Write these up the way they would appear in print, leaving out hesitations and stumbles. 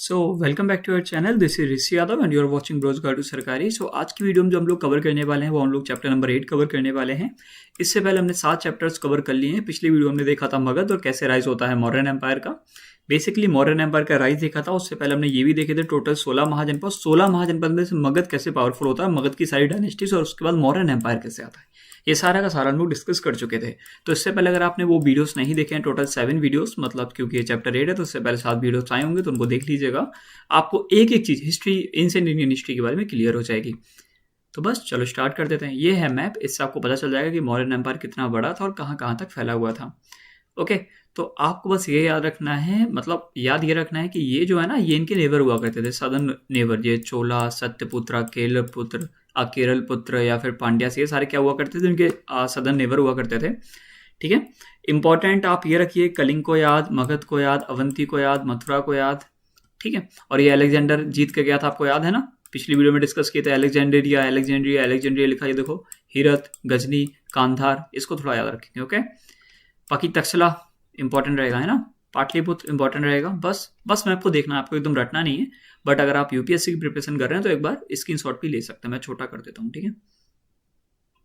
So welcome back to our channel. This is Rishi Yadav and you are watching bros guide to सरकारी। So आज की video में जो हम लोग कवर करने वाले हैं वो हम लोग चैप्टर नंबर 8 कवर करने वाले हैं। इससे पहले हमने 7 चैप्टर्स कवर कर लिए हैं। पिछली वीडियो हमने देखा था मगध और कैसे राइज होता है मौर्यन एम्पायर का। बेसिकली मौर्यन एम्पायर का राइज देखा था। उससे पहले हमने ये भी देखे थे टोटल 16 महाजनपद। 16 महाजनपद में से मगध कैसे पावरफुल होता है, मगध की सारी डायनेस्टीज, और उसके बाद मौर्यन एम्पायर कैसे आता है, ये सारा का सारा हम लोग डिस्कस कर चुके थे। तो इससे पहले अगर आपने वो वीडियोस नहीं देखे हैं, टोटल 7 वीडियोस, मतलब क्योंकि ये चैप्टर 8 है तो इससे पहले 7 वीडियोस आए होंगे, तो उनको देख लीजिएगा। आपको एक एक चीज हिस्ट्री, एंशिएंट इंडियन हिस्ट्री के बारे में क्लियर हो जाएगी। तो बस चलो स्टार्ट कर देते हैं। ये है मैप। इससे आपको पता चल जाएगा कि मौर्यन एम्पायर कितना बड़ा था और कहाँ कहाँ तक फैला हुआ था। ओके, तो आपको बस ये याद रखना है, मतलब याद ये रखना है कि ये जो है ना, ये इनके नेबर हुआ करते थे, सदर्न नेबर। ये चोला, सत्यपुत्र, केरल पुत्र या फिर पांड्या से, ये सारे क्या हुआ करते थे, इनके सदर्न नेबर हुआ करते थे। ठीक है, इंपॉर्टेंट आप ये रखिए, कलिंग को याद, मगध को याद, अवंती को याद, मथुरा को याद। ठीक है, और ये अलेक्जेंडर जीत के गया था, आपको याद है ना, पिछली वीडियो में डिस्कस किए थे। अलेक्जेंड्रिया लिखा, ये देखो, हिरत, गजनी, कांधार, इसको थोड़ा याद रखेंगे। ओके, बाकी तक्षशिला इंपॉर्टेंट रहेगा, है ना, पाटलिपुत्र इंपॉर्टेंट रहेगा। बस मैं आपको देखना है, आपको एकदम रटना नहीं है। बट अगर आप यूपीएससी की प्रिपरेशन कर रहे हैं तो एक बार स्क्रीनशॉट भी ले सकते हैं। मैं छोटा कर देता हूँ, ठीक है,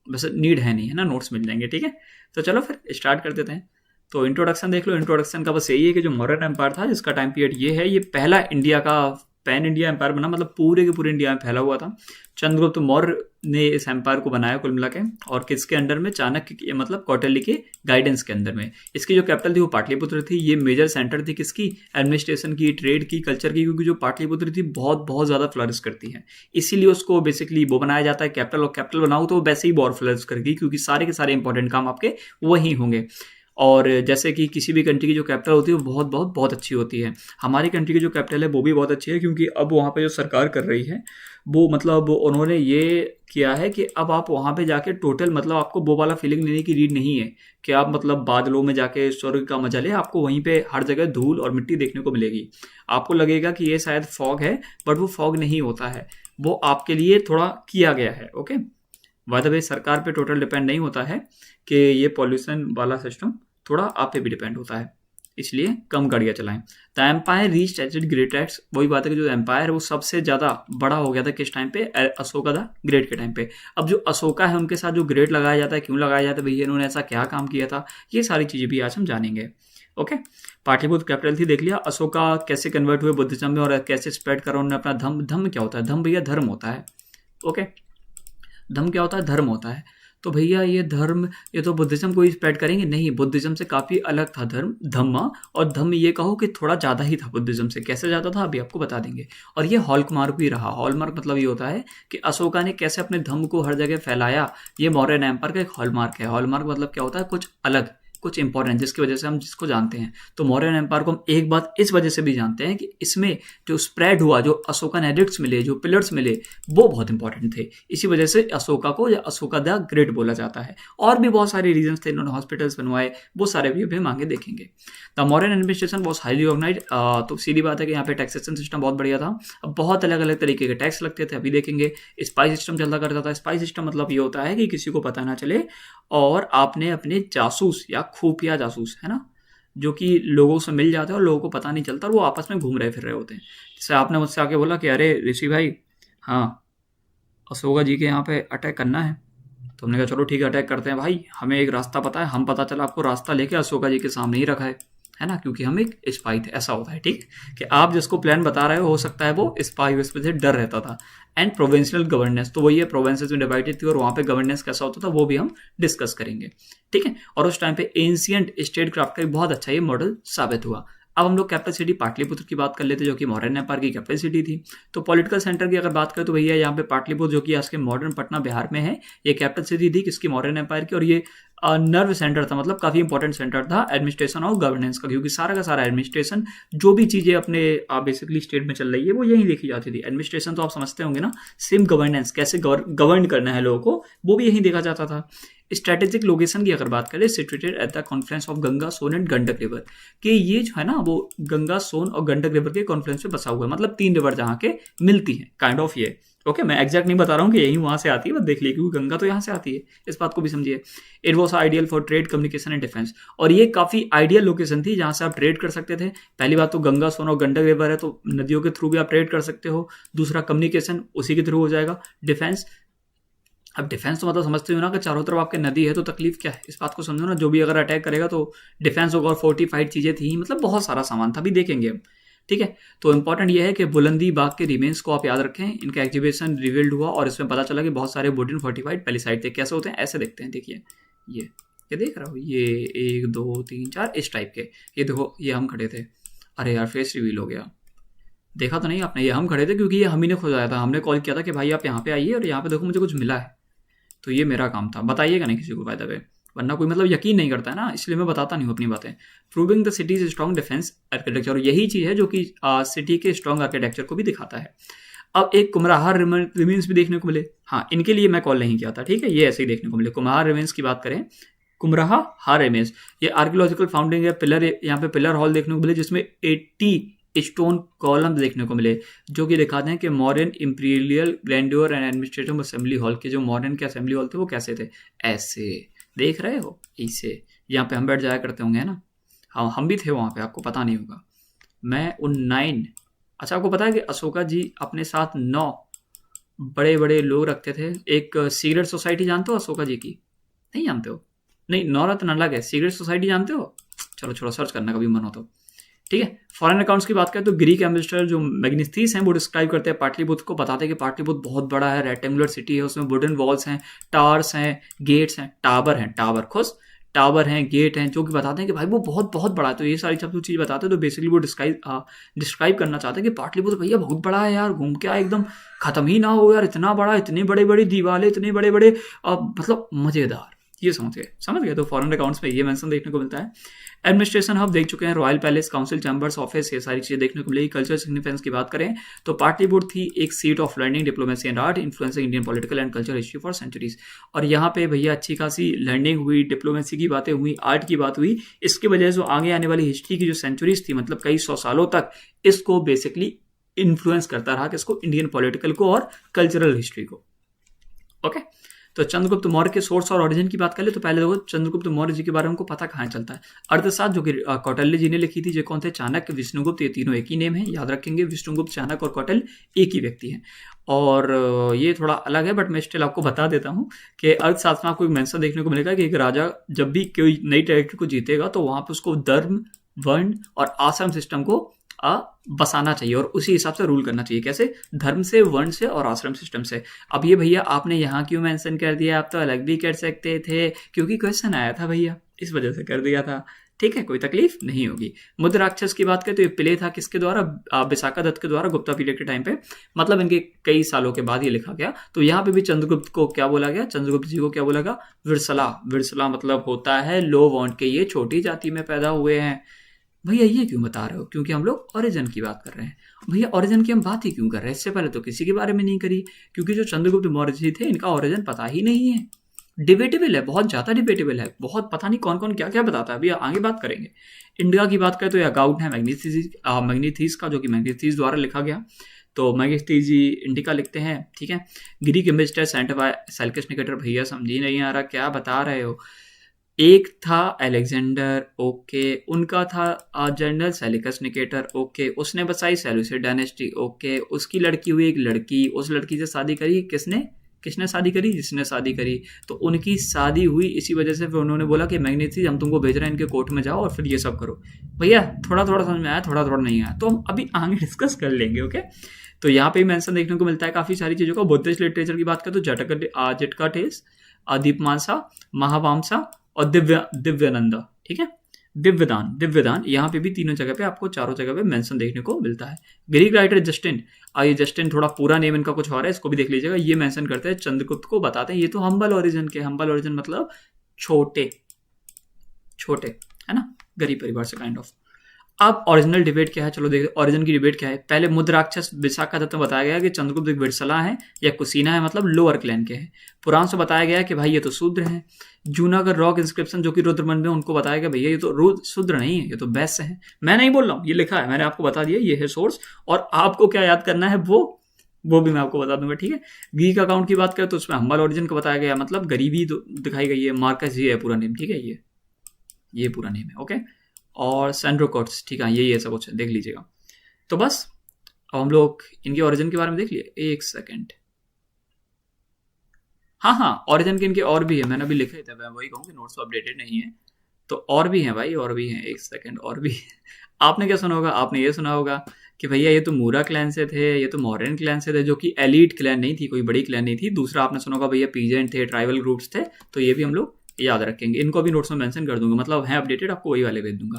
बस नीड है नहीं, है ना, नोट्स मिल जाएंगे। ठीक है, तो चलो फिर स्टार्ट कर देते हैं। तो इंट्रोडक्शन देख लो। इंट्रोडक्शन का बस यही है कि जो मौर्यन एम्पायर था, जिसका टाइम पीरियड ये है, ये पहला इंडिया का पैन इंडिया एम्पायर बना, मतलब पूरे के पूरे इंडिया में फैला हुआ था। चंद्रगुप्त मौर्य ने इस एम्पायर को बनाया कुल मिला के, और किसके अंडर में, चाणक्य, मतलब कौटिल्य के गाइडेंस के अंदर में। इसकी जो कैपिटल थी वो पाटलिपुत्र थी। ये मेजर सेंटर थी किसकी, एडमिनिस्ट्रेशन की, ट्रेड की, कल्चर की, क्योंकि जो पाटलिपुत्र थी बहुत बहुत ज़्यादा फ्लरिश करती है, इसीलिए उसको बेसिकली वो बनाया जाता है कैपिटल। और कैपिटल बनाओ तो वैसे ही बहुत फ्लरिश करेगी, क्योंकि सारे के सारे इंपॉर्टेंट काम आपके वहीं होंगे। और जैसे कि किसी भी कंट्री की जो कैपिटल होती है वो बहुत बहुत बहुत अच्छी होती है। हमारी कंट्री की जो कैपिटल है वो भी बहुत अच्छी है, क्योंकि अब वहाँ पे जो सरकार कर रही है वो, मतलब उन्होंने ये किया है कि अब आप वहाँ पे जाके टोटल, मतलब आपको वो वाला फीलिंग लेने की नीड नहीं है कि आप मतलब बादलों में जाके स्वर्ग का मजा ले। आपको वहीं पे हर जगह धूल और मिट्टी देखने को मिलेगी। आपको लगेगा कि ये शायद फॉग है, बट वो फॉग नहीं होता है, वो आपके लिए थोड़ा किया गया है। ओके, बाय द वे सरकार पे टोटल डिपेंड नहीं होता है कि ये पॉल्यूशन वाला सिस्टम, थोड़ा आप पे भी डिपेंड होता है, इसलिए कम गाड़ियाँ चलाएं। The empire reach at it greatest, वही बात है कि जो एम्पायर है वो सबसे ज़्यादा बड़ा हो गया था किस टाइम पे, अशोका द ग्रेट के टाइम पे। अब जो अशोका है उनके साथ जो ग्रेट लगाया जाता है, क्यों लगाया जाता है भैया, इन्होंने ऐसा क्या काम किया था, ये सारी चीज़ें भी आज हम जानेंगे। ओके, पाटलिपुत्र कैपिटल थी, देख लिया। अशोका कैसे कन्वर्ट हुए बुद्धिज्म में और कैसे स्प्रेड करा उन्होंने अपना धर्म। धर्म क्या होता है, धर्म भैया धर्म होता है। ओके, धर्म क्या होता है, धर्म होता है। तो भैया ये धर्म, ये तो बुद्धिज्म को ही स्प्रेड करेंगे, नहीं, बुद्धिज्म से काफ़ी अलग था धर्म, धम्मा। और धम्म ये कहो कि थोड़ा ज़्यादा ही था बुद्धिज्म से। कैसे ज़्यादा था अभी आपको बता देंगे। और ये हॉलमार्क भी रहा। हॉलमार्क मतलब ये होता है कि अशोका ने कैसे अपने धर्म को हर जगह फैलाया, ये मौर्यन एम्पायर का एक हॉलमार्क है। हॉलमार्क मतलब क्या होता है, कुछ अलग, कुछ इंपॉर्टेंट, जिसकी वजह से हम जिसको जानते हैं। तो मौर्यन एम्पायर को हम एक बात इस वजह से भी जानते हैं कि इसमें जो स्प्रेड हुआ, जो अशोकन एडिक्ट्स मिले, जो पिलर्स मिले, वो बहुत इंपॉर्टेंट थे। इसी वजह से अशोका को या अशोका द ग्रेट बोला जाता है। और भी बहुत सारे रीजंस थे, इन्होंने हॉस्पिटल्स बनवाए, वो सारे भी अभी हम आगे देखेंगे। The Mauryan administration was highly organised. तो सीधी बात है कि यहाँ पे टैक्सेशन सिस्टम बहुत बढ़िया था। अब बहुत अलग अलग तरीके के टैक्स लगते थे, अभी देखेंगे। स्पाई सिस्टम चलता करता था। स्पाई सिस्टम मतलब ये होता है कि किसी को पता ना चले और आपने अपने जासूस या खुफिया जासूस, है ना, जो कि लोगों से मिल जाते हैं और लोगों को पता नहीं चलता और वो आपस में घूम रहे फिर रहे होते हैं। जैसे आपने मुझसे आके बोला कि अरे ऋषि भाई, हाँ, अशोका जी के यहाँ पे अटैक करना है। तो हमने कहा चलो ठीक है, अटैक करते हैं भाई, हमें एक रास्ता पता है। हम पता चला आपको रास्ता लेके अशोका जी के सामने ही रखा है ना, क्योंकि हम एक स्पाई थे। ऐसा होता है, ठीक, कि आप जिसको प्लान बता रहे हो सकता है वो स्पाई, उस पर से डर रहता था। एंड प्रोविंशियल गवर्नेंस, तो वही है, प्रोविंसेस में डिवाइडेड थी और वहाँ पे गवर्नेंस कैसा होता था वो भी हम डिस्कस करेंगे। ठीक है, और उस टाइम पे एंशियंट स्टेट क्राफ्ट का एक बहुत अच्छा ये मॉडल साबित हुआ। अब हम लोग कैपिटल सिटी पाटलिपुत्र की बात कर लेते हैं, जो कि मौर्यन एम्पायर की कैपिटल सिटी थी। तो पॉलिटिकल सेंटर की अगर बात करें तो भैया यहाँ पे पाटलिपुत्र, जो कि आज के मॉडर्न पटना बिहार में है, ये कैपिटल सिटी थी किसकी, मौर्यन एम्पायर की। और ये नर्व सेंटर था, मतलब काफ़ी इंपॉर्टेंट सेंटर था एडमिनिस्ट्रेशन और गवर्नेंस का, क्योंकि सारा का सारा एडमिनिस्ट्रेशन, जो भी चीज़ें अपने बेसिकली स्टेट में चल रही है वो यहीं देखी जाती थी। एडमिनिस्ट्रेशन तो आप समझते होंगे ना, सेम गवर्नेंस, कैसे गवर्न करना है लोगों को, वो भी यहीं देखा जाता था। स्ट्रेटेजिक लोकेशन की अगर बात करें, situated at the conference of Ganga, Son and Gandak river, कि ये जो है ना वो गंगा, सोन और गंडक रिवर के कॉन्फ्रेंस पे बसा हुआ है, मतलब 3 रिवर जहाँ के मिलती हैं, काइंड ऑफ ये। ओके, मैं एग्जैक्ट नहीं बता रहा हूँ कि यही वहाँ से आती है, बस देख लीजिए क्योंकि गंगा तो यहाँ से आती है, इस बात को भी समझिए। It was ideal for trade, communication and defence, और ये काफ़ी आइडियल लोकेशन थी जहाँ से आप ट्रेड कर सकते थे। पहली बात तो गंगा, सोन और गंडक रिवर है तो नदियों के थ्रू भी आप ट्रेड कर सकते हो। दूसरा, कम्युनिकेशन उसी के थ्रू हो जाएगा। डिफेंस, अब डिफेंस तो मतलब समझते हो ना कि चारों तरफ आपके नदी है तो तकलीफ क्या है, इस बात को समझो ना। जो भी अगर अटैक करेगा तो डिफेंस होगा, और फोर्टिफाइड चीज़ें थी, मतलब बहुत सारा सामान था, भी देखेंगे हम, ठीक है। तो इंपॉर्टेंट ये है कि बुलंदी बाग के रिमेन्स को आप याद रखें, इनका एग्जीबिशन रिवील्ड हुआ और इसमें पता चला कि बहुत सारे वुडन फोर्टिफाइड पैलिसाइड थे। कैसे होते हैं ऐसे देखते हैं, देखिए ये देख रहा हूँ, ये 1 2 3 4 इस टाइप के। ये देखो, ये हम खड़े थे, अरे यार फेस रिवील हो गया, देखा तो नहीं आपने, ये हम खड़े थे क्योंकि ये हम ही ने खोजाया था, हमने कॉल किया था कि भाई आप यहाँ पे आइए और यहाँ पे देखो मुझे कुछ मिला है, तो ये मेरा काम था। बताइएगा नहीं किसी को फायदा पे, वरना कोई मतलब यकीन नहीं करता है ना, इसलिए मैं बताता नहीं हूँ अपनी बातें। Proving the cities strong defence architecture, यही चीज़ है जो कि सिटी के स्ट्रॉन्ग आर्किटेक्चर को भी दिखाता है। अब एक कुम्हरार रिमेन्स भी देखने को मिले, हाँ इनके लिए मैं कॉल नहीं किया था, ठीक है, ये ऐसे ही देखने को मिले। कुम्हार रिमेन्स की बात करें, कुम्हरार रिमेन्स, ये आर्कियोलॉजिकल फाउंडिंग है। पिलर, यहाँ पे पिलर हॉल देखने को मिले जिसमें 80 स्टोन कॉलम देखने को मिले, जो कि दिखाते हैं कि modern imperial grandeur and administrative assembly hall के जो मॉडर्न के असेंबली हॉल थे वो कैसे थे, ऐसे देख रहे हो, ऐसे। यहाँ पे हम बैठ जाया करते होंगे ना, हाँ हम भी थे वहाँ पे, आपको पता नहीं होगा। मैं उन 9, अच्छा आपको पता है कि अशोका जी अपने साथ 9 बड़े बड़े लोग रखते थे। एक सीक्रेट सोसाइटी जानते हो अशोका जी की? नहीं जानते हो? नहीं, नवरत्न अलग है, सीक्रेट सोसाइटी जानते हो? चलो छोड़ो, सर्च करना कभी मन हो तो, ठीक है। फॉरेन अकाउंट्स की बात करें तो ग्रीक एम्बेसडर जो मैग्नेस्थीस हैं वो डिस्क्राइब करते हैं पाटलिपुत्र को, बताते हैं कि पाटलिपुत्र बहुत बड़ा है, रेक्टेंगुलर सिटी है, उसमें वुडन वॉल्स हैं, टावर्स हैं, गेट्स हैं, टावर हैं, टावर खुश टावर हैं, गेट हैं, जो कि बताते हैं कि भाई वो बहुत बहुत बड़ा है। तो ये सारी सब चीज़ बताते हैं, तो बेसिकली वो डिस्क्राइब करना चाहते हैं कि पाटलिपुत्र भैया बहुत बड़ा है यार, घूम के आए एकदम, खत्म ही ना हो यार, इतना बड़ा, इतनी बड़े बड़ी दीवारें, इतने बड़े बड़े मतलब मज़ेदार, ये समझ गए। तो फॉरेन अकाउंट्स में ये मेंशन देखने को मिलता है। एडमिनिस्ट्रेशन हब देख चुके हैं, royal palace, council chambers, office, ये सारी चीज़ें देखने को मिलेगी। कल्चर सिग्निफिकेंस की बात करें तो पाटलिपुत्र थी एक seat of learning, diplomacy and art, influencing Indian political and culture history for centuries. और यहाँ पे भैया अच्छी खासी लर्निंग हुई, डिप्लोमेसी की बातें हुई, आर्ट की बात हुई, इसकी वजह से आगे आने वाली हिस्ट्री की जो सेंचुरीज थी, मतलब कई 100 सालों तक इसको बेसिकली इन्फ्लुएंस करता रहा, किसको? इंडियन पॉलिटिकल को और कल्चरल हिस्ट्री को। ओके, तो चंद्रगुप्त मौर्य के सोर्स और ओरिजिन की बात करें तो पहले देखो चंद्रगुप्त मौर्य जी के बारे में हमको पता कहाँ चलता है। अर्थशास्त्र जो कि कौटिल्य जी ने लिखी थी, जो कौन थे? चाणक्य, विष्णुगुप्त, ये तीनों एक ही नेम है, याद रखेंगे। विष्णुगुप्त, चाणक्य और कौटिल्य एक ही व्यक्ति हैं। और ये थोड़ा अलग है, बट मैं स्टिल आपको बता देता हूँ कि अर्थशास्त्र में आपको एक मेंशन देखने को मिलेगा कि एक राजा जब भी कोई नई टेरिटरी को जीतेगा तो वहाँ पर उसको धर्म, वर्ण और आश्रम सिस्टम को बसाना चाहिए और उसी हिसाब से रूल करना चाहिए। कैसे? धर्म से, वर्ण से और आश्रम सिस्टम से। अब ये भैया आपने यहाँ क्यों मेंशन कर दिया? आप तो अलग भी कर सकते थे, क्योंकि क्वेश्चन आया था भैया, इस वजह से कर दिया था, ठीक है, कोई तकलीफ नहीं होगी। मुद्राक्षस की बात करें तो ये प्ले था किसके द्वारा? विशाखादत्त के द्वारा, गुप्ता पीरियड के टाइम पे, मतलब इनके कई सालों के बाद ये लिखा गया। तो यहाँ पे भी चंद्रगुप्त को क्या बोला गया? चंद्रगुप्त जी को क्या बोला गया? विरसला। विरसला मतलब होता है लो वॉन्ट के, ये छोटी जाति में पैदा हुए हैं। भैया ये क्यों बता रहे हो? क्योंकि हम लोग ओरिजिन की बात कर रहे हैं। भैया ओरिजिन की हम बात ही क्यों कर रहे हैं? इससे पहले तो किसी के बारे में नहीं करी, क्योंकि जो चंद्रगुप्त मौर्य जी थे इनका ओरिजिन पता ही नहीं है। डिबेटेबल है, बहुत ज़्यादा डिबेटेबल है, बहुत पता नहीं कौन कौन क्या क्या बताता है, अभी आगे बात करेंगे। इंडिया की बात करें तो यह अकाउंट है मैग्नीथीस का, जो कि मैग्नीथीस द्वारा लिखा गया। तो मैग्नीथीस जी इंडिका लिखते हैं, ठीक है। ग्रीक इन्वेस्टर सेल्कस निकेटर, भैया समझी नहीं आ रहा क्या बता रहे हो। एक था अलेक्जेंडर, ओके, उनका था जनरल सेलिकस निकेटर, ओके, उसने बसाई सेल्यूसिड डायनेस्टी, ओके, उसकी लड़की हुई एक लड़की, उस लड़की से शादी करी किसने शादी करी? जिसने शादी करी, तो उनकी शादी हुई, इसी वजह से फिर उन्होंने बोला कि मैग्नीथीस हम तुमको भेज रहे हैं, इनके कोर्ट में जाओ और फिर ये सब करो। भैया थोड़ा थोड़ा समझ में आया, थोड़ा थोड़ा नहीं आया, तो हम अभी आगे डिस्कस कर लेंगे, ओके। तो यहाँ पे मेंशन देखने को मिलता है काफ़ी सारी चीज़ों का। बुद्धिस्ट लिटरेचर की बात करें तो जटकाटेस, दीपमानसा, महावामसा और दिव्यानंदा, ठीक है। दिव्यदान यहाँ पे भी तीनों जगह पे आपको, चारों जगह पे मेंशन देखने को मिलता है। ग्रीक राइटर जस्टिन, ये जस्टिन थोड़ा पूरा नेम इनका कुछ और है, इसको भी देख लीजिएगा। ये मेंशन करते हैं चंद्रगुप्त को, बताते हैं ये तो हम्बल ओरिजिन के, हम्बल ओरिजिन मतलब छोटे, है ना, गरीब परिवार से काइंड ऑफ। अब ओरिजिनल डिबेट क्या है, चलो देखते ओरिजिन की डिबेट क्या है। पहले मुद्राक्षस विशाखादत्त में बताया गया कि चंद्रगुप्त एक विरसला है या कुसीना है, मतलब लोअर क्लैन के हैं। पुराण से बताया गया कि भाई ये तो शूद्र हैं। जूनागढ़ रॉक इंस्क्रिप्शन जो कि रुद्रमंड में, उनको बताया गया भैया ये तो शूद्र नहीं है, ये तो वैश्य है। मैं नहीं बोल रहा हूँ, ये लिखा है, मैंने आपको बता दिया, ये है सोर्स। और आपको क्या याद करना है वो भी मैं आपको बता दूंगा, ठीक है। ग्रीक अकाउंट की बात करें तो उसमें हम्बल ओरिजिन को बताया गया, मतलब गरीबी दिखाई गई है। मार्कस ये है पूरा नेम, ठीक है, ये पूरा नेम है, ओके। और सैंड्रोकोट्स, ठीक है, यही ऐसा कुछ है, देख लीजिएगा। तो बस अब हम लोग इनके ओरिजिन के बारे में देख लिए। एक सेकेंड, हाँ, ओरिजिन के इनके और भी है, मैंने अभी लिखे थे, मैं वही कहूँ कि नोट्स अपडेटेड नहीं है। तो और भी हैं भाई, और भी हैं, एक सेकेंड, और भी आपने क्या सुना होगा, आपने ये सुना होगा कि भैया ये तो मूरा क्लैन से थे, ये तो मॉडर्न क्लैन से थे, जो कि एलीट क्लैन नहीं थी, कोई बड़ी क्लैन नहीं थी। दूसरा आपने सुना होगा भैया पीजेंट थे, ट्राइबल ग्रुप्स थे। तो ये भी हम लोग याद रखेंगे, इनको भी नोट्स में मेंशन कर दूंगा, मतलब है अपडेटेड, आपको वही वाले भेज दूंगा।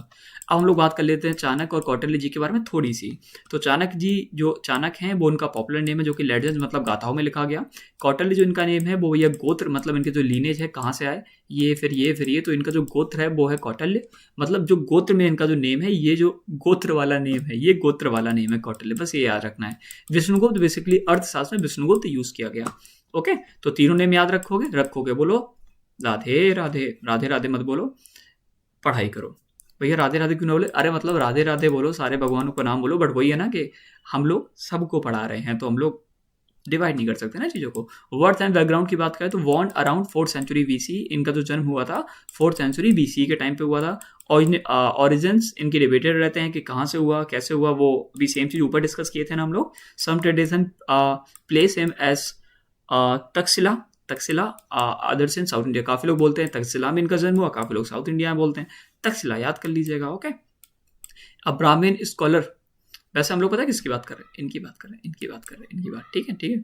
अब हम लोग बात कर लेते हैं चाणक्य और कौटिल्य जी के बारे में थोड़ी सी। तो चाणक्य जी, जो चाणक्य हैं वो उनका पॉपुलर नेम है, जो कि लेजेंड्स मतलब गाथाओं में लिखा गया। कौटिल्य जो इनका नेम है वो भैया गोत्र, मतलब इनके जो लीनेज है कहाँ से आए, ये फिर ये फिर ये, तो इनका जो गोत्र है वो है कौटिल्य। मतलब जो गोत्र में इनका जो नेम है, ये जो गोत्र वाला नेम है, ये गोत्र वाला नेम है कौटिल्य, बस ये याद रखना है। विष्णुगुप्त बेसिकली अर्थशास्त्र में विष्णुगुप्त यूज किया गया, ओके। तो तीनों नेम याद रखोगे, बोलो राधे राधे, राधे राधे मत बोलो, पढ़ाई करो। भैया राधे राधे क्यों ना बोले, अरे मतलब राधे राधे बोलो, सारे भगवानों का नाम बोलो, बट वही है ना कि हम लोग सबको पढ़ा रहे हैं, तो हम लोग डिवाइड नहीं कर सकते ना चीज़ों को। वर्ड्स एंड बैकग्राउंड की बात करें तो Warne around 4th century BC, इनका जो जन्म हुआ था 4th सेंचुरी BC के टाइम पे हुआ था। ऑरिजिन्स इनके डिबेटेड रहते हैं कि कहाँ से हुआ, कैसे हुआ, वो भी सेम चीज़ ऊपर डिस्कस किए थे ना हम लोग। Some tradition place him as Takshashila others in South India. काफ़ी लोग बोलते हैं तक्षशिला में इनका जन्म हुआ, काफ़ी लोग साउथ इंडिया में बोलते हैं तक्षशिला, याद कर लीजिएगा, ओके। अब ब्राह्मण स्कॉलर, वैसे हम लोग पता है किसकी बात कर रहे हैं, इनकी बात, ठीक है।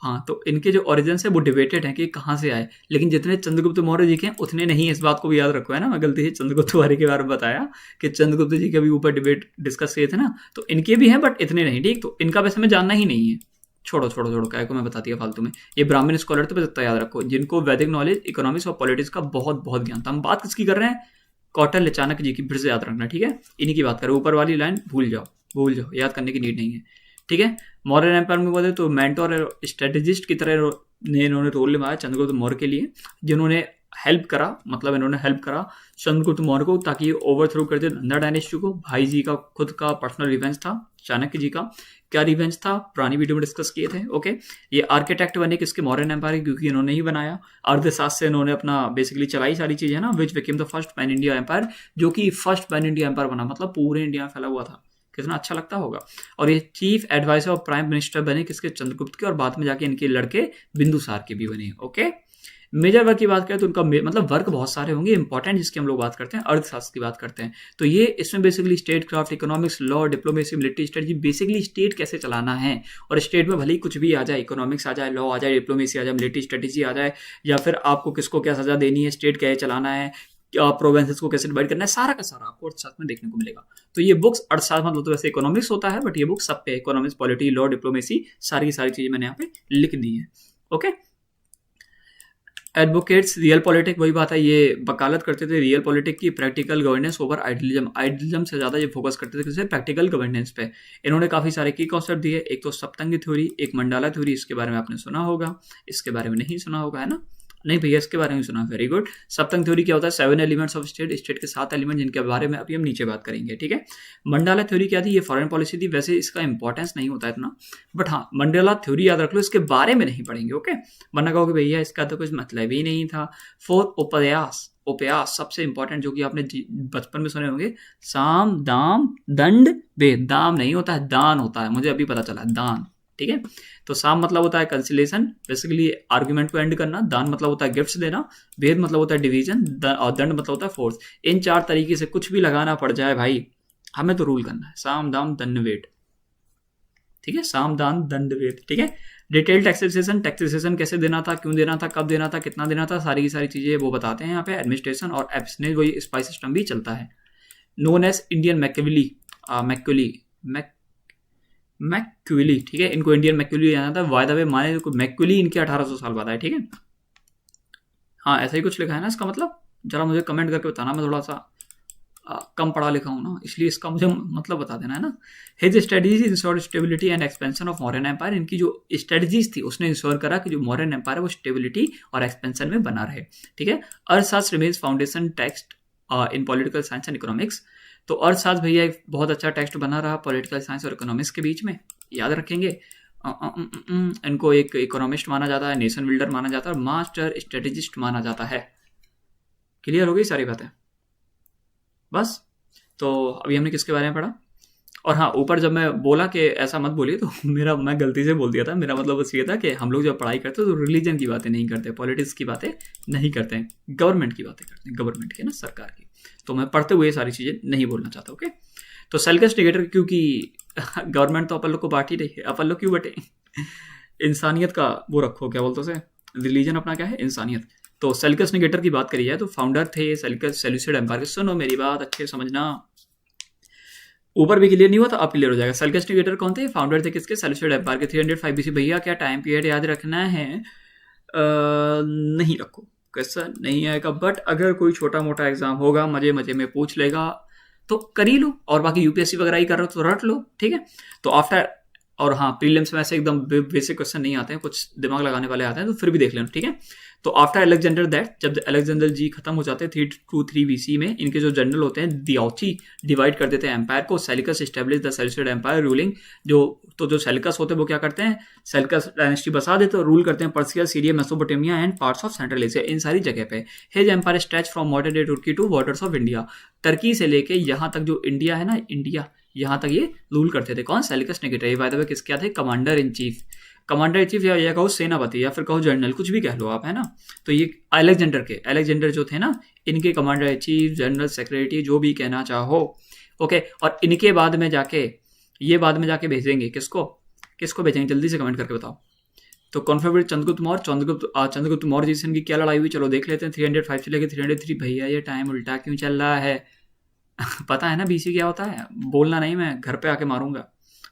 हाँ, तो इनके जो ओरिजिन्स है वो डिबेटेड है कि कहाँ से आए, लेकिन जितने चंद्रगुप्त मौर्य जी के हैं उतने नहीं है, इस बात को भी याद रखो, है ना। मैं गलती से चंद्रगुप्त मौर्य के बारे में बताया कि चंद्रगुप्त जी के भी ऊपर डिबेट डिस्कस किए थे ना, तो इनके भी हैं बट इतने नहीं, ठीक। तो इनका वैसे में जानना ही नहीं है, छोड़ो क्या को मैं बता दिया फालतू में। ये ब्राह्मण स्कॉलर तो बस याद रखो, जिनको वैदिक नॉलेज, इकोनॉमिक्स और पॉलिटिक्स का बहुत बहुत ज्ञान था। हम बात किसकी कर रहे हैं, कौटिल्य चाणक्य जी की, फिर से याद रखना, ठीक है। इन्हीं की बात करें, ऊपर वाली लाइन भूल जाओ, याद करने की नीड नहीं है, ठीक है। मौर्यन एम्पायर में बोले तो मेंटोर और स्ट्रेटेजिस्ट की तरह इन्होंने रोल निभाया चंद्रगुप्त मौर्य के लिए, जिन्होंने हेल्प करा चंद्रगुप्त मौर्य को, ताकि ओवरथ्रो कर दे नंदा डायनेस्टी को। भाई जी का खुद का पर्सनल रिवेंज था, चाणक्य जी का क्या रिवेंज था, पुरानी वीडियो में डिस्कस किए थे, ओके। ये आर्किटेक्ट बने किसके, मौर्यन एम्पायर, क्योंकि इन्होंने ही बनाया। अर्थशास्त्र से इन्होंने अपना बेसिकली चलाई सारी चीजें ना, which became the first pan India empire, जो कि फर्स्ट पैन इंडिया एम्पायर बना, मतलब पूरे इंडिया में फैला हुआ था, कितना अच्छा लगता होगा। और ये चीफ एडवाइजर और प्राइम मिनिस्टर बने किसके, चंद्रगुप्त के, और बाद में जाके इनके लड़के बिंदुसार के भी बने, ओके। मेजर वर्क की बात करें तो उनका मतलब वर्क बहुत सारे होंगे, इंपॉर्टेंट जिसकी हम लोग बात करते हैं, अर्थशास्त्र की बात करते हैं। तो ये इसमें basically state craft, economics, law, diplomacy, military strategy, basically state कैसे चलाना है। और स्टेट में भले ही कुछ भी आ जाए, इकोनॉमिक्स आ जाए, लॉ आ जाए, डिप्लोमेसी आ जाए, मिलिट्री स्ट्रेटजी आ जाए, या फिर आपको किसको क्या सजा देनी है, स्टेट कैसे चलाना है, प्रोविंसेस को कैसे डिवाइड करना है, सारा का सारा आपको अर्थशास्त्र में देखने को मिलेगा। तो ये बुक्स, अर्थशास्त्र मतलब तो वैसे इकोनॉमिक्स होता है, बट ये बुक सब पे, इकोनॉमिक्स, पॉलिटी, लॉ, डिप्लोमेसी, सारी की सारी चीजें मैंने यहाँ पे लिख दी है, ओके। एडवोकेट्स रियल पॉलिटिक, वही बात है, ये वकालत करते थे रियल पॉलिटिक की, प्रैक्टिकल गवर्नेंस ओवर आइडियलिज्म से ज़्यादा ये फोकस करते थे किसी प्रैक्टिकल गवर्नेंस पे। इन्होंने काफ़ी सारे की कॉन्सेप्ट दिए, एक तो सप्तंग थ्योरी, एक मंडाला थ्योरी, इसके बारे में आपने सुना होगा, इसके बारे में नहीं सुना होगा, है ना। नहीं भैया, इसके बारे में सुना, वेरी गुड। सप्तंग थ्योरी क्या होता है, 7 एलिमेंट्स ऑफ स्टेट, स्टेट के 7 एलिमेंट, जिनके बारे में अभी हम नीचे बात करेंगे, ठीक है। मंडाला थ्योरी क्या थी, ये फॉरेन पॉलिसी थी, वैसे इसका इंपॉर्टेंस नहीं होता इतना, बट हाँ मंडाला थ्योरी याद रख लो, इसके बारे में नहीं पढ़ेंगे, ओके। वरना कहोगे भैया इसका तो कुछ मतलब ही नहीं था। 4 उपयास सबसे इंपॉर्टेंट, जो कि आपने बचपन में सुने होंगे, साम दाम दंड भेद। दाम नहीं होता है, दान होता है, मुझे अभी पता चला, दान, ठीक है। तो साम मतलब होता है कंसिलेशन, बेसिकली आर्गुमेंट को एंड करना, दान मतलब होता है गिफ्ट्स देना, भेद मतलब होता है डिवीजन, और दंड मतलब होता है फोर्स। इन 4 तरीके से कुछ भी लगाना पड़ जाए भाई, हमें तो रूल करना है, साम दाम दंड वेद, ठीक है, साम दान दंड वेद, ठीक है। डिटेल टैक्सेशन कैसे देना था, क्यों देना था, कब देना था, कितना देना था, सारी की सारी चीजें वो बताते हैं यहाँ पे। एडमिनिस्ट्रेशन और एब्सनेज, वही स्पाई सिस्टम भी चलता है। नोन एज इंडियन मैक्यूली, ठीक है, इनको इंडियन मैक्यूली जाना था। वाय द वे माने मैक्यूली इनके 1800 साल बाद आए, ठीक है। हाँ ऐसा ही कुछ लिखा है ना इसका मतलब, जरा मुझे कमेंट करके बताना, मैं थोड़ा सा कम पढ़ा लिखा हूँ ना, इसलिए इसका मुझे मतलब बता देना है ना। His strategies ensure stability and expansion of Mauryan empire. इनकी जो स्ट्रेटजीज थी उसने इंश्योर करा कि जो मौर्यन एम्पायर है वो स्टेबिलिटी और एक्सपेंशन में बना रहे, ठीक है। अर्थशास्त्र remains foundation text in political science and economics. तो अर्थशास्त्र भैया एक बहुत अच्छा टेक्स्ट बना रहा पॉलिटिकल साइंस और इकोनॉमिक्स के बीच में, याद रखेंगे। इनको एक इकोनॉमिस्ट माना जाता है, नेशन बिल्डर माना जाता है और मास्टर स्ट्रेटेजिस्ट माना जाता है। क्लियर हो गई सारी बातें? बस तो अभी हमने किसके बारे में पढ़ा। और हाँ, ऊपर जब मैं बोला कि ऐसा मत बोलिए तो मैं गलती से बोल दिया था। मेरा मतलब बस ये था कि हम लोग जब पढ़ाई करते हैं तो रिलीजन की बातें नहीं करते, पॉलिटिक्स की बातें नहीं करते हैं, गवर्नमेंट की बातें करते हैं, गवर्नमेंट की ना, सरकार की। तो मैं पढ़ते हुए सारी चीज़ें नहीं बोलना चाहता। ओके, तो सेल्कस निकेटर, क्योंकि गवर्नमेंट तो अपन लोग को बांट ही रही है, अपन लोग क्यों बटे। इंसानियत का वो रखो, क्या बोलते उसे, रिलीजन अपना क्या है, इंसानियत। तो सेल्कस निकेटर की बात करी जाए तो फाउंडर थे सेल्कस सेल्यूसिड एम्पायर के। सुनो मेरी बात अच्छे समझना, ऊपर भी क्लियर नहीं हुआ तो अब क्लियर हो जाएगा। सेल्कस निकेटर कौन थे? फाउंडर थे किसके? सेल्यूसिड एम्पायर के। 305 BC। भैया क्या टाइम पीरियड याद रखना है? नहीं रखो, कैसा नहीं आएगा, बट अगर कोई छोटा मोटा एग्जाम होगा, मजे मजे में पूछ लेगा तो कर ही लो, और बाकी यूपीएससी वगैरह ही कर रहे हो तो रट लो, ठीक है। तो आफ्टर, और हाँ, प्रीलिम्स में ऐसे एकदम बेसिक क्वेश्चन नहीं आते हैं, कुछ दिमाग लगाने वाले आते हैं, तो फिर भी देख लेना, ठीक है। तो आफ्टर अलेक्जेंडर दैट, जब अलेक्जेंडर जी खत्म हो जाते हैं 323 BC में, इनके जो जनरल होते हैं दियाउची डिवाइड कर देते हैं एम्पायर को। Seleucus establish the Seleucid empire ruling, जो सेल्कस होते हैं वो क्या करते हैं, सेल्कस डायनेस्टी बसा देते हैं, रूल करते हैं Persia, Syria, Mesopotamia and parts of Central Asia, इन सारी जगह पे। His empire stretch from modern day Turkey to borders of India, Turkey से लेके यहाँ तक जो इंडिया है ना, इंडिया यहाँ तक ये रूल करते थे। कौन? Seleucus Nicator. बाय द वे किसके थे? Commander in chief, commander in chief या कहो सेनापति या फिर कहो जनरल, कुछ भी कह लो आप, है ना। तो ये अलेक्जेंडर जो थे ना, इनके commander in chief, general secretary, जो भी कहना चाहो, ओके। और इनके बाद में जाके भेजेंगे किसको भेजेंगे, जल्दी से कमेंट करके बताओ। तो कॉन्फेडरेट चंद्रगुप्त मौर्य, चंद्रगुप्त मौर्य जी से इनकी क्या लड़ाई हुई, चलो देख लेते हैं। 305 से लेकर 303। भैया ये टाइम उल्टा क्यों चल रहा है? पता है ना बीसी क्या होता है? बोलना नहीं, मैं घर पे आके मारूंगा,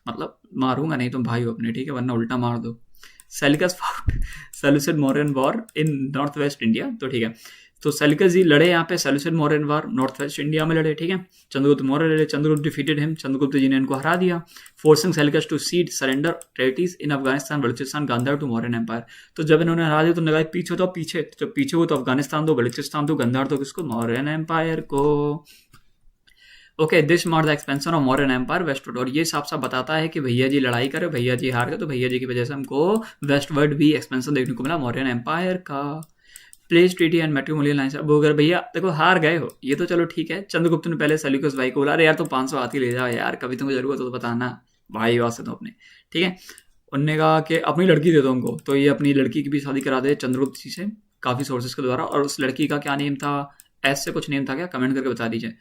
मतलब मारूंगा नहीं, तुम भाई हो अपने, ठीक है, वरना उल्टा मार दो। Seleucus Seleucid Mauryan war in north west India, तो ठीक है। तो सेल्कस जी लड़े यहाँ पे, Seleucid Mauryan war north west India में लड़े, ठीक है। चंद्रगुप्त मौर्य लड़े, चंद्रगुप्त डिफीटेड हिम, चंद्रगुप्त जी ने इनको हरा दिया। Forcing Seleucus to cede surrender territories in Afghanistan, Balochistan, Gandhara to Mauryan empire. तो जब इन्होंने हरा दिया तो लगा पीछे तो पीछे, जब पीछे हो तो अफगानिस्तान दो, बलूचिस्तान दो, गांधार दो, किसको? मौर्यन एम्पायर को। Okay, this mark the expansion of Mauryan empire westward. और ये साफ साफ बताता है कि भैया जी लड़ाई करे, भैया जी हार गए, तो भैया जी की वजह से हमको वेस्टवर्ड भी एक्सपेंशन देखने को मिला मौर्यन एम्पायर का। Plays treaty and matrimonial lines. अब अगर भैया देखो हार गए हो, ये तो चलो ठीक है। चंद्रगुप्त ने पहले सेल्यूकस भाई को बोला, अरे यार तो 500 हाथी ले जाओ यार, कभी तुमको जरूरत हो तो बताना, भाई वास्ते तो अपने, ठीक है। उनने कहा कि अपनी लड़की दे दो उनको, तो ये अपनी लड़की की भी शादी करा दे चंद्रगुप्त जी से, काफ़ी सोर्सेज के द्वारा। और उस लड़की का क्या नेम था? ऐसे कुछ नेम था क्या? कमेंट करके बता दीजिए।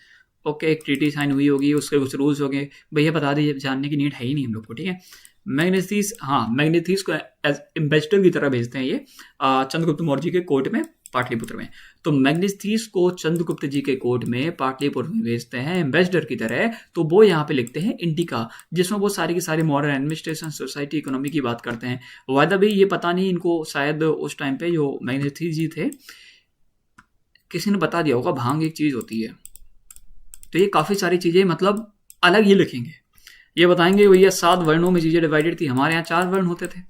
ओके, एक ट्रीटी साइन हुई होगी, उसके कुछ रूल्स हो गए, भैया बता दीजिए, जानने की नीड है ही नहीं हम लोग को, ठीक है। मैग्नेथीस, हाँ, मैग्नेथीस को एज एम्बेसडर की तरह भेजते हैं ये चंद्रगुप्त मौर्य जी के कोर्ट में पाटलिपुत्र में। तो मैग्नेथीस को चंद्रगुप्त जी के कोर्ट में पाटलिपुत्र में भेजते हैं एम्बेसडर की तरह। तो वो यहाँ पे लिखते हैं इंडिका, जिसमें वो सारी की सारी मॉडर्न एडमिनिस्ट्रेशन, सोसाइटी, इकोनॉमी की बात करते हैं। वायदा भी ये पता नहीं इनको, शायद उस टाइम पे जो मैग्नेथीस जी थे किसी ने बता दिया होगा भांग एक चीज़ होती है। तो ये काफ़ी सारी चीज़ें मतलब अलग ही लिखेंगे, ये बताएंगे भैया 7 वर्णों में चीज़ें डिवाइडेड थी, हमारे यहाँ 4 वर्ण होते थे,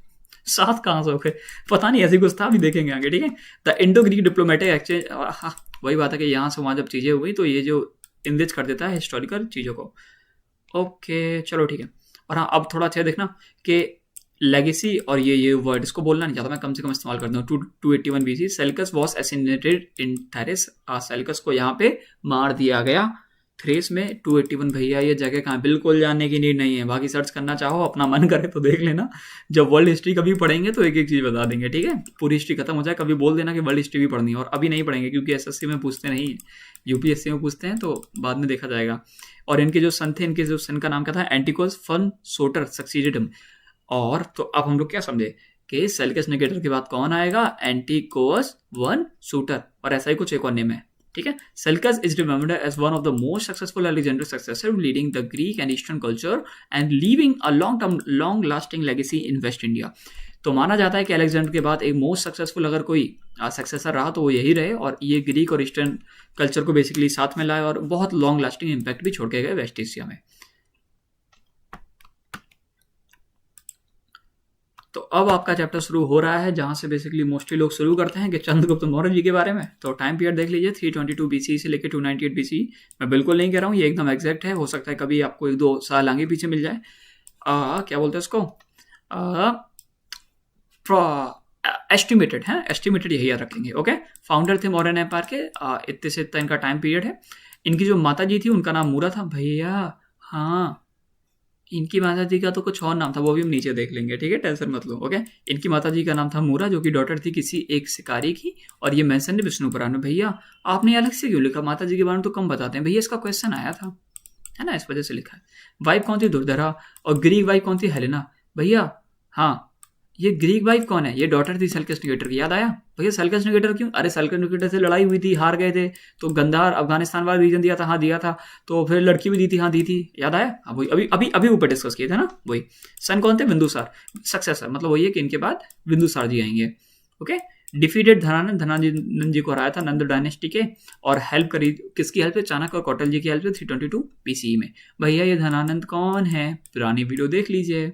7 कहाँ से हो गए पता नहीं, ऐसी कुछ था, भी देखेंगे आगे, ठीक है। The Indo Greek diplomatic exchange, वही बात है कि यहाँ से वहाँ जब चीज़ें हुई तो ये जो इंडिज कर देता है हिस्टोरिकल चीज़ों को। ओके चलो ठीक है। और हाँ, अब थोड़ा अच्छा देखना कि लेगेसी और ये वर्ड इसको बोलना नहीं चाहता मैं, कम से कम इस्तेमाल करता हूँ। 281 BC Seleucus was assassinated in Thrace, Seleucus को यहाँ पे मार दिया गया थ्रेस में। 281 भैया ये जगह कहाँ, बिल्कुल जानने की नीड नहीं है, बाकी सर्च करना चाहो अपना मन करे तो देख लेना। जब वर्ल्ड हिस्ट्री कभी पढ़ेंगे तो एक एक चीज़ बता देंगे, ठीक है। पूरी हिस्ट्री खत्म हो जाए कभी बोल देना कि वर्ल्ड हिस्ट्री भी पढ़नी है, और अभी नहीं पढ़ेंगे क्योंकि एसएससी में पूछते नहीं है, यूपीएससी में पूछते हैं, तो बाद में देखा जाएगा। और इनके जो सन थे, इनके जो सन का नाम क्या था? एंटिकोस फन सोटर सक्सीडेड हिम। और तो अब हम लोग क्या समझे कि सेल्कस निकेटर के बाद कौन आएगा? एंटिकोस वन सूटर, और ऐसा ही कुछ एक और नेम है, ठीक है। Seleucus is remembered as one of the most successful Alexander successor, leading the Greek and eastern culture and leaving a long lasting legacy in west India. तो माना जाता है कि अलेक्जेंडर के बाद एक मोस्ट सक्सेसफुल अगर कोई सक्सेसर रहा तो वो यही रहे, और ये ग्रीक और ईस्टर्न कल्चर को बेसिकली साथ में लाए और बहुत लॉन्ग लास्टिंग इम्पैक्ट भी छोड़ के गए वेस्ट एशिया में। तो अब आपका चैप्टर शुरू हो रहा है, जहां से बेसिकली मोस्टली लोग शुरू करते हैं कि चंद्रगुप्त मौर्य जी के बारे में। तो टाइम पीरियड देख लीजिए 322 BCE से लेकर 298 BCE। मैं बिल्कुल नहीं कह रहा हूँ, ये एकदम एग्जैक्ट है, हो सकता है कभी आपको 1-2 साल आगे पीछे मिल जाए। क्या बोलते हैं इसको, एस्टिमेटेड है, एस्टिमेटेड यही याद रखेंगे। ओके, फाउंडर थे मौर्यन एम्पायर के, इतने से इतना इनका टाइम पीरियड है। इनकी जो माता जी थी उनका नाम मूरा था भैया। हाँ, इनकी माता जी का तो कुछ और नाम था, वो भी हम नीचे देख लेंगे, ठीक है, टेंशन मत लो। ओके, इनकी माता जी का नाम था मूरा, जो कि डॉटर थी किसी एक शिकारी की, और ये मेंशन है विष्णु पुराण में। भैया आपने अलग से क्यों लिखा, माता जी के बारे में तो कम बताते हैं भैया, इसका क्वेश्चन आया था, है ना, इस वजह से लिखा है। वाइफ कौन थी, दुर्धरा, और ग्रीक वाइफ कौन थी, हेलेना। भैया हाँ, ये ग्रीक वाइफ कौन है, ये डॉटर थी सेल्कस निकेटर की, याद आया भैया। सेल्कस निकेटर क्यों, अरे सेल्कस निकेटर से लड़ाई हुई थी, हार गए थे, तो गंधार अफगानिस्तान वाला रीजन दिया था, हाँ दिया था, तो फिर लड़की भी दी थी, हाँ दी थी, याद आया। हाँ वही अभी अभी अभी ऊपर डिस्कस किए थे ना, वही। सन कौन थे, बिंदुसार, सक्सेसर, मतलब वही है कि इनके बाद बिंदुसार जी आएंगे। ओके, डिफीटेड धनानंद, धनानंद जी को हराया था नंद डायनेस्टी के, और हेल्प करी किसकी हेल्प से, चाणक्य और कौटिल्य जी की हेल्प से 322 BCE में। भैया ये धनानंद कौन है, पुरानी वीडियो देख लीजिए।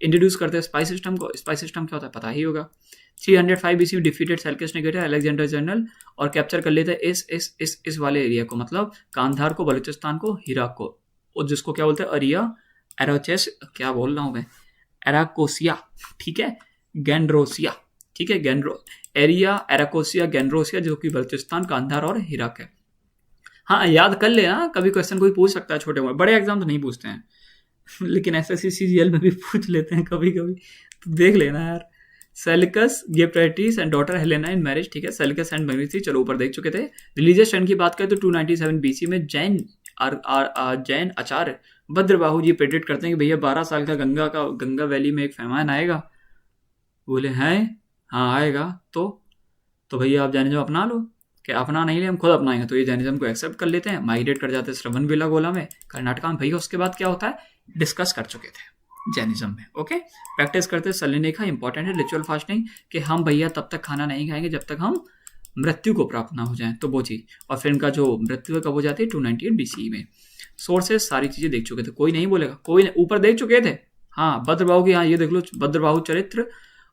इंट्रोड्यूस करते हैं स्पाई सिस्टम को, स्पाई सिस्टम क्या होता है पता ही होगा। 305 BCE defeated Seleucus Nicator, Alexander general, और कैप्चर कर लेते हैं इस वाले एरिया को, मतलब कांधार को, बलूचिस्तान को, हिराक को, और जिसको क्या बोलते हैं अरिया एरोचेस, क्या बोल रहा हूँ मैं, एराकोसिया, ठीक है, गैंड्रोसिया, ठीक है, एरिया एराकोसिया गैंड्रोसिया, जो कि बलूचिस्तान, कांधार और हिराक है। हाँ याद कर लेना, कभी क्वेश्चन कोई पूछ सकता है, छोटे मोटे, बड़े एग्जाम तो नहीं पूछते हैं लेकिन SSC CGL में भी पूछ लेते हैं कभी कभी, तो देख लेना यार। Seleucus give priorities and daughter Helena in marriage, ठीक है, सेल्कस एंड मैग्नेसी, चलो ऊपर देख चुके थे। रिलीजियस ट्रेंड की बात करें तो 297 BC में जैन आचार्य भद्रबाहु जी प्रेडिक्ट करते हैं कि भैया 12 साल का गंगा वैली में एक फैमान आएगा। बोले हैं हाँ आएगा, तो भैया आप जैनिज्म अपना लो, कि अपना नहीं ले हम खुद अपनाएंगे, तो ये जैनिज्म को एक्सेप्ट कर लेते हैं, माइग्रेट कर जाते हैं श्रवणबेलागोला में, कर्नाटका में। भैया उसके बाद क्या होता है, डिस्कस कर चुके थे जैनिज्म में। ओके, प्रैक्टिस करते सलिनेखा, इंपॉर्टेंट है, रिचुअल फास्टिंग, कि हम भैया तब तक खाना नहीं खाएंगे जब तक हम मृत्यु को प्राप्त ना हो जाए, तो वो चीज़। और फिर इनका जो मृत्यु कब हो जाती है, 298 BCE में। सोर्सेज सारी चीज़ें देख चुके थे, कोई नहीं बोलेगा, कोई ऊपर देख चुके थे। हाँ भद्रबाहु की, हाँ ये देख लो, भद्रबाहु चरित्र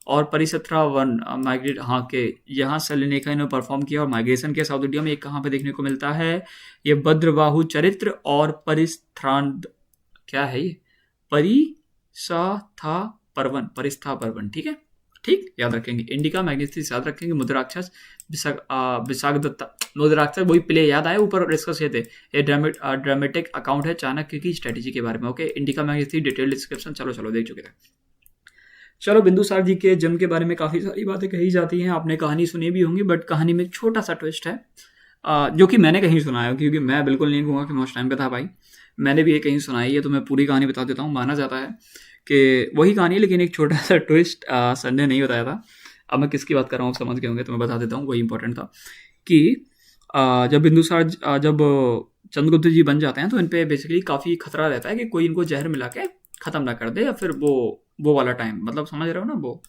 और परिसत्रा वन माइग्रेट, हाँ के यहाँ सलिनेखा ने परफॉर्म किया और माइग्रेशन किया साउथ इंडिया में। एक कहाँ पे देखने को मिलता है, ये भद्रबाहु चरित्र और परिस्थान, क्या है ये, परिस्था पर्वन, ठीक है, ठीक, याद रखेंगे। इंडिका मैग्नेसिस याद रखेंगे, मुद्राक्षस, विशाखदत्ता, मुद्राक्षस वही प्ले याद आए, ऊपर डिस्कस किए थे। ये ड्रामेटिक अकाउंट है चाणक्य की स्ट्रेटेजी के बारे में। ओके, इंडिका मैग्नेसिस डिटेल डिस्क्रिप्शन, चलो देख चुके थे। चलो, बिंदुसार जी के जन्म के बारे में काफ़ी सारी बातें कही जाती हैं, आपने कहानी सुनी भी होंगी, बट कहानी में एक छोटा सा ट्विस्ट है, जो कि मैंने कहीं सुना है, क्योंकि मैं बिल्कुल नहीं कहूँगा कि मैं उस टाइम पे था भाई, मैंने भी ये कहीं सुनाई है, तो मैं पूरी कहानी बता देता हूँ। माना जाता है कि वही कहानी है, लेकिन एक छोटा सा ट्विस्ट सर ने नहीं बताया था। अब मैं किसकी बात कर रहा हूँ, आप समझ गए होंगे, तो मैं बता देता हूँ, वही इंपॉर्टेंट था कि जब बिंदुसार, जब चंद्रगुप्त जी बन जाते हैं, तो इन पर बेसिकली काफ़ी खतरा रहता है कि कोई इनको जहर मिला के ख़त्म ना कर दे, या फिर वो वाला टाइम, मतलब समझ रहे हो ना, वो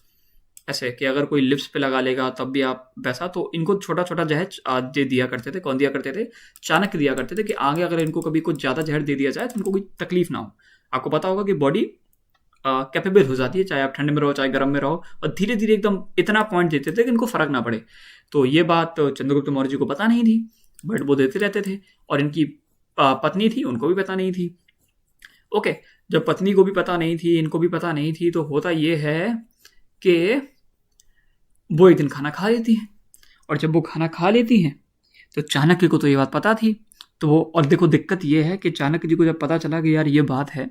ऐसे कि अगर कोई लिप्स पे लगा लेगा तब भी आप वैसा, तो इनको छोटा छोटा जहर दे दिया करते थे। कौन दिया करते थे, चाणक्य दिया करते थे, कि आगे अगर इनको कभी कुछ ज़्यादा जहर दे दिया जाए तो इनको कोई तकलीफ ना हो। आपको पता होगा कि बॉडी कैपेबल हो जाती है, चाहे आप ठंड में रहो चाहे गर्म में रहो, और धीरे धीरे एकदम इतना पॉइंट देते थे कि इनको फर्क ना पड़े। तो ये बात चंद्रगुप्त मौर्य जी को पता नहीं थी, बट वो देते रहते थे, और इनकी पत्नी थी, उनको भी पता नहीं थी। ओके, जब पत्नी को भी पता नहीं थी, इनको भी पता नहीं थी, तो होता ये है कि वो एक दिन खाना खा लेती हैं, और जब वो खाना खा लेती हैं तो चाणक्य को तो ये बात पता थी, तो वो, और देखो दिक्कत ये है कि चाणक्य जी को जब पता चला कि यार ये बात है,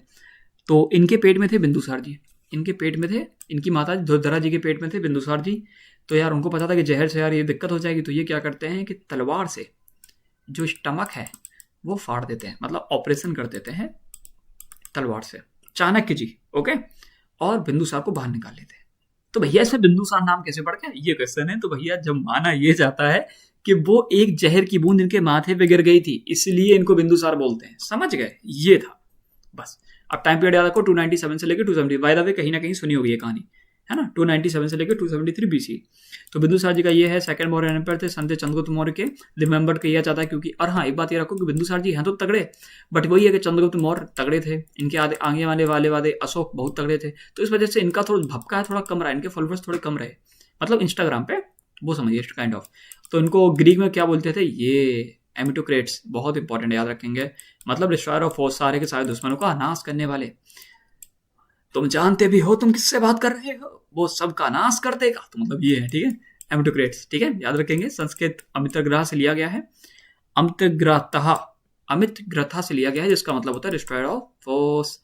तो इनके पेट में थे बिंदुसार जी, इनके पेट में थे, इनकी माता दुर्धरा जी के पेट में थे बिंदुसार जी। तो यार उनको पता था कि जहर से यार ये दिक्कत हो जाएगी, तो ये क्या करते हैं कि तलवार से जो स्टमक है वो फाड़ देते हैं, मतलब ऑपरेशन कर देते हैं तलवार से, चाणक्य जी। ओके, और बिंदुसार को बाहर निकाल लेते हैं। तो भैया इसमें बिंदुसार नाम कैसे पड़ गया, ये क्वेश्चन है। तो भैया जब माना ये जाता है कि वो एक जहर की बूंद इनके माथे पे गिर गई थी, इसलिए इनको बिंदुसार बोलते हैं, समझ गए, ये था बस। अब टाइम पीरियड याद रखो, 297 से लेकर 270, बाय द वे कहीं ना कहीं सुनी होगी ये कहानी, है ना, 297 से लेकर 273 BC। तो बिंदुसार जी का ये है, सेकंड मौर्य एम्पायर थे, संत चंद्रगुप्त मौर्य के रिमेंबर किया जाता है क्योंकि, और हाँ एक बात ये रखो कि बिंदुसार जी हैं तो तगड़े, बट वही है कि चंद्रगुप्त मौर्य तगड़े थे, इनके आगे वाले अशोक बहुत तगड़े थे, तो इस वजह से इनका थोड़ा भपका है, थोड़ा कम रहा, इनके फॉलोअर्स थोड़े कम रहे, मतलब इंस्टाग्राम पे, वो समझिए काइंड ऑफ। तो इनको ग्रीक में क्या बोलते थे, ये एमिटोक्रेट्स, बहुत इंपॉर्टेंट याद रखेंगे, मतलब डिस्ट्रॉयर ऑफ फोर्स, सारे के सारे दुश्मनों का नाश करने वाले। तुम जानते भी हो तुम किससे बात कर रहे हो, वो सबका नाश कर देगा, तो मतलब ये है, ठीक है, एमिटोक्रेट्स, ठीक है, याद रखेंगे। संस्कृत अमितग्रह से लिया गया है, अमितग्रथा से लिया गया है, जिसका मतलब होता है डिस्ट्रॉयर ऑफ फोर्स।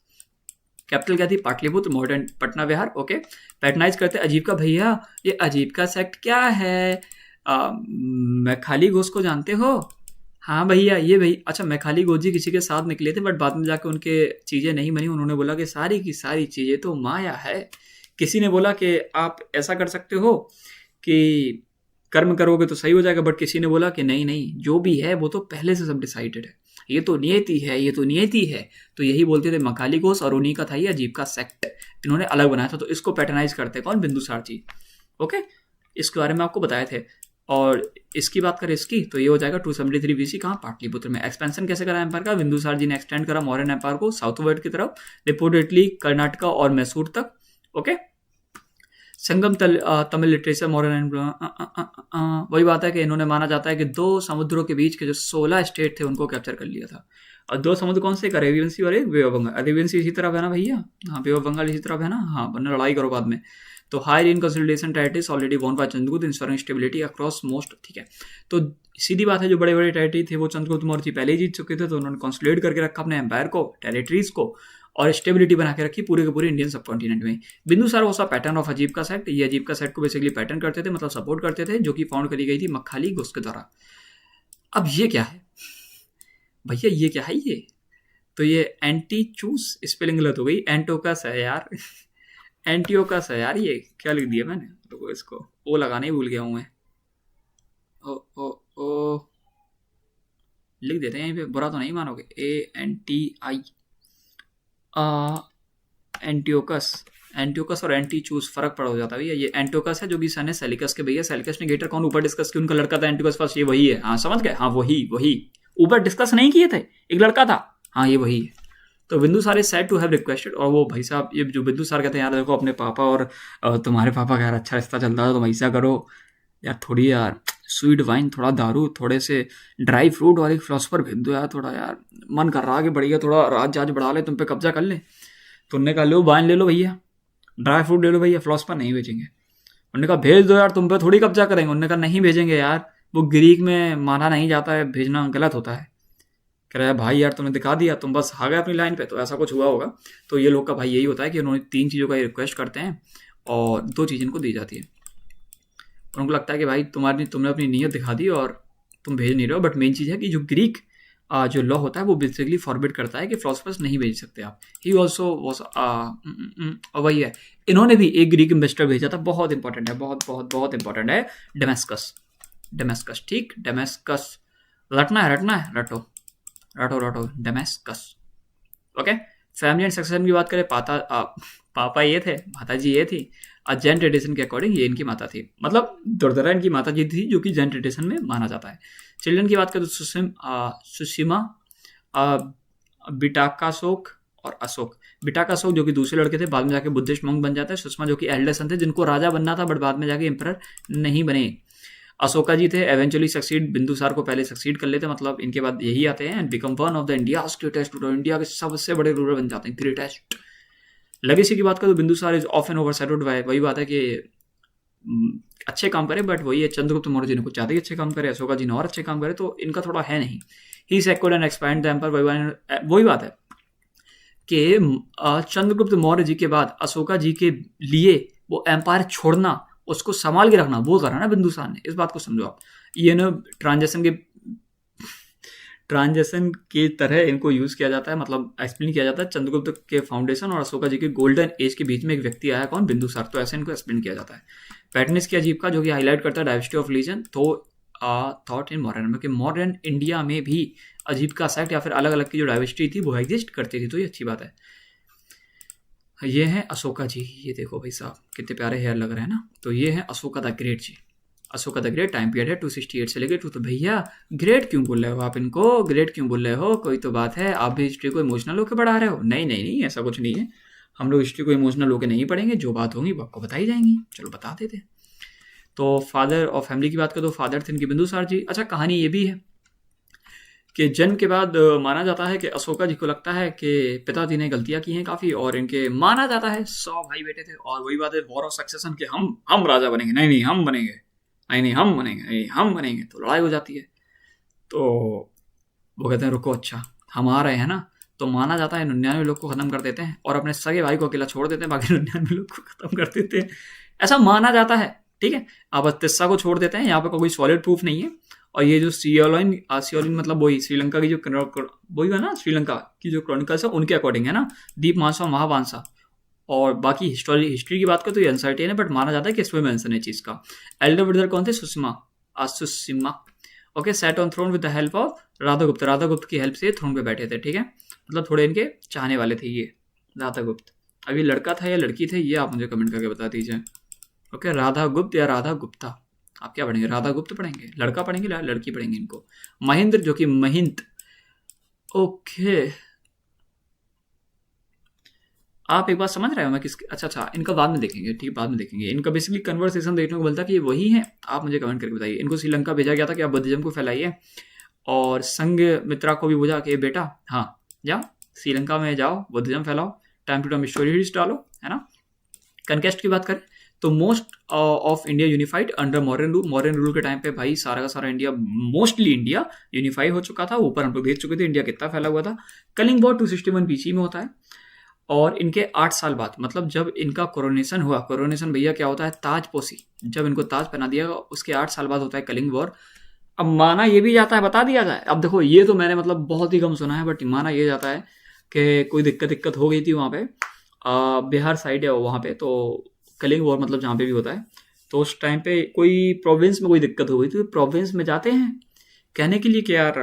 कैपिटल क्या थी, पाटलिपुत्र, मॉडर्न पटना विहार, ओके। पैटर्नाइज करते अजीब का, भैया ये अजीब का सेक्ट क्या है, मैखाली घोष को जानते हो, हाँ भैया ये भाई, अच्छा मैखाली घोष जी किसी के साथ निकले थे, बट बाद में जाके उनके चीज़ें नहीं बनी, उन्होंने बोला कि सारी की सारी चीज़ें तो माया है। किसी ने बोला कि आप ऐसा कर सकते हो कि कर्म करोगे तो सही हो जाएगा, बट किसी ने बोला कि नहीं नहीं, जो भी है वो तो पहले से सब डिसाइडेड है, ये तो नियति है, ये तो नियति है। तो यही बोलते थे मैखाली घोष, और उन्हीं का था ये अजीब का सेक्ट, इन्होंने अलग बनाया था। तो इसको पैटर्नाइज करते कौन, बिंदुसार जी, ओके, इसके बारे में आपको बताए थे। और इसकी बात करें इसकी, तो ये हो जाएगा 273 BC, कहाँ, पाटलिपुत्र में। एक्सपेंशन कैसे करा एम्पायर का, बिंदुसार जी ने एक्सटेंड करा मौर्यन एम्पायर को साउथवर्ड की तरफ, रिपोर्टेडली कर्नाटका और मैसूर तक, ओके। संगम तमिल लिटरेचर मॉडर्न, वही बात है कि इन्होंने माना जाता है कि 2 समुद्रों के बीच के जो 16 स्टेट थे उनको कैप्चर कर लिया था। और 2 समुद्र कौन से, एक अरेबियन सी और एक बे ऑफ बंगाल। अरेबियन सी इसी तरफ है ना भैया, हाँ, बे ऑफ बंगाल इसी तरफ है ना, हाँ, वरना लड़ाई करो बाद में। तो higher in consolidation territories already won by Chandragupta, ensuring stability across most, ठीक है। तो सीधी बात है, जो बड़े बड़े टेरिटरी थे वो चंद्रगुप्त मौर्य जी पहले ही जीत चुके थे, तो उन्होंने कंसोलिडेट करके रखा अपने एम्पायर को, टेरिटरीज को, और स्टेबिलिटी बना के रखी पूरे के पूरे इंडियन सब कॉन्टिनेंट में। Bindusara was a patron of अजीब का सेक्ट, ये अजीब का सेक्ट को बेसिकली पैटर्न करते थे, मतलब सपोर्ट करते थे, जो कि फाउंड करी गई थी मैखाली घोष के द्वारा। अब ये क्या है भैया, ये क्या है ये, तो ये एंटीचूस, स्पेलिंग गलत हो गई, एंटोकस है यार एंटियोकस है यार, ये क्या लिख दिया मैंने, तो इसको ओ लगाना ही भूल गया हूँ मैं, ओ लिख देते हैं यहीं पे, बुरा तो नहीं मानोगे, ANTI, एंटियोकस और एंटीचूस फर्क पड़ हो जाता है भैया। ये एंटियोकस है जो कि सन है सेलिकस के भैया, सेलिकस ने गेटर कौन ऊपर डिस्कस किया, उनका लड़का था एंटियोकस फर्स्ट, ये वही है, हाँ समझ गए, हाँ वही ऊपर डिस्कस नहीं किए थे, एक लड़का था, हाँ ये वही है। तो Bindusara is said to have requested, और वो भाई साहब, ये जो बिंदुसार कहते हैं यार देखो अपने पापा और तुम्हारे पापा का यार अच्छा रिश्ता चलता है, तुम ऐसा करो यार, थोड़ी यार स्वीट वाइन, थोड़ा दारू, थोड़े से ड्राई फ्रूट और एक फिलोसफर भेज दो यार, थोड़ा यार मन कर रहा है कि बढ़िया थोड़ा राज जाज बढ़ा ले, तुम पे कब्जा कर ले। तो उनने कहा लो वाइन ले लो भैया, ड्राई फ्रूट ले लो भैया, फिलोसफर नहीं भेजेंगे। उन्होंने कहा भेज दो यार, तुम पे थोड़ी कब्जा करेंगे। उन्होंने कहा नहीं भेजेंगे यार, वो ग्रीक में माना नहीं जाता है, भेजना गलत होता है। कह रहा है भाई यार तुमने दिखा दिया, तुम बस आ गए अपनी लाइन पे, तो ऐसा कुछ हुआ होगा। तो ये लोग का भाई यही होता है कि उन्होंने 3 चीज़ों का रिक्वेस्ट करते हैं और 2 चीज़ इनको दी जाती है। उनको लगता है कि भाई तुमने अपनी नीयत दिखा दी और तुम भेज नहीं रहे हो, बट मेन चीज़ है कि जो ग्रीक जो लॉ होता है वो बेसिकली फॉरबिड करता है कि फिलोसफर्स नहीं भेज सकते आप। ही ऑल्सो वॉज, वही है, इन्होंने भी एक ग्रीक इन्वेस्टर भेजा था, बहुत इंपॉर्टेंट है, बहुत इंपॉर्टेंट है, डेमेस्कस, ठीक, डेमेस्कस, रटना है, रटो डेमेस्कस, ओके। फैमिली एंड सक्सेशन की बात करें, पापा ये थे, माता जी ये थी, जैन ट्रेडिशन के अकॉर्डिंग ये इनकी माता थी, मतलब दुर्धरा इनकी माता जी थी, जो कि जैन ट्रेडिशन में माना जाता है। चिल्ड्रन की बात करें तो सुषिमा, बिटाकाशोक और अशोक। बिटाकाशोक जो कि दूसरे लड़के थे, बाद में जाके बुद्धिस्ट मंक बन जाते हैं। सुषमा जो कि एल्डर सन थे, जिनको राजा बनना था, बट बाद में जाके एम्परर नहीं बने। अशोका जी थे, एवेंचुअली सक्सीड, बिंदुसार को पहले सक्सीड कर लेते, मतलब इनके बाद यही आते हैं, and become one of the India's greatest ruler, India के सबसे बड़े रूलर बन जाते हैं, ग्रेटेस्ट। लेगेसी की बात करें तो Bindusara is often overshadowed by, वही बात है कि अच्छे काम करे, बट वही है, चंद्रगुप्त मौर्य जी ने कुछ ज़्यादा ही अच्छे काम करे, अशोका जी ने और अच्छे काम करे, तो इनका थोड़ा है नहीं। He secured and expand the empire, वही बात है कि चंद्रगुप्त मौर्य जी के बाद अशोका जी के लिए वो एम्पायर छोड़ना, उसको संभाल के रखना, वो करा ना बिंदुसार ने, इस बात को समझो आप। ये ना ट्रांजेक्शन की तरह इनको यूज़ किया जाता है, मतलब एक्सप्लेन किया जाता है। चंद्रगुप्त के फाउंडेशन और अशोका जी के गोल्डन एज के बीच में एक व्यक्ति आया, कौन, बिंदुसार, तो ऐसे इनको एक्सप्लेन किया जाता है। पैटर्निस की अजीब का, जो कि हाईलाइट करता है डायवर्सिटी ऑफ रिलीजन, तो थॉट इन मॉडर्न में, कि मॉडर्न इंडिया में भी अजीब का सेक्ट या फिर अलग अलग की जो डायवर्सिटी थी वो एग्जिस्ट करती थी, तो ये अच्छी बात है। ये है अशोका जी, ये देखो भाई साहब कितने प्यारे हेयर लग रहे हैं ना। तो ये है Ashoka the great ji. Ashoka the great time period है 268 से लेकर 2। तो भैया ग्रेट क्यों बोल रहे हो आप इनको, ग्रेट क्यों बोल रहे हो? कोई तो बात है, आप भी हिस्ट्री को इमोशनल होकर पढ़ा रहे हो? नहीं नहीं नहीं, ऐसा कुछ नहीं है। हम लोग हिस्ट्री को इमोशनल होकर नहीं पढ़ेंगे, जो बात होगी वो आपको बताई जाएंगी। चलो बता देते हैं। तो फादर और फैमिली की बात करें तो फादर थे इनके बिंदुसार जी। अच्छा, कहानी ये भी है कि जन्म के बाद माना जाता है कि अशोका जी को लगता है कि पिताजी ने गलतियां की हैं काफ़ी, और इनके माना जाता है 100 भाई बेटे थे। और वही बात है वॉर ऑफ सक्सेशन के हम राजा बनेंगे, नहीं नहीं हम बनेंगे, नहीं नहीं हम बनेंगे, नहीं हम बनेंगे। तो लड़ाई हो जाती है। तो वो कहते हैं रुको, अच्छा हम आ रहे हैं ना। तो माना जाता है 99 लोग को ख़त्म कर देते हैं और अपने सगे भाई को अकेला छोड़ देते हैं, बाकी 99 लोग को ख़त्म कर देते हैं। ऐसा माना जाता है, ठीक है। अब तिस्सा को छोड़ देते हैं, यहाँ पे कोई सॉलिड प्रूफ नहीं है। और ये जो सियोलिन मतलब वही श्रीलंका की जो वही है ना, श्रीलंका की जो क्रॉनिकल्स है उनके अकॉर्डिंग है ना, दीपमासा और महावांसा। और बाकी हिस्ट्री की बात करें तो ये अनसर्टेन है, बट माना जाता है कि इसमें मेंशन है चीज़ का। एल्डर ब्रदर कौन थे? Susima. Okay, set on throne with the help of Radhagupta. Radhagupta की हेल्प से थ्रोन पे बैठे थे, ठीक है। मतलब थोड़े इनके चाहने वाले थे ये राधागुप्त। अब ये लड़का था या लड़की थे, ये आप मुझे कमेंट करके बता दीजिए। ओके, राधागुप्त या राधा गुप्ता, आप क्या पढ़ेंगे? राधा गुप्त पढ़ेंगे, लड़का पढ़ेंगे या लड़की पढ़ेंगे इनको? महेंद्र जो कि महिंत। ओके, आप एक बात समझ रहे हो मैं किसके? अच्छा, इनका बाद में देखेंगे, ठीक है, बाद में देखेंगे। इनका बेसिकली कन्वर्सेशन देखने को मिलता है कि ये वही है। आप मुझे कमेंट करके बताइए। इनको श्रीलंका भेजा गया था कि आप बुद्धिज्म को फैलाइए, और संघ मित्रा को भी बोला कि बेटा हाँ जाओ श्रीलंका में जाओ, बुद्धिज्म फैलाओ, टाइम टू टाइम स्टोरीज डालो, है ना। कनकेस्ट की बात करें तो most of India unified under modern rule. Modern rule के टाइम पे भाई सारा का सारा इंडिया, मोस्टली इंडिया यूनिफाई हो चुका था। ऊपर हम लोग देख चुके थे इंडिया कितना फैला हुआ था। कलिंग वॉर 261 BC में होता है। और इनके 8 साल बाद, मतलब जब इनका कोरोनेशन हुआ, कोरोनेशन भैया क्या होता है? ताजपोशी। जब इनको ताज पहना दिया उसके 8 साल बाद होता है कलिंग वॉर। अब माना ये भी जाता है, बता दिया जाए, अब देखो ये तो मैंने मतलब बहुत ही कम सुना है, बट माना ये जाता है कि कोई दिक्कत हो गई थी वहाँ पे, बिहार साइड है वहाँ पे। तो कलिंग वॉर मतलब जहाँ पे भी होता है, तो उस टाइम पे कोई प्रोविंस में कोई दिक्कत हो गई तो प्रोविंस में जाते हैं कहने के लिए कि यार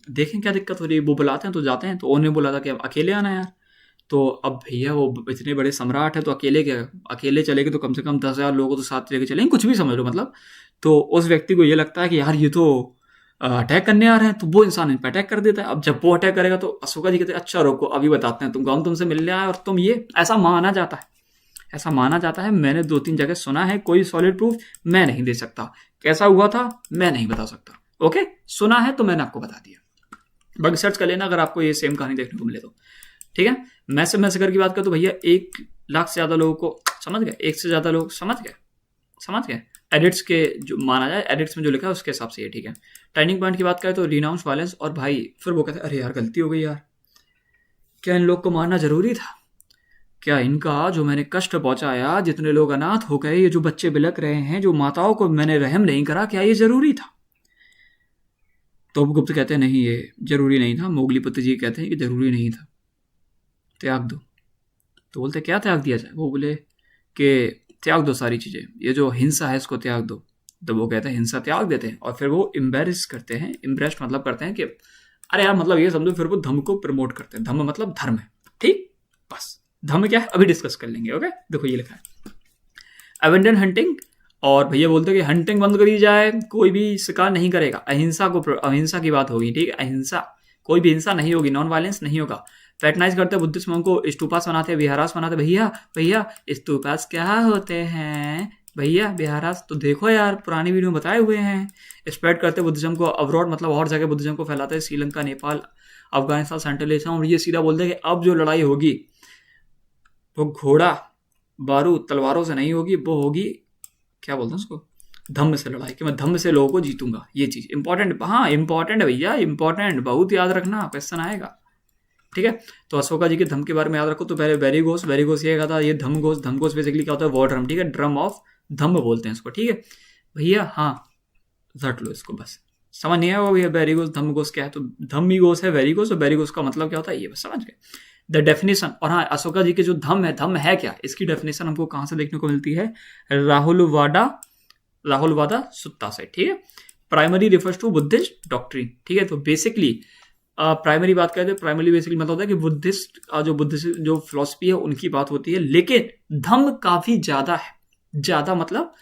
देखें क्या दिक्कत हो रही है। वो बुलाते हैं तो जाते हैं। तो उन्होंने बोला था कि अब अकेले आना यार। तो अब भैया वो इतने बड़े सम्राट है तो अकेले क्या, अकेले चलेंगे तो कम से कम 10,000 लोगों को तो साथ लेके चलेंगे, कुछ भी समझ लो मतलब। तो उस व्यक्ति को ये लगता है कि यार ये तो अटैक करने आ रहे हैं, तो वो इंसान इन पर अटैक कर देता है। अब जब वो अटैक करेगा तो अशोका जी कहते हैं अच्छा रुको अभी बताते हैं तुमको, हम तुमसे मिलने आए और तुम ये, ऐसा माना जाता है, ऐसा माना जाता है। मैंने 2-3 जगह सुना है, कोई सॉलिड प्रूफ मैं नहीं दे सकता, कैसा हुआ था मैं नहीं बता सकता। ओके, सुना है तो मैंने आपको बता दिया, बाकी सर्च कर लेना अगर आपको ये सेम कहानी देखने को मिले तो, ठीक है। मैसेकर की बात करें तो भैया 1 लाख से ज्यादा लोगों को, समझ गए, 1 से ज्यादा लोग, समझ गए। एडिट्स के जो माना जाए, एडिट्स में जो लिखा है उसके हिसाब से ये ठीक है। टर्निंग पॉइंट की बात करें तो रिनाउंस वायलेंस। और भाई फिर वो कहते हैं अरे यार गलती हो गई यार, क्या इन लोग को मारना जरूरी था? क्या इनका जो मैंने कष्ट पहुंचाया, जितने लोग अनाथ हो गए, ये जो बच्चे बिलक रहे हैं, जो माताओं को मैंने रहम नहीं करा, क्या ये जरूरी था? तो गुप्त कहते हैं नहीं ये जरूरी नहीं था। मोगली पुत्र जी कहते हैं कि जरूरी नहीं था, त्याग दो। तो बोलते क्या त्याग दिया जाए? वो बोले कि त्याग दो सारी चीज़ें, ये जो हिंसा है इसको त्याग दो। तो वो कहते हैं हिंसा त्याग देते हैं। और फिर वो इम्बेरेस करते हैं, इम्प्रेस्ड मतलब करते हैं कि अरे यार मतलब ये समझो, फिर वो धम्म को प्रमोट करते हैं। धम्म मतलब धर्म है, ठीक, बस धम्म क्या है अभी डिस्कस कर लेंगे। ओके, देखो ये लिखा है अवेंडन हंटिंग। और भैया बोलते हैं कि हंटिंग बंद करी जाए, कोई भी शिकार नहीं करेगा, अहिंसा की बात होगी, ठीक है, अहिंसा, कोई भी हिंसा नहीं होगी, नॉन वायलेंस नहीं होगा। पैटर्नाइज करते हैं बुद्धिस्ट मंक को, स्टूपास बनाते हैं, विहारास बनाते हैं। भैया स्टूपास क्या होते हैं भैया? विहारास तो देखो यार पुरानी वीडियो में बताए हुए हैं। स्प्रेड करते हैं बुद्धिज्म को अब्रॉड, मतलब और जगह बुद्धिज्म को फैलाते हैं, श्रीलंका, नेपाल, अफगानिस्तान, सेंट्रल एशिया। और ये सीधा बोलते हैं कि अब जो लड़ाई होगी वो घोड़ा बारूद तलवारों से नहीं होगी, वो होगी क्या बोलते हैं उसको, धम्म से लड़ाई, कि मैं धम्म से लोगों को जीतूंगा। ये चीज़ इंपॉर्टेंट, हाँ इंपॉर्टेंट है भैया, इंपॉर्टेंट, बहुत याद रखना, क्वेश्चन आएगा, ठीक है। तो अशोका जी के धम्म के बारे में याद रखो। तो पहले वेरिगोस ये कहा था, ये धम्मघोष बेसिकली क्या होता है? वॉर ड्रम, ठीक है, ड्रम ऑफ धम्म बोलते हैं इसको, ठीक है भैया। हाँ रट लो इसको, बस समझ नहीं आया वो भैया वेरिगोस धम्मघोष क्या है? तो धम्मीगोस है वेरिगोस, और वेरिगोस का मतलब क्या होता है ये बस समझ गए, द डेफिनेशन। और हाँ, अशोका जी के जो धम्म है क्या, इसकी डेफिनेशन हमको कहाँ से देखने को मिलती है? राहुलवादा सुत्ता से, ठीक है। Primary refers to Buddhist doctrine, ठीक है। तो बेसिकली प्राइमरी बात करें तो प्राइमरी बेसिकली मतलब होता है कि बुद्धिस्ट जो बुद्धिस्ट जो फिलोसफी है उनकी बात होती है, लेकिन धम्म काफी ज्यादा है। ज्यादा मतलब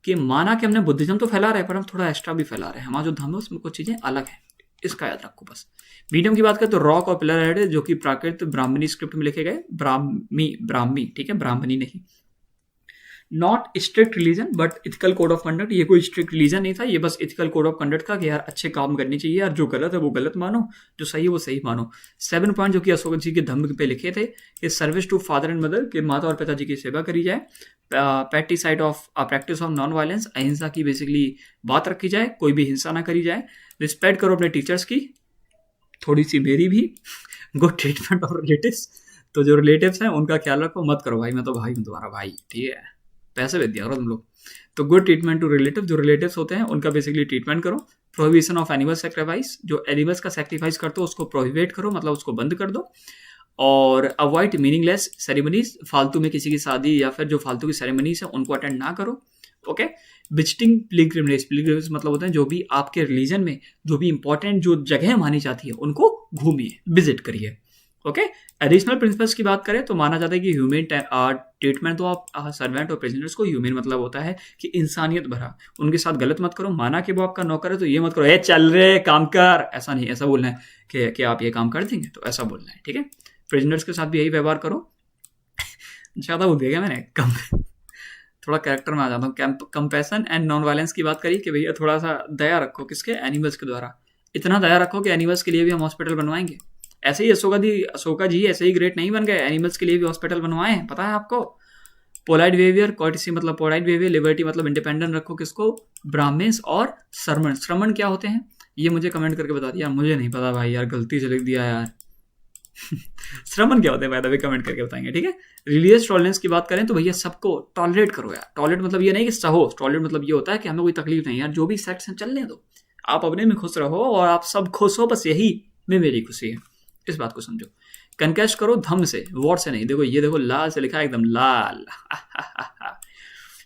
कि माना कि हमने बुद्धिज्म तो फैला रहे हैं पर हम थोड़ा एक्स्ट्रा भी फैला रहे हैं। हमारा जो धर्म है उसमें कुछ चीजें अलग है, इसका याद रखो बस। मीडियम की बात करें तो रॉक और पिलर हेड है, जो कि प्राकृत ब्राह्मणी स्क्रिप्ट में लिखे गए, ब्राह्मी, ठीक है, ब्राह्मणी नहीं। Not strict religion but ethical code of conduct, ये कोई स्ट्रिक्ट रिलीजन नहीं था, ये बस इथिकल कोड ऑफ कंडक्ट था कि यार अच्छे काम करनी चाहिए यार, जो गलत है वो गलत मानो, जो सही है वो सही मानो। 7 पॉइंट जो कि अशोक जी के धम्म पे लिखे थे कि service to father and mother, के माता और पिताजी की सेवा करी जाए, patricide of practice of non violence, ahimsa की बेसिकली बात रखी जाए, कोई भी हिंसा ना करी जाए, रिस्पेक्ट करो अपने टीचर्स की, थोड़ी सी मेरी भी, गुड ट्रीटमेंट ऑफ रिलेटिव्स, तो जो रिलेटिव्स हैं उनका ख्याल रखो, मत करो भाई मैं तो भाई हूँ तुम्हारा भाई, ठीक है, पैसे भेज दिया करो तुम लोग। तो गुड ट्रीटमेंट टू रिलेटिव, जो रिलेटिव्स होते हैं उनका बेसिकली ट्रीटमेंट करो। प्रोहिबिशन ऑफ एनिमल सेक्रीफाइस, जो एनिमल्स का सेक्रीफाइस करते हो उसको प्रोहिबिट करो, मतलब उसको बंद कर दो। और अवॉइड मीनिंगलेस सेरेमनीज, फालतू में किसी की शादी या फिर जो फालतू की सेरेमनीज है उनको अटेंड ना करो। ओके, विजिटिंग पिलग्रिमेज मतलब होते हैं जो भी आपके रिलीजन में जो भी इंपॉर्टेंट जो जगह मानी जाती है उनको घूमिए, विजिट करिए। ओके, एडिशनल प्रिंसिपल्स की बात करें तो माना जाता है कि ह्यूमन ट्रीटमेंट, तो आप सर्वेंट और प्रिजनर्स को ह्यूमन मतलब होता है कि इंसानियत भरा, उनके साथ गलत मत करो। माना कि वो आपका नौकर है तो ये मत करो ए चल रे काम कर, ऐसा नहीं, ऐसा बोलना है कि आप ये काम कर देंगे, तो ऐसा बोलना है, ठीक है। प्रिजनर्स के साथ भी यही व्यवहार करो। ज़्यादा हो गया मैंने कम, थोड़ा कैरेक्टर में आ जाता हूँ। कंपैशन एंड नॉन वायलेंस की बात करी कि भैया थोड़ा सा दया रखो, किसके, एनिमल्स के द्वारा, इतना दया रखो कि एनिमल्स के लिए भी हम हॉस्पिटल बनवाएंगे। ऐसे ही अशोका जी ऐसे ही ग्रेट नहीं बन गए, एनिमल्स के लिए भी हॉस्पिटल बनवाए, पता है आपको। पोलाइट बिहेवियर, कॉर्टिसी मतलब पोलाइट बिहेवियर, लिबर्टी मतलब इंडिपेंडेंट रखो, किसको, ब्राह्मण्स और श्रमण। श्रमण क्या होते हैं ये मुझे कमेंट करके बता दिया, मुझे नहीं पता भाई यार, गलती से लिख दिया यार। श्रमण क्या होते हैं भाई, कमेंट करके बताएंगे, ठीक है। रिलीजियस टॉलरेंस की बात करें तो भैया सबको टॉलरेट करो यार। टॉलरेट मतलब ये नहीं कि सहो, टॉलरेट मतलब ये होता है कि हमें कोई तकलीफ नहीं यार, जो भी सेक्स है चलने दो, आप अपने में खुश रहो और आप सब खुश हो, बस यही में मेरी खुशी है, इस बात को समझो। कनकेस्ट करो धम से, वॉर से नहीं। देखो ये देखो लाल से लिखा है, एकदम लाल।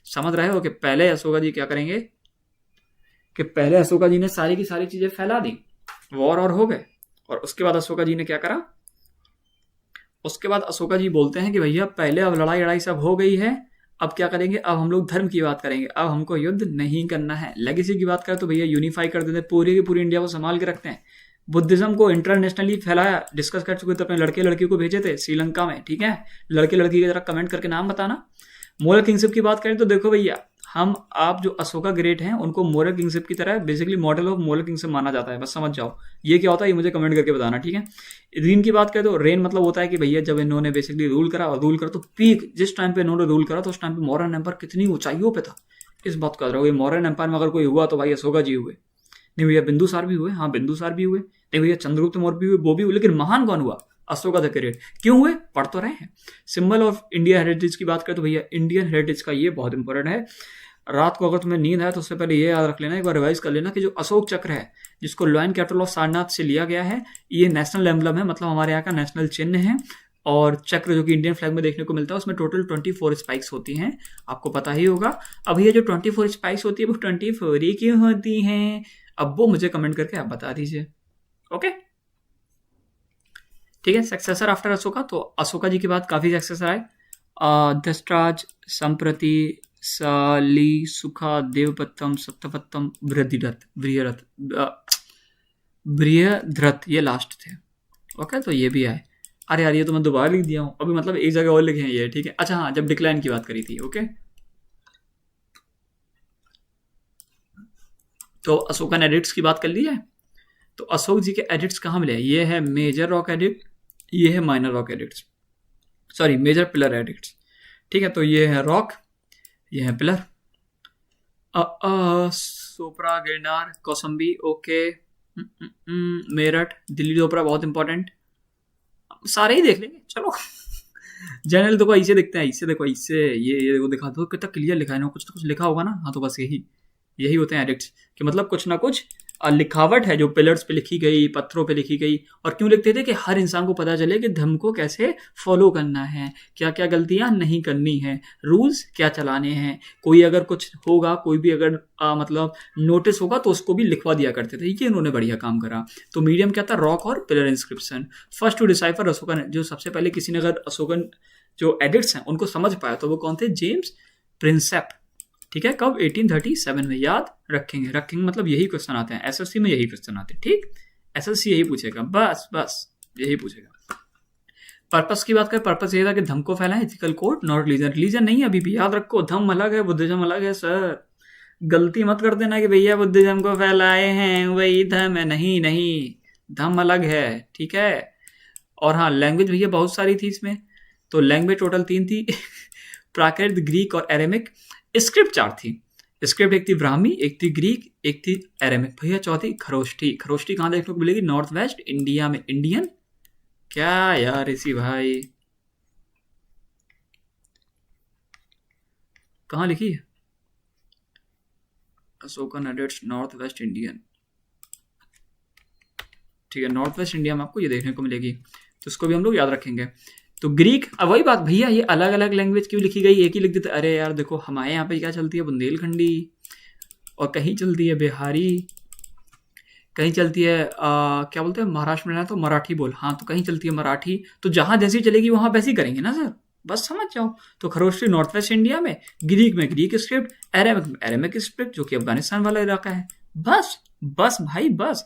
समझ रहे हो कि पहले अशोका जी क्या करेंगे कि पहले अशोका जी ने सारी की सारी चीजें फैला दी, वॉर और हो गए, और उसके बाद अशोका जी ने क्या करा, उसके बाद अशोका जी बोलते हैं कि भैया पहले अब लड़ाई सब हो गई है, अब क्या करेंगे, अब हम लोग धर्म की बात करेंगे, अब हमको युद्ध नहीं करना है। लेगेसी की बात करें तो भैया यूनिफाई कर देते, पूरी की पूरी इंडिया को संभाल के रखते हैं। बुद्धिज्म को इंटरनेशनली फैलाया, डिस्कस कर चुके थे, अपने लड़के लड़कियों को भेजे थे श्रीलंका में, ठीक है। लड़के लड़की की तरह कमेंट करके नाम बताना। मोरल किंगशिप की बात करें तो देखो भैया, हम आप जो अशोका ग्रेट हैं उनको मोरल किंगशिप की तरह basically model of moral kingship माना जाता है, बस समझ जाओ ये क्या होता है, ये मुझे कमेंट करके बताना, ठीक है। रेन की बात करें तो रेन मतलब होता है कि भैया जब इन्होंने बेसिकली रूल करा, और रूल करा तो पीक, जिस टाइम पे इन्होंने रूल करा तो उस टाइम पे मौर्यन एम्पायर कितनी ऊंचाइयों पे था, इस बात को याद रखो। मौर्यन एम्पायर में अगर कोई हुआ तो भाई अशोका जी हुए, नहीं भैया बिंदुसार भी हुए, हाँ बिंदुसार भी हुए, नहीं भैया चंद्रगुप्त मौर्य भी हुए, वो भी हुए, लेकिन महान कौन हुआ, अशोका द ग्रेट। क्यों हुए, पढ़ तो रहे हैं। सिंबल ऑफ इंडिया हेरिटेज की बात करें तो भैया इंडियन हेरिटेज का ये बहुत इंपॉर्टेंट है। रात को अगर तुम्हें नींद आए तो उससे पहले ये याद रख लेना, एक बार रिवाइज कर लेना कि जो अशोक चक्र है जिसको लॉयन कैपिटल ऑफ सारनाथ से लिया गया है, ये नेशनल एम्बलम है, मतलब हमारे यहाँ का नेशनल चिन्ह है। और चक्र जो कि इंडियन फ्लैग में देखने को मिलता है उसमें टोटल 24 स्पाइक्स होती हैं, आपको पता ही होगा। अब ये जो 24 स्पाइक्स होती है वो 24 ही क्यों होती हैं, अब वो मुझे कमेंट करके आप बता दीजिए। ओके ठीक है। सक्सेसर आफ्टर अशोका, तो अशोका जी के बाद काफी सक्सेसर आए, दशराज, संप्रति, साली, सुखा, देवपत्तम, सप्तपत्तम, बृहद्रथ, ये लास्ट थे। ओके तो ये भी आए। अरे यार ये तो मैं दोबारा लिख दिया हूँ अभी, मतलब एक जगह और लिखे हैं ये, ठीक है। अच्छा हाँ, जब डिक्लाइन की बात करी थी, ओके। तो अशोकन एडिक्ट्स की बात कर ली जाए तो अशोक जी के एडिक्ट्स कहाँ मिले, ये है मेजर रॉक एडिक्ट, ये है minor rock edicts, sorry major pillar edicts, ठीक है। तो ये है रॉक, ये है पिलर, सोपरा, गिरनार, कौसम्बी, ओके, मेरठ, दिल्ली डोपरा बहुत इंपॉर्टेंट, सारे ही देख लेंगे चलो। जनरल देखो ऐसे दिखते हैं, ऐसे देखो, ऐसे ये देखो, दिखा दो कितना क्लियर लिखा है ना, कुछ तो कुछ लिखा होगा ना, हाँ तो बस यही होते हैं एडिक्ट्स कि मतलब कुछ ना कुछ लिखावट है जो पिलर्स पे लिखी गई, पत्थरों पे लिखी गई। और क्यों लिखते थे कि हर इंसान को पता चले कि धर्म को कैसे फॉलो करना है, क्या क्या गलतियां नहीं करनी है, रूल्स क्या चलाने हैं। कोई अगर कुछ होगा, कोई भी अगर मतलब नोटिस होगा तो उसको भी लिखवा दिया करते थे। ये इन्होंने बढ़िया काम करा। तो मीडियम क्या था, रॉक और pillar inscription. First to decipher Ashokan, जो सबसे पहले किसी ने अगर अशोकन जो एडिट्स हैं उनको समझ पाया तो वो कौन थे, जेम्स प्रिंसेप। ठीक है, कब, 1837 में। याद रखेंगे, रखेंगे मतलब यही क्वेश्चन आते हैं एसएससी में, यही क्वेश्चन आते हैं। ठीक, एसएससी यही पूछेगा, बस बस यही पूछेगा। पर्पस की बात करें, पर्पस ये था कि धर्म को फैलाएं, ethical code not religion. Religion नहीं, अभी भी याद रखो, धर्म अलग है, बुद्धिज्म अलग है सर। गलती मत कर देना कि भैया बुद्धिज्म को फैलाए हैं वही धर्म है, नहीं नहीं, धर्म अलग है। ठीक है। और हाँ, लैंग्वेज भैया बहुत सारी थी इसमें। तो लैंग्वेज टोटल 3 थी प्राकृत, ग्रीक और एरेमिक। स्क्रिप्ट 4 थी। स्क्रिप्ट एक थी ब्राह्मी, एक थी ग्रीक, एक थी एरेमिक। भैया चौथी खरोष्ठी। खरोष्ठी कहाँ देखने को मिलेगी, नॉर्थ वेस्ट इंडिया में। इंडियन क्या यार इसी भाई, कहाँ लिखी है, Ashokan edits north West Indian. ठीक है, नॉर्थ वेस्ट इंडिया में आपको ये देखने को मिलेगी, तो इसको भी हम लोग याद रखेंगे। तो ग्रीक, अब वही बात भैया, ये अलग अलग लैंग्वेज क्यों लिखी गई, एक ही लिख देते। अरे यार देखो, हमारे यहाँ पे क्या चलती है, बुंदेलखंडी, और कहीं चलती है बिहारी, कहीं चलती है क्या बोलते हैं, महाराष्ट्र में रहना तो मराठी बोल, हाँ तो कहीं चलती है मराठी। तो जहाँ जैसी चलेगी वहाँ वैसी करेंगे ना सर, बस समझ जाओ। तो खरोष्ठी नॉर्थ वेस्ट इंडिया में, ग्रीक में ग्रीक स्क्रिप्ट, एरेमिक स्क्रिप्ट जो कि अफगानिस्तान वाला इलाका है। बस बस भाई बस।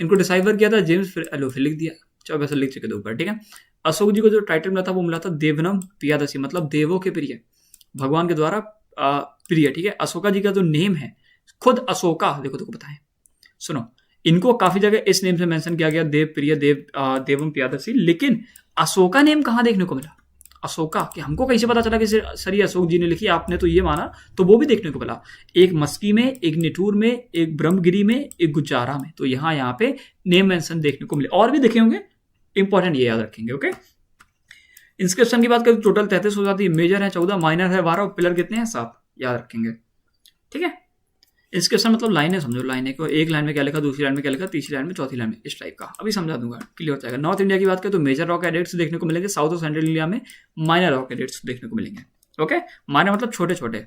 इनको डिसाइफर किया था जेम्स फिर लिख दिया, चलो वैसे लिख चुके दो ऊपर। ठीक है। अशोक जी को जो टाइटल मिला था वो मिला था देवनम पियादसी, मतलब देवों के प्रिय, भगवान के द्वारा प्रिय। ठीक है। अशोका जी का जो नेम है, खुद अशोका, देखो देखो बताएं, सुनो, इनको काफी जगह इस नेम से मेंशन किया गया, देव प्रिय, देवम पियादसी। लेकिन अशोका नेम कहाँ देखने को मिला, अशोका, कि हमको कैसे पता चला कि सर ये अशोक जी ने लिखी, आपने तो ये माना, तो वो भी देखने को मिला। एक मस्की में, एक निठूर में, एक ब्रह्मगिरी में, एक गुजारा में। तो यहाँ पे नेम मेंशन देखने को मिले, और भी देखे होंगे, इंपॉर्टेंट ये याद रखेंगे। ओके। इंस्क्रिप्शन की बात करें, टोटल 33 हो जाती है, मेजर है 14, माइनर है 12, और पिलर कितने हैं 7, याद रखेंगे। ठीक है। इंस्क्रिप्शन मतलब लाइनें समझो, लाइनें को, एक लाइन में क्या लिखा, दूसरी लाइन में क्या लिखा, तीसरी लाइन में, चौथी लाइन में, इस टाइप का अभी समझा दूंगा, क्लियर हो जाएगा। नॉर्थ इंडिया की बात करें तो मेजर रॉक एडिट्स देखने को मिलेंगे, साउथ और सेंट्रल इंडिया में माइनर रॉक एडिट्स देखने को मिलेंगे। ओके। माइनर मतलब छोटे छोटे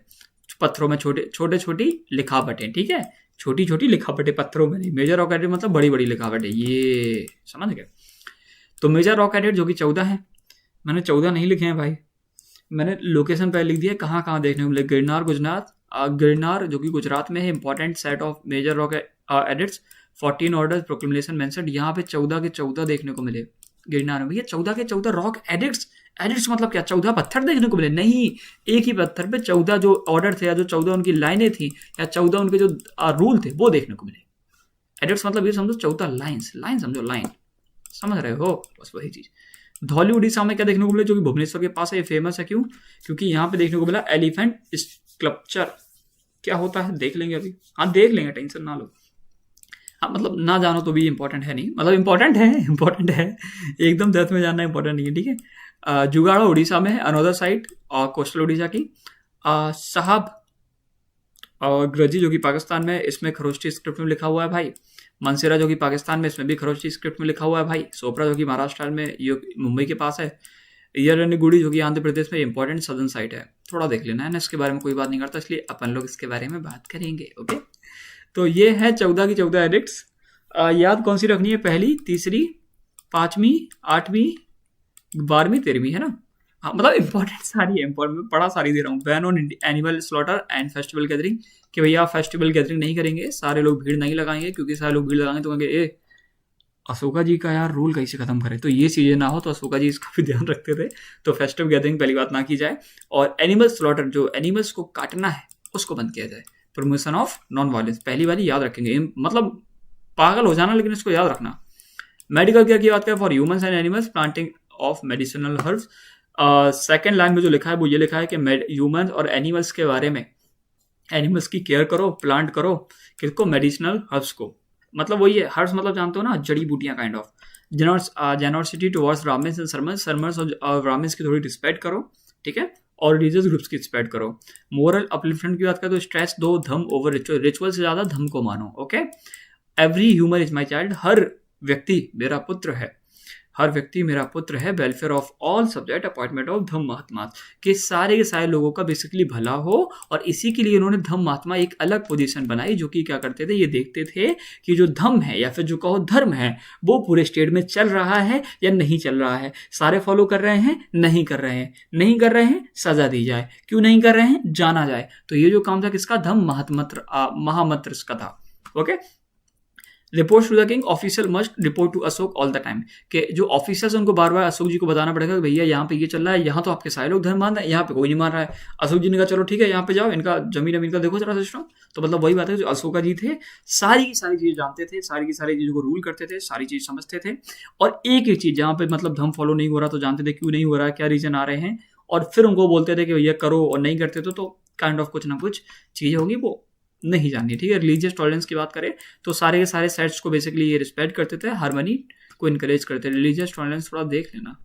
पत्थरों में, छोटे छोटी लिखावटें। ठीक है, छोटी छोटी लिखावटें पत्थरों में नहीं। मेजर रॉक एडिट मतलब बड़ी बड़ी लिखावटें, ये समझ गए। तो मेजर रॉक एडिट जो कि 14 है, मैंने 14 नहीं लिखे हैं भाई, मैंने लोकेशन पर लिख दिया कहाँ कहाँ देखने को मिले। गिरनार गुजरात, गिरनार जो कि गुजरात में है, important set of major rock edicts, 14 order proclamation mention, यहाँ पे 14 के 14 देखने को मिले गिरनार में। ये 14 के 14 रॉक एडिट्स, एडिट्स मतलब क्या, 14 पत्थर देखने को मिले, नहीं, एक ही पत्थर पे 14 जो ऑर्डर थे, या जो 14 उनकी लाइनें थी, या 14 उनके जो रूल थे, वो देखने को मिले। एडिट्स मतलब ये समझो 14 लाइन्स, लाइन समझो, लाइन, समझ रहे हो, बस वही चीज। धौली उड़ीसा में क्या देखने को मिला, जो कि भुवनेश्वर के पास है, ये फेमस है, क्यों, क्योंकि यहाँ पे देखने को मिला एलिफेंट स्कल्पचर। क्या होता है देख लेंगे अभी, हाँ देख लेंगे, टेंशन ना लो। हाँ मतलब ना जानो तो भी इंपॉर्टेंट है नहीं, मतलब इंपॉर्टेंट है, इंपॉर्टेंट है, एकदम डेप्थ में जानना इंपॉर्टेंट नहीं है। ठीक है। जुगाड़ा उड़ीसा में है, अनोदर साइड और कोस्टल उड़ीसा की। साहब और ग्रजी जो कि पाकिस्तान में, इसमें खरोष्ठी स्क्रिप्ट में लिखा हुआ है भाई। मनसेरा जो कि पाकिस्तान में, इसमें भी खरोष्ठी स्क्रिप्ट में लिखा हुआ है भाई। सोपरा जो कि महाराष्ट्र में, मुंबई के पास है। ईयरनिगुड़ी जो कि आंध्र प्रदेश में, इंपॉर्टेंट सदर्न साइट है, थोड़ा देख लेना है ना, इसके बारे में कोई बात नहीं करता, इसलिए अपन लोग इसके बारे में बात करेंगे। ओके। तो ये है 14 की 14 एडिक्ट्स। याद कौन सी रखनी है, पहली, तीसरी, 5वीं, 8वीं, 12वीं, 13वीं, है ना। हाँ मतलब इंपॉर्टेंट सारी है, इंपॉर्टेंट पढ़ा सारी दे रहा हूँ। Ban on animal slaughter and festival gathering, कि भैया फेस्टिवल गैदरिंग नहीं करेंगे, सारे लोग भीड़ नहीं लगाएंगे, क्योंकि सारे लोग भीड़ लगाएंगे तो कहेंगे ए अशोका जी का यार रूल कैसे खत्म करें, तो ये चीजें ना हो, तो अशोका जी इसका भी ध्यान रखते थे। तो फेस्टिव गैदरिंग पहली बात ना की जाए, और एनिमल स्लॉटर, जो एनिमल्स को काटना है उसको बंद किया जाए। प्रमोशन ऑफ नॉन वायलेंस, पहली वाली याद रखेंगे, मतलब पागल हो जाना, लेकिन इसको याद रखना। मेडिकल केयर की बात करें, for humans and animals, planting of medicinal herbs. Second line में जो लिखा है वो ये लिखा है कि ह्यूमंस और एनिमल्स के बारे में, एनिमल्स की केयर करो, प्लांट करो, किसको, मेडिसिनल हर्ब्स को, मतलब वही है, हर्ब्स मतलब जानते हो ना, जड़ी बूटियां kind of. Generosity towards brahmins and sermons, sermons और ब्राह्मण्स की थोड़ी रिस्पेक्ट करो। ठीक है। और रिलीजियस ग्रुप्स की रिस्पेक्ट करो। मोरल अपलिफ्टमेंट की बात करें तो स्ट्रेस दो धर्म ओवर रिचुअल, रिचुअल से ज्यादा धर्म को मानो। Okay. Every human is my child, हर व्यक्ति मेरा पुत्र है, हर व्यक्ति मेरा पुत्र है। Welfare of all subject appointment of Dhamma Mahatma, कि सारे के सारे लोगों का बेसिकली भला हो, और इसी के लिए उन्होंने धम्म महात्मा एक अलग पोजीशन बनाई, जो कि क्या करते थे, ये देखते थे कि जो धम्म है या फिर जो कहो धर्म है वो पूरे स्टेट में चल रहा है या नहीं चल रहा है, सारे फॉलो कर रहे हैं, नहीं कर रहे हैं, नहीं कर रहे हैं सजा दी जाए, क्यों नहीं कर रहे हैं जाना जाए। तो ये जो काम था किसका, धम्म महामंत्र का था। Okay, report to the king, official must report to Ashok all the time, कि जो ऑफिसर्स उनको बार बार अशोक जी को बताना पड़ेगा कि भैया यहाँ पे ये चल रहा है, यहाँ तो आपके सारे लोग धर्म मान रहे हैं, यहाँ पे कोई नहीं मान रहा है। अशोक जी ने कहा चलो ठीक है यहाँ पे जाओ, इनका जमीन अमीन का देखो जरा सिस्टम। तो मतलब वही बात है, जो अशोका जी थे सारी की सारी चीज़ें जानते थे, सारी की सारी चीज़ों को रूल करते थे, सारी चीज़ समझते थे, और एक एक चीज़ जहाँ पे मतलब धर्म फॉलो नहीं हो रहा तो जानते थे क्यों नहीं हो रहा है, क्या रीजन आ रहे हैं, और फिर उनको बोलते थे कि भैया करो, और नहीं करते तो काइंड ऑफ कुछ ना कुछ चीज़ होगी वो नहीं जाननी। ठीक है, रिलीजियस टॉलरेंस की बात करें तो सारे के सारे सेट्स को बेसिकली ये रिस्पेक्ट करते थे, हार्मनी को इनकरेज करते थे। रिलीजियस टॉलरेंस थोड़ा देख लेना,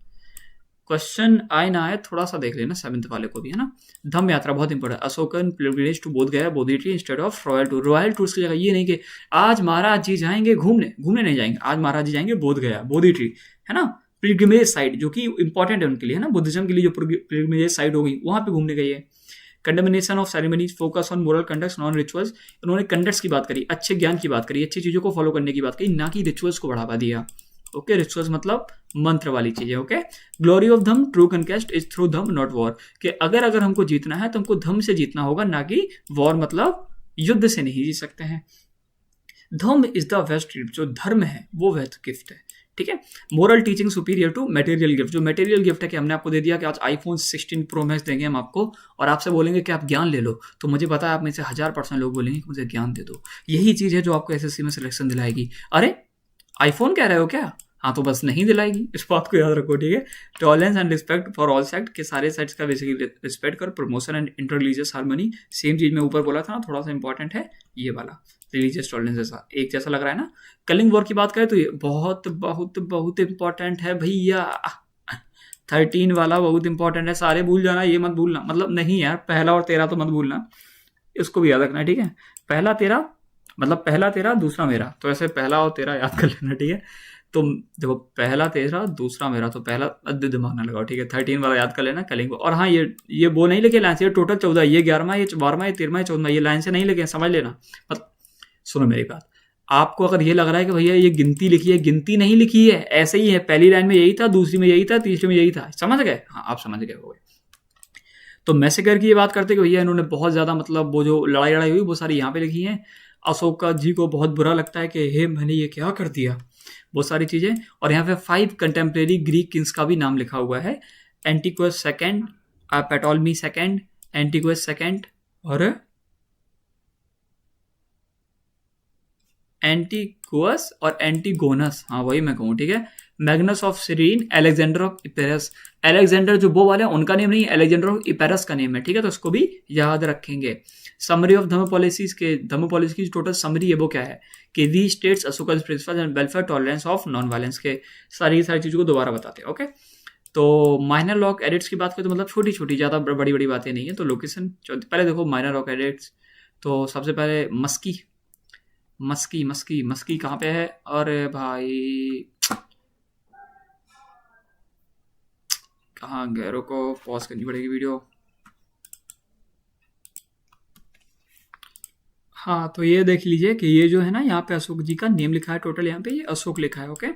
क्वेश्चन आए ना आए थोड़ा सा देख लेना 7th वाले को भी, है ना। धम्म यात्रा बहुत important, Ashokan pilgrimage to Bodh Gaya, Bodhi tree instead of royal tour. Royal tours की जगह ये नहीं कि आज महाराज जी जाएंगे घूमने, घूमने नहीं जाएंगे, आज महाराज जी जाएंगे बोध गया, बोधि ट्री, है ना, पिलग्रिमेज साइट जो कि इंपॉर्टेंट है उनके लिए, है ना, बुद्धिज्म के लिए जो पिलग्रिमेज साइट होगी वहां पे घूमने गई है। Condemnation of ceremonies, focus on moral conducts non rituals, उन्होंने कंडक्ट्स की बात करी, अच्छे ज्ञान की बात करी, अच्छी चीज़ों को फॉलो करने की बात करी, ना कि रिचुअल्स को बढ़ावा दिया। ओके, रिचुअल्स मतलब मंत्र वाली चीजें। Okay, glory of Dhamma, true conquest is through Dhamma not war, कि अगर हमको जीतना है तो हमको धम्म से जीतना होगा, ना कि वॉर मतलब युद्ध से नहीं जीत सकते हैं। Dhamma is the best gift, जो धर्म है वो बेस्ट गिफ्ट है। ठीक है, moral teaching superior to material gift, जो मटेरियल गिफ्ट है कि हमने आपको दे दिया कि आज iPhone 16 Pro Max देंगे हम आपको, और आपसे बोलेंगे कि आप ज्ञान ले लो, तो मुझे पता है आप में से 1000% लोग बोलेंगे कि मुझे ज्ञान दे दो। यही चीज़ है जो आपको SSC में सिलेक्शन दिलाएगी। अरे आईफोन कह रहे हो क्या, हाँ तो बस नहीं दिलाएगी, इस बात को याद रखो। ठीक है, tolerance and respect for all sect, के सारे सेक्ट्स का बेसिकली रिस्पेक्ट कर, promotion and inter religious harmony, same चीज मैं ऊपर बोला था ना, थोड़ा सा इंपॉर्टेंट है ये वाला, रिलीजियस टॉलरेंस जैसा एक जैसा लग रहा है ना। कलिंग वॉर की बात करें तो ये बहुत बहुत बहुत इंपॉर्टेंट है भैया, 13 वाला बहुत इंपॉर्टेंट है, सारे भूल जाना, ये मत भूलना, मतलब नहीं यार, पहला और 13 तो मत भूलना, इसको भी याद रखना। ठीक है, पहला 13 मतलब पहला 13 दूसरा मेरा, तो ऐसे पहला और 13 याद कर लेना। ठीक है, तो देखो पहला 13 दूसरा मेरा, तो पहला दिमाग ना लगाओ। ठीक है, 13 वाला याद कर लेना कलिंग। और हाँ, ये वो नहीं लिखे लाइन से, ये टोटल 14, ये 11वां, ये 12वां, ये 13वां, ये 14वां, ये लाइन से नहीं लिखे, समझ लेना। मतलब सुनो मेरी बात, आपको अगर ये लग रहा है कि भैया ये गिनती लिखी है, गिनती नहीं लिखी है, ऐसे ही है, पहली लाइन में यही था, दूसरी में यही था, तीसरी में यही था, समझ गए? हाँ आप समझ गए होंगे। तो मैसेकर की ये बात करते कि भैया इन्होंने बहुत ज़्यादा मतलब वो जो लड़ाई हुई वो सारी यहाँ पे लिखी हैं। अशोका जी को बहुत बुरा लगता है कि हे मैंने ये क्या कर दिया, वो सारी चीज़ें। और यहाँ पे 5 कंटेम्प्रेरी ग्रीक किंग्स का भी नाम लिखा हुआ है, एंटिक्वस सेकेंड, पैटोलमी सेकेंड, एंटिक्वस सेकेंड और एंटिक्वस और एंटीगोनस, हाँ वही मैं कहूँ। ठीक है, Magnus of Cyrene, Alexander of Epirus, Alexander जो वो वाले उनका नेम नहीं, अलेक्जेंडर ऑफ इपेरस का नेम है। ठीक है, तो उसको भी याद रखेंगे। समरी ऑफ धम्म पॉलिसीज, के धम्म पॉलिसी की टोटल समरी है वो क्या है कि the states Ashoka's principles and welfare tolerance of non violence, के सारी चीज़ों को दोबारा बताते हैं। ओके, तो माइनर लॉक एडिट्स की बात करें तो मतलब छोटी छोटी, ज़्यादा बड़ी बड़ी बातें नहीं है। तो लोकेशन पहले देखो माइनर लॉक एडिट्स, तो सबसे पहले मस्की, मस्की मस्की मस्की कहाँ पे है? अरे भाई कहाँ गैरों को पॉज करनी पड़ेगी वीडियो। हाँ तो ये देख लीजिए कि ये जो है ना, यहाँ पे अशोक जी का नेम लिखा है, टोटल यहाँ पे ये अशोक लिखा है। ओके,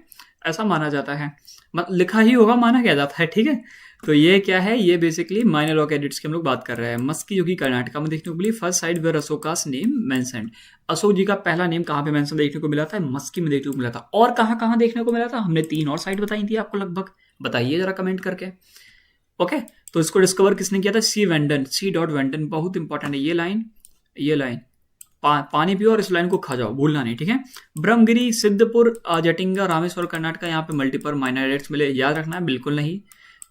ऐसा माना जाता है, लिखा ही होगा, माना क्या जाता है। ठीक है, तो ये क्या है, ये बेसिकली माइनर लॉक एडिट्स की हम लोग बात कर रहे हैं। मस्की जो कि कर्नाटका में देखने को मिली, first site where Ashoka's name mentioned, Ashok ji का पहला नेम कहाँ पे मेंशन देखने को मिला था? मस्की में देखने को मिला था। और कहाँ कहाँ देखने को मिला था? हमने 3 और साइड बताई थी आपको लगभग, बताइए जरा कमेंट करके। ओके, तो इसको डिस्कवर किसने किया था? सी वेंडन, सी डॉट वेंडन, बहुत इंपॉर्टेंट है ये लाइन, ये लाइन। पानी पियो और इस लाइन को खा जाओ, भूलना नहीं। ठीक है, ब्रह्मगिरी, सिद्धपुर, जटिंगा, रामेश्वर कर्नाटका, यहाँ पे मल्टीपल माइनर एडिट्स मिले, याद रखना है बिल्कुल नहीं।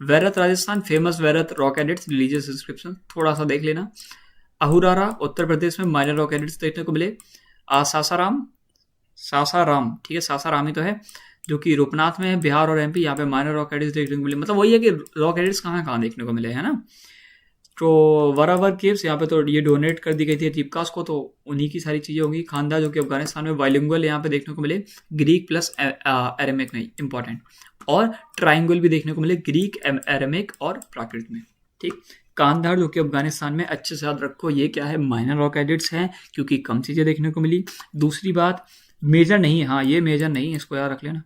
Bairat Rajasthan, famous Bairat rock edicts, religious inscription थोड़ा सा देख लेना। अहुरारा उत्तर प्रदेश में माइनर रॉक एडिट्स देखने को मिले। सासाराम, सासाराम, ठीक है सासाराम ही तो है, जो कि रूपनाथ में है, बिहार और MP, यहाँ पे माइनर रॉक एडिट्स देखने को मिले। मतलब वही है कि रॉक एडिट्स कहाँ कहाँ देखने को मिले, है ना। तो वरावर केव्स यहाँ पे तो ये डोनेट कर दी गई थी दीपकास को, तो उन्हीं की सारी चीज़ें होंगी। खानदार जो कि अफगानिस्तान में बाइलिंगुअल यहाँ पे देखने को मिले, ग्रीक प्लस एरेमिक में, इंपॉर्टेंट। और ट्राइंगल भी देखने को मिले, ग्रीक, एरेमिक और प्राकृत में, ठीक। कांधार जो कि अफगानिस्तान में, अच्छे से याद रखो ये क्या है, माइनर रॉक एडिट्स हैं क्योंकि कम चीज़ें देखने को मिली। दूसरी बात, मेजर नहीं है, हाँ ये मेजर नहीं है, इसको याद रख लेना।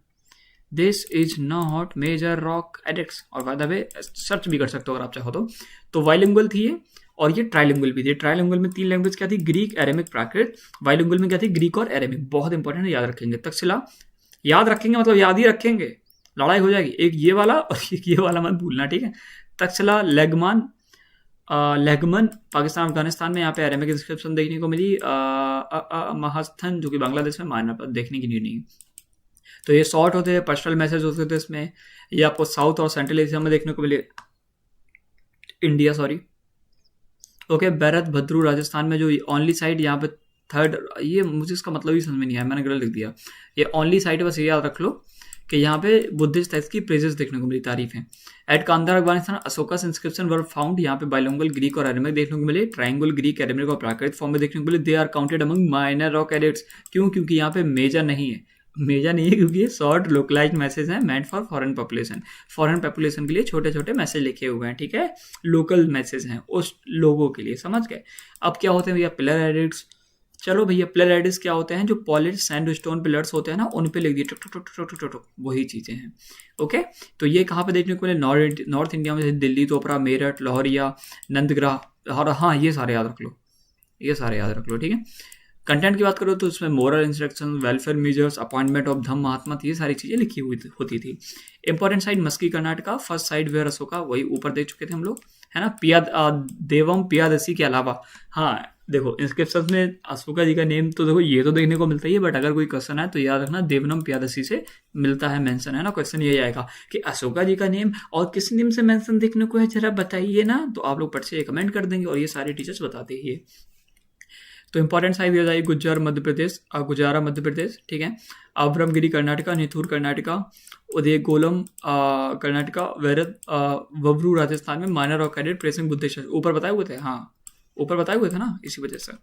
This is not major rock edicts, और बाय द वे सर्च भी कर सकते हो अगर आप चाहो तो बाइलिंगुअल थी ये, और ये ट्राइलिंगुअल भी थी। ट्राइलिंगुअल में 3 लैंग्वेज क्या थी, ग्रीक, एरेमिक, प्राकृत। बाइलिंगुअल में क्या थी, ग्रीक और एरेमिक। बहुत इंपॉर्टेंट है, याद रखेंगे। तक्षशिला याद रखेंगे मतलब याद ही रखेंगे, लड़ाई हो जाएगी। एक ये वाला और एक ये वाला मत भूलना, ठीक है। तक्षशिला, लेगमन पाकिस्तान अफगानिस्तान में, यहाँ पे एरेमिक इंस्क्रिप्शन देखने को मिली। महास्थन जो कि बांग्लादेश में, मायना पर देखने की नहीं। तो ये शॉर्ट होते हैं, पर्सनल मैसेज होते थे इसमें। ये आपको साउथ और सेंट्रल एशिया में देखने को मिले, India sorry, okay. Bairat Bhabru Rajasthan में, जो ओनली साइड यहाँ पे थर्ड, ये मुझे इसका मतलब ही समझ में नहीं आया, मैंने गलत लिख दिया। ये ओनली साइड है, बस ये याद रख लो कि यहाँ पे बुद्धिस्ट टेक्स्ट की प्रेजेस देखने को मिली, तारीफ है। At Kandahar Afghanistan, Ashoka's inscription were found, यहाँ पे बाइलिंगुअल ग्रीक और एरेमिक देखने को मिले। ट्राइंगल ग्रीक, एरेमिक और प्राकृत फॉर्म में देखने को मिले। They are counted among minor rock edicts. क्यों? क्योंकि यहाँ पे मेजर नहीं है, मेजर नहीं है क्योंकि ये शॉर्ट लोकलाइज्ड मैसेज हैं, meant for foreign population. Foreign population के लिए छोटे छोटे मैसेज लिखे हुए हैं, ठीक है। लोकल मैसेज हैं उस लोगों के लिए, समझ गए। अब क्या होते हैं भैया, पिलर एडिट्स। चलो भैया, पिलर एडिट्स क्या होते हैं, जो पॉलिश सैंडस्टोन पिलर्स होते हैं ना, उन पे लिख दिए टुक टुक टुक टुक टुक टुक, वही चीज़ें हैं, ओके। तो ये कहाँ पे देखने को मिले, नॉर्थ इंडिया में, जैसे दिल्ली, चोपड़ा, मेरठ, लाहौरिया, नंदग्राह, और हाँ ये सारे याद रख लो, ये सारे याद रख लो, ठीक है। कंटेंट की बात करो तो उसमें moral instruction, welfare measures, appointment of Dhamma Mahatma, ये सारी चीज़ें लिखी हुई होती थी। Important site, Maski Karnataka, first site where Ashoka, वही ऊपर देख चुके थे हम लोग, है ना। देवम पियादसी के अलावा, हाँ देखो इंस्क्रिप्शन में अशोका जी का नेम तो देखो ये तो देखने को मिलता ही है, बट अगर कोई क्वेश्चन है तो याद रखना देवनम पियादसी से मिलता है मेंशन, है ना। क्वेश्चन यही आएगा कि अशोका जी का नेम और किस नेम से मेंशन देखने को है, जरा बताइए ना, तो आप लोग पट से कमेंट कर देंगे, और ये सारे टीचर्स बताते ही है। तो इंपॉर्टेंट साइड हो जाएगी गुज्जर मध्य प्रदेश, गुजारा मध्य प्रदेश, ठीक है। ब्रह्मगिरी कर्नाटका, निथुर कर्नाटका, उदय गोलम कर्नाटका, वैरत वब्रू राजस्थान में, minor rock edit, pressing Buddhist, ऊपर बताए हुए थे, हाँ ऊपर बताए हुए थे ना, इसी वजह से।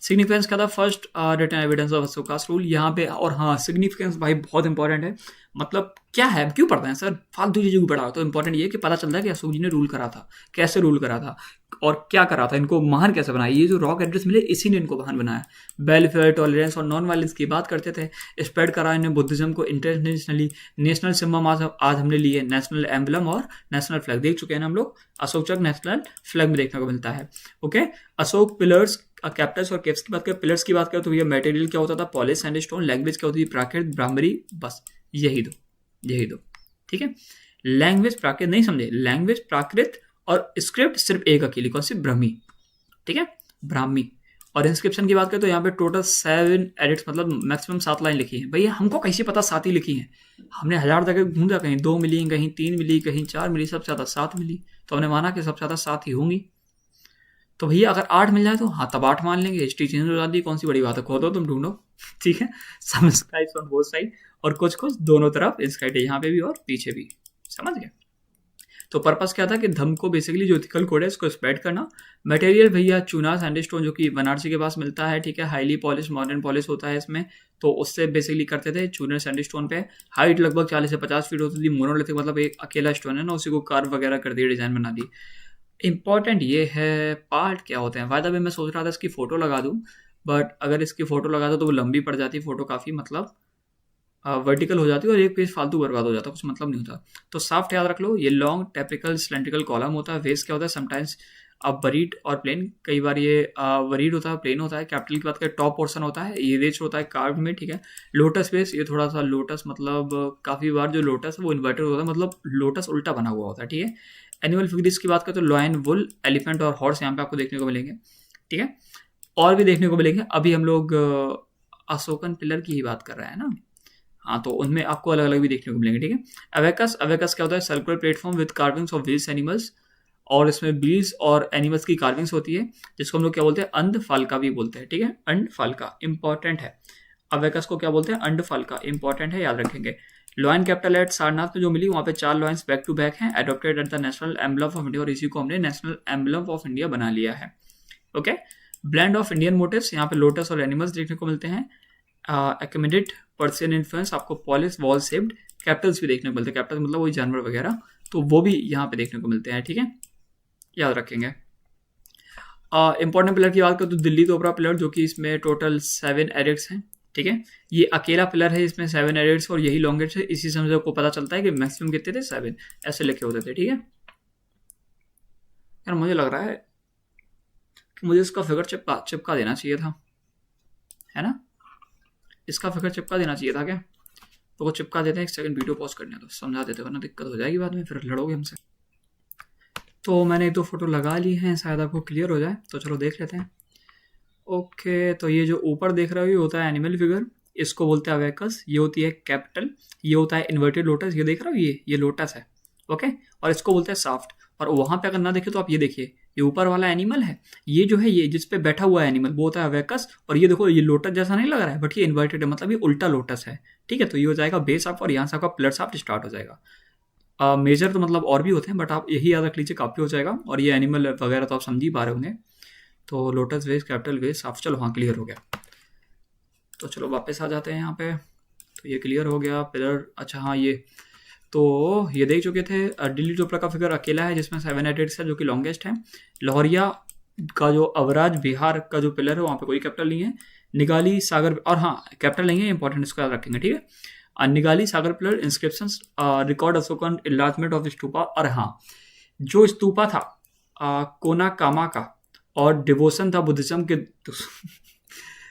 सिग्निफिकेंस क्या था, first written evidence of Ashoka's rule यहाँ पे। और हाँ सिग्निफिकेंस भाई बहुत इंपॉर्टेंट है, मतलब क्या है, क्यों पढ़ते हैं सर, फालतू चीज़ों को पढ़ा, तो इंपॉर्टेंट ये कि पता चलता है कि अशोक जी ने रूल करा था, कैसे रूल करा था और क्या करा था, इनको महान कैसे बनाया। ये जो रॉक एड्रेस मिले इसी ने इनको महान बनाया। वेलफेयर, टॉलरेंस और नॉन वायलेंस की बात करते थे, स्प्रेड करा इन्हें बुद्धिज्म को इंटरनेशनली। नेशनल सिम्बम आज हमने लिए, नेशनल एम्बलम और नेशनल फ्लैग देख चुके हैं ना हम लोग, अशोक चक्र नेशनल फ्लैग में देखने को मिलता है, ओके। अशोक पिलर्स, कैप्टल्स और केव्स की बात करें, पिलर्स की बात करें तो ये मटेरियल क्या होता था, पॉलिश सैंडस्टोन। लैंग्वेज क्या होती थी, प्राकृत, ब्राह्मरी, बस यही दो, ठीक है। लैंग्वेज प्राकृत नहीं समझे, लैंग्वेज प्राकृत और स्क्रिप्ट सिर्फ एक अकेली, कौन सी, ब्राह्मी, ठीक है, ब्राह्मी। और इंस्क्रिप्शन की बात करें तो यहाँ पे टोटल 7 एडिट्स, मतलब मैक्सिमम 7 लाइन लिखी है। भैया हमको कैसे पता 7 ही लिखी हैं, हमने 1000 जगह ढूंढा, कहीं 2 मिली, कहीं 3 मिली, कहीं 4 मिली, सबसे ज़्यादा 7 मिली, तो हमने माना कि सबसे ज़्यादा 7 ही होंगी। तो भैया अगर 8 मिल जाए तो हाँ तब 8 मान लेंगे, हिस्ट्री चेंज हो जाती है, कौन सी बड़ी बात है, खोदो तुम ढूंढो, ठीक है। सम स्क्राइब्स ऑन बोथ साइड, और कुछ कुछ दोनों तरफ इंस्क्राइब है, यहाँ पे भी और पीछे भी, समझ गए। तो पर्पस क्या था कि धम्म को बेसिकली जो इथिकल कोड है इसको स्प्रेड करना। मटेरियल भैया चूना सैंडस्टोन जो कि बनारसी के पास मिलता है, ठीक है, हाईली पॉलिश, मॉडर्न पॉलिश होता है इसमें, तो उससे बेसिकली करते थे चूना सैंडस्टोन पे। हाइट लगभग 40 से 50 फीट होती थी, मोनोलिथिक मतलब एक अकेला स्टोन है ना, उसी को कार्व वगैरह कर दिए, डिजाइन बना दी। इंपॉर्टेंट ये है पार्ट क्या होते हैं। वायदा में मैं सोच रहा था इसकी फोटो लगा दूं, बट अगर इसकी फोटो लगा दो तो वो लंबी पड़ जाती फोटो काफ़ी, मतलब वर्टिकल हो जाती है और एक पेज फालतू बर्बाद हो जाता, कुछ मतलब नहीं होता। तो साफ्ट याद रख लो, ये लॉन्ग टेपिकल सिलेंड्रिकल कॉलम होता है। वेस क्या होता है, समटाइम्स वरीड और प्लेन, कई बार ये वरीड होता है, प्लेन होता है। कैपिटल की बात करें टॉप पोर्शन होता है, ये रेच होता है कार्व में, ठीक है। लोटस बेस, ये थोड़ा सा लोटस, मतलब काफ़ी बार जो लोटस है वो इन्वर्टेड होता है, मतलब लोटस उल्टा बना हुआ होता है, ठीक है। एनिमल फिगरीज की बात करें तो लॉयन, वुल, एलिफेंट और हॉर्स यहाँ पे आपको देखने को मिलेंगे, ठीक है। और भी देखने को मिलेंगे, अभी हम लोग अशोकन पिलर की ही बात कर रहे हैं ना, हाँ, तो उनमें आपको अलग अलग भी देखने को मिलेंगे, ठीक है। अवेकस क्या होता है, circular platform with carvings of wheels animals, और इसमें बील्स और एनिमल्स की कार्विंग्स होती है, जिसको हम लोग क्या बोलते हैं, अंड फाल्का भी बोलते हैं, ठीक है। अंड फाल्का इंपॉर्टेंट है, अवेकस को क्या बोलते हैं, अंड फाल्का इंपॉर्टेंट है, याद रखेंगे। लॉयन कैपिटल एट सारनाथ में जो मिली वहाँ पे 4 लॉयंस बैक टू बैक हैं, adopted at the national emblem of India, और इसी को हमने नेशनल एम्बलम ऑफ इंडिया बना लिया है। Okay, blend of Indian motifs, यहाँ पे लोटस और एनिमल्स देखने को मिलते हैं। एक्यूमुलेटेड पर्सियन इन्फ्लुएंस, आपको पॉलिश वॉल शेप्ड कैपिटल्स भी देखने को मिलते हैं, कैपिटल मतलब वही जानवर वगैरह, तो वो भी यहाँ पे देखने को मिलते हैं। ठीक है, याद रखेंगे। इंपॉर्टेंट पिलर की बात करें तो दिल्ली तोपरा पिलर, जो कि इसमें टोटल 7 एडिट्स हैं। ठीक है, ये अकेला पिलर है, इसमें 7 एडिट्स और यही लॉन्गेस्ट है। इसी से मुझे को पता चलता है कि मैक्सिमम कितने थे, 7 ऐसे लिखे होते थे। ठीक है यार, मुझे लग रहा है कि मुझे इसका फिगर चिपका देना चाहिए था, है ना? इसका फिगर चिपका देना चाहिए था क्या? तो वो चिपका देते हैं, 1 सेकंड वीडियो पॉज करने तो समझा देते, वरना दिक्कत हो जाएगी बाद में, फिर लड़ोगे हमसे। तो मैंने 1-2 फोटो लगा ली हैं, शायद आपको क्लियर हो जाए, तो चलो देख लेते हैं। ओके, तो ये जो ऊपर देख रहे हो ये होता है एनिमल फिगर, इसको बोलते हैं अवेकस, ये होती है कैपिटल, ये होता है इन्वर्टेड लोटस, ये देख रहे हो ये लोटस है। ओके, और इसको बोलते हैं साफ्ट। और वहाँ पे अगर ना देखे तो आप ये देखिए, ये ऊपर वाला एनिमल है, ये जो है ये जिस पे बैठा हुआ है एनिमल वो होता है अवेकस, और ये देखो ये लोटस जैसा नहीं लग रहा है, बट ये इन्वर्टेड है, मतलब ये उल्टा लोटस है। ठीक है, तो ये हो जाएगा बेस साफ्ट, और यहाँ से आपका पिलर साफ्ट स्टार्ट हो जाएगा। मेजर तो मतलब और भी होते हैं, बट आप यही याद रख लीजिए, काफ़ी हो जाएगा। और ये एनिमल वगैरह तो आप समझ ही पा रहे होंगे। तो लोटस वेस, कैपिटल वेस, साफ्ट, चलो हाँ क्लियर हो गया। तो चलो वापस आ जाते हैं यहाँ पे, तो ये क्लियर हो गया पिलर। अच्छा हाँ, ये देख चुके थे। दिल्ली टोपरा का फिगर अकेला है जिसमें 7 एडिट्स है, जो कि लॉन्गेस्ट है। लोहरिया का जो अवराज बिहार का जो पिलर है वहाँ पे कोई कैपिटल नहीं है। निगाली सागर, और हाँ कैपिटल नहीं है, इंपॉर्टेंट, इसको याद रखेंगे। ठीक है, Nigali Sagar pillar inscription record Ashokan enlargement of stupa. और हाँ, जो स्तूपा था कोना कामा का, और डिवोशन था बुद्धिज्म के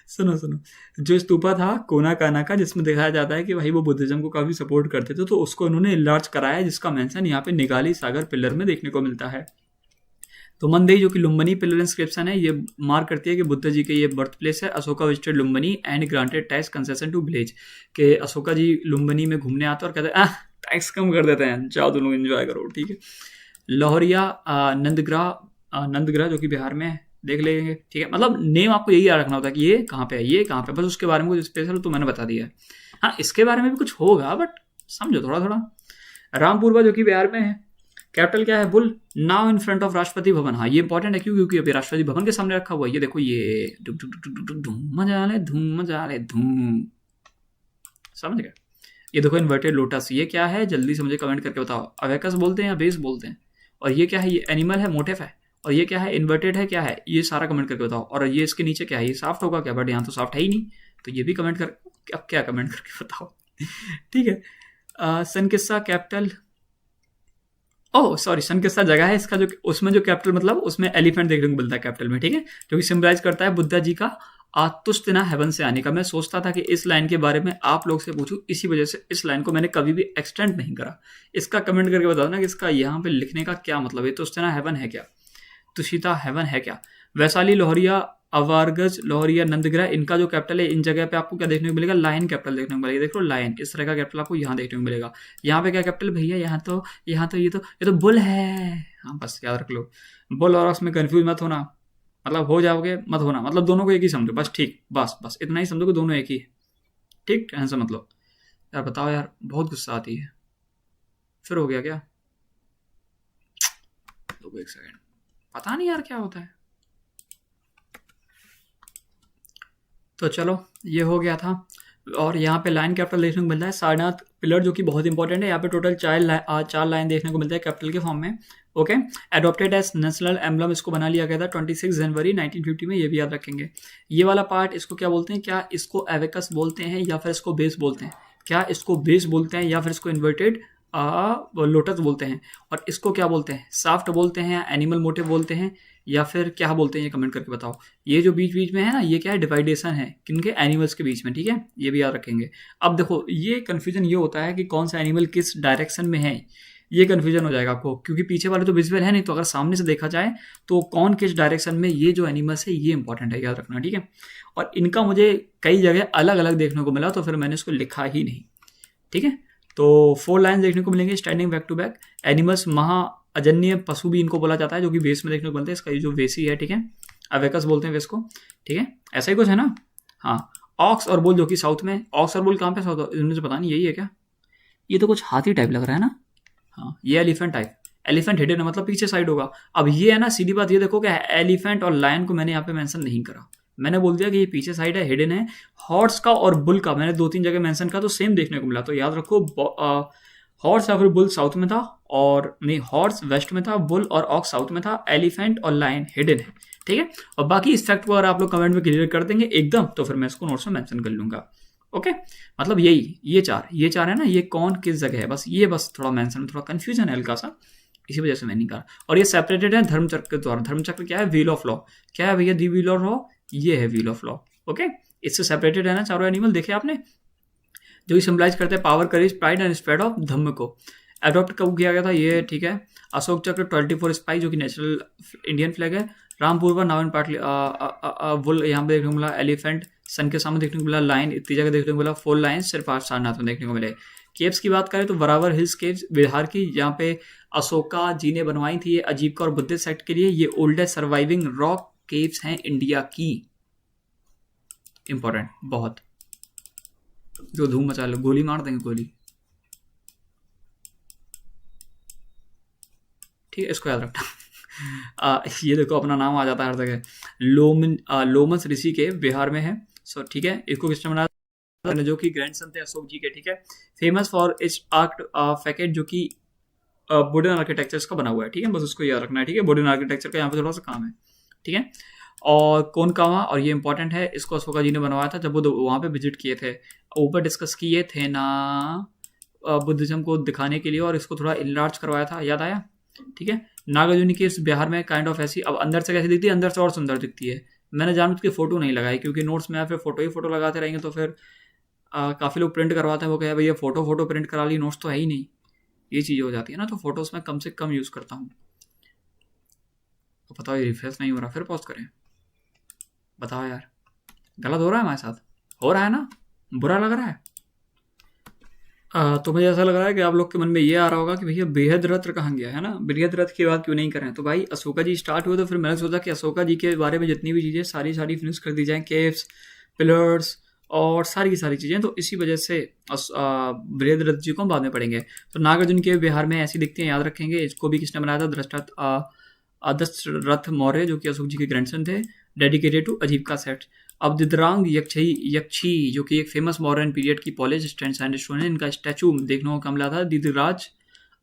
सुनो, जो स्तूपा था कोना काना का, जिसमें दिखाया जाता है कि भाई वो बुद्धिज्म को काफ़ी सपोर्ट करते थे, तो उसको उन्होंने इनलार्ज कराया, जिसका मेंशन यहाँ पे निगाली सागर पिलर में देखने को मिलता है। तो मंदई जो कि लुम्बनी पिलर इंस्क्रिप्शन है, ये मार्क करती है कि बुद्ध जी के ये बर्थ प्लेस है। Ashoka visited Lumbini and granted tax concession to village, के अशोका जी लुम्बनी में घूमने आते और कहते हैं टैक्स कम कर देते हैं, जाओ तुम लोग एंजॉय करो। ठीक है, लोहरिया नंदग्रह जो कि बिहार में है, देख लेंगे। ठीक है, मतलब नेम आपको यही याद रखना होता है कि ये कहाँ पे है, ये कहाँ पे, बस उसके बारे में कुछ स्पेशल तो मैंने बता दिया है। हाँ, इसके बारे में भी कुछ होगा, बट समझो थोड़ा थोड़ा। रामपुरवा जो कि बिहार में है, कैपिटल क्या है, bull, now in front of Rashtrapati Bhavan. हाँ, ये इंपॉर्टेंट है, क्यों? क्योंकि अभी राष्ट्रपति भवन के सामने रखा हुआ है। ये देखो, ये धूम मजा ले, धूम, समझ गए? ये देखो इन्वर्टेड लोटस, ये क्या है जल्दी से मुझे कमेंट करके बताओ। अवेकस बोलते हैं या बेस बोलते हैं? और ये क्या है, ये एनिमल है, मोटिफ है, और ये क्या है, इन्वर्टेड है, क्या है, ये सारा कमेंट करके बताओ। और ये इसके नीचे क्या है, ये साफ्ट होगा क्या? बट यहाँ तो साफ्ट है ही नहीं, तो ये भी कमेंट कर, अब क्या कमेंट करके बताओ। ठीक है, सनकिस्सा कैपिटल, ओह सॉरी, सनकिस्सा जगह है इसका, जो उसमें जो कैपिटल मतलब उसमें एलिफेंट देखने को मिलता है कैपिटल में। ठीक है, जो कि सिंबलाइज करता है बुद्धा जी का तुस्तिना हेवन से आने का। मैं सोचता था कि इस लाइन के बारे में आप लोग से पूछूं, इसी वजह से इस लाइन को मैंने कभी भी एक्सटेंड नहीं करा। इसका कमेंट करके बताओ ना कि इसका यहाँ पे लिखने का क्या मतलब है। तुस्तिना हेवन है क्या, तुषिता हेवन है क्या? वैशाली, लोहरिया, अवारगज, लोहरिया, नंदग्रह, इनका जो कैपिटल है, इन जगह पे आपको क्या देखने को मिलेगा, लायन कैपिटल देखने को मिलेगा। देखो लायन, इस तरह का कैपिटल आपको यहाँ देखने को मिलेगा। यहाँ पे क्या कैपिटल भैया, यहाँ तो ये तो बुल है। हाँ बस याद रख लो, बुल और उसमें कंफ्यूज मत होना, मतलब हो जाओगे मत होना, मतलब दोनों को एक ही समझो बस। ठीक, बस इतना ही समझो कि दोनों एक ही है। ठीक, टेंशन मत लो। यार बताओ यार, बहुत गुस्सा आती है। फिर हो गया क्या? तो 1 सेकेंड, पता नहीं यार क्या होता है। तो चलो, ये हो गया था। और यहाँ पे लाइन कैपिटल देखने को मिलता है सारनाथ पिलर, जो कि बहुत इंपॉर्टेंट है। यहाँ पे टोटल 4 लाइन देखने को मिलता है कैपिटल के फॉर्म में। Okay, adopted as national emblem इसको बना लिया गया था 26 जनवरी 1950 में, ये भी याद रखेंगे। ये वाला पार्ट, इसको क्या बोलते हैं, क्या इसको एवेकस बोलते हैं या फिर इसको बेस बोलते हैं? क्या इसको बेस बोलते हैं या फिर इसको इन्वर्टेड लोटस बोलते हैं? और इसको क्या बोलते हैं, साफ्ट बोलते हैं, एनिमल मोटिव बोलते हैं, या फिर क्या बोलते हैं, ये कमेंट करके बताओ। ये जो बीच बीच में है ना, ये क्या है, डिवाइडेशन है किनके, एनिमल्स के बीच में। ठीक है, ये भी याद रखेंगे। अब देखो, ये कन्फ्यूजन ये होता है कि कौन सा एनिमल किस डायरेक्शन में है, ये कन्फ्यूजन हो जाएगा आपको, क्योंकि पीछे वाले तो विजुअल है नहीं, तो अगर सामने से देखा जाए तो कौन किस डायरेक्शन में, ये जो एनिमल्स है ये इंपॉर्टेंट है, याद रखना। ठीक है, और इनका मुझे कई जगह अलग अलग देखने को मिला, तो फिर मैंने इसको लिखा ही नहीं। ठीक है, तो 4 लाइन देखने को मिलेंगे standing back to back. Animals, महा अजन्य पशु भी इनको बोला जाता है, जो कि वेस में देखने को मिलते हैं। इसका ये जो वेसी है, ठीक है, अवेकस बोलते हैं वेस को। ठीक है, ऐसा ही कुछ है ना। हाँ, ऑक्स और बुल जो कि साउथ में, ऑक्स और बुल कहाँ पे साउथ, इनमें से पता नहीं, यही है क्या? ये तो कुछ हाथी टाइप लग रहा है ना। हाँ, ये एलिफेंट टाइप, एलिफेंट हिडन है मतलब पीछे साइड होगा। अब ये है ना, सीधी बात ये देखो कि एलिफेंट और लायन को मैंने यहाँ पे मेंशन नहीं करा, मैंने बोल दिया कि ये पीछे साइड है, हिडन है। हॉर्स का और बुल का मैंने 2-3 जगह मेंशन करा तो सेम देखने को मिला, तो याद रखो हॉर्स या फिर बुल साउथ में था, और नहीं हॉर्स वेस्ट में था, बुल और ऑक्स साउथ में था, एलिफेंट और लायन हिडन है। ठीक है, और बाकी इस फैक्ट को अगर आप लोग कमेंट में क्लियर कर देंगे एकदम, तो फिर मैं इसको नोट्स में मेंशन कर लूंगा। ओके, मतलब यही ये चार है ना, ये कौन किस जगह है, बस ये बस थोड़ा मेंशन, थोड़ा कंफ्यूजन है हल्का सा, इसी वजह से मैंने नहीं कहा। और ये सेपरेटेड है धर्मचक्र के द्वारा। धर्मचक्र क्या है, व्हील ऑफ लॉ। क्या है भैया दी व्हील ऑफ लॉ, ये है व्हील ऑफ लॉ। ओके, इससे सेपरेटेड है ना चारों एनिमल, देखे आपने, जो सिंबलाइज करते हैं power, courage, pride and spread of Dhamma को। अडॉप्ट कब किया गया था ये, ठीक है। अशोक चक्र 24 स्पाई जो कि नेशनल इंडियन फ्लैग है। रामपुरवा नावन पाटली वुल यहाँ पे देखने को मिला। एलिफेंट सन के सामने देखने को मिला। लाइन इतनी जगह देखने को मिला। 4 लाइन सिर्फ 8 सारनाथ में देखने को मिले। केव्स की बात करें तो वरावर हिल्स केव्स बिहार की, जहाँ पे अशोका जी ने बनवाई थी ये अजीबका और बुद्धिस्ट साइट के लिए। ये ओल्डेस्ट सर्वाइविंग रॉक केव्स हैं इंडिया की। इंपॉर्टेंट बहुत, जो धूम मचा लो, गोली मार देंगे गोली। ठीक है, इसको याद रखना। ये देखो अपना नाम आ जाता है हर जगह। लोमस ऋषि के बिहार में है। सो ठीक है, इसको किसने बनाया, जो कि ग्रैंडसन थे अशोक जी के। ठीक है, famous for its art facet, जो कि वुडन आर्किटेक्चर्स का बना हुआ है। ठीक है, बस उसको याद रखना है। ठीक है, वुडन आर्किटेक्चर का यहाँ पे थोड़ा सा काम है। ठीक है, और कोनकावा, और ये इंपॉर्टेंट है, इसको अशोका जी ने बनवाया था जब वो वहाँ पे विजिट किए थे। ऊपर डिस्कस किए थे ना बुद्धिज्म को दिखाने के लिए, और इसको थोड़ा इनलार्ज करवाया था, याद आया। ठीक है, नागार्जुन की बिहार में काइंड ऑफ ऐसी, अब अंदर से कैसी दिखती है, अंदर से और सुंदर दिखती है। मैंने जानबूझ के फोटो नहीं लगाई, क्योंकि नोट्स में फिर फोटो ही फोटो लगाते रहेंगे तो फिर काफ़ी लोग प्रिंट करवाते हैं, वो कहे भैया फोटो प्रिंट करा ली, नोट्स तो है ही नहीं, ये चीज़ हो जाती है ना। तो फोटोज में कम से कम यूज़ करता हूँ। तो बताओ, ये रिफ्रेश नहीं हो रहा, फिर पॉज करें, बताओ यार, गलत हो रहा है हमारे साथ, हो रहा है ना, बुरा लग रहा है। तो मुझे ऐसा लग रहा है कि आप लोग के मन में ये आ रहा होगा कि भैया बेहद रथ कहाँ गया है ना, बेहद रथ की बात क्यों नहीं करें। तो भाई अशोका जी स्टार्ट हुए, तो फिर मैंने सोचा कि अशोका जी के बारे में जितनी भी चीज़ें सारी फिनिश कर दी जाएँ, केव्स, पिलर्स और सारी की सारी चीज़ें। तो इसी वजह से बृहद रथ जी को हम बाद में पढ़ेंगे। तो नागार्जुन के बिहार में ऐसी दिखती हैं, याद रखेंगे। इसको भी किसने बनाया था, दशरथ मौर्य, जो कि अशोक जी के ग्रैंडसन थे। डेडिकेटेड टू अजीविका सेट। अब दिदरांग यक्षी, जो कि एक फेमस मॉडर्न पीरियड की पॉलिश सैंडस्टोन है, इनका स्टैचू देखने को कम मिला था दिदराज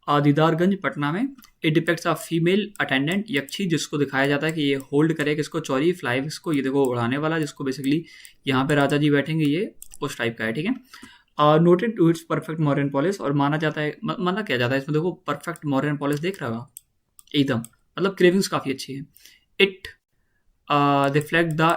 दीदारगंज पटना में। It depicts a female attendant yakshi, जिसको दिखाया जाता है कि ये होल्ड करेगा इसको, चौरी फ्लाई इसको, ये देखो उड़ाने वाला, जिसको बेसिकली यहाँ पे राजा जी बैठेंगे, ये उस टाइप का है। ठीक है, noted to its perfect modern polish, और माना जाता है, माना क्या जाता है इसमें, देखो परफेक्ट मॉडर्न पॉलिश देख रहा होगा एकदम, मतलब क्रेविंग्स काफ़ी अच्छी है। इट रिफ्लेक्ट द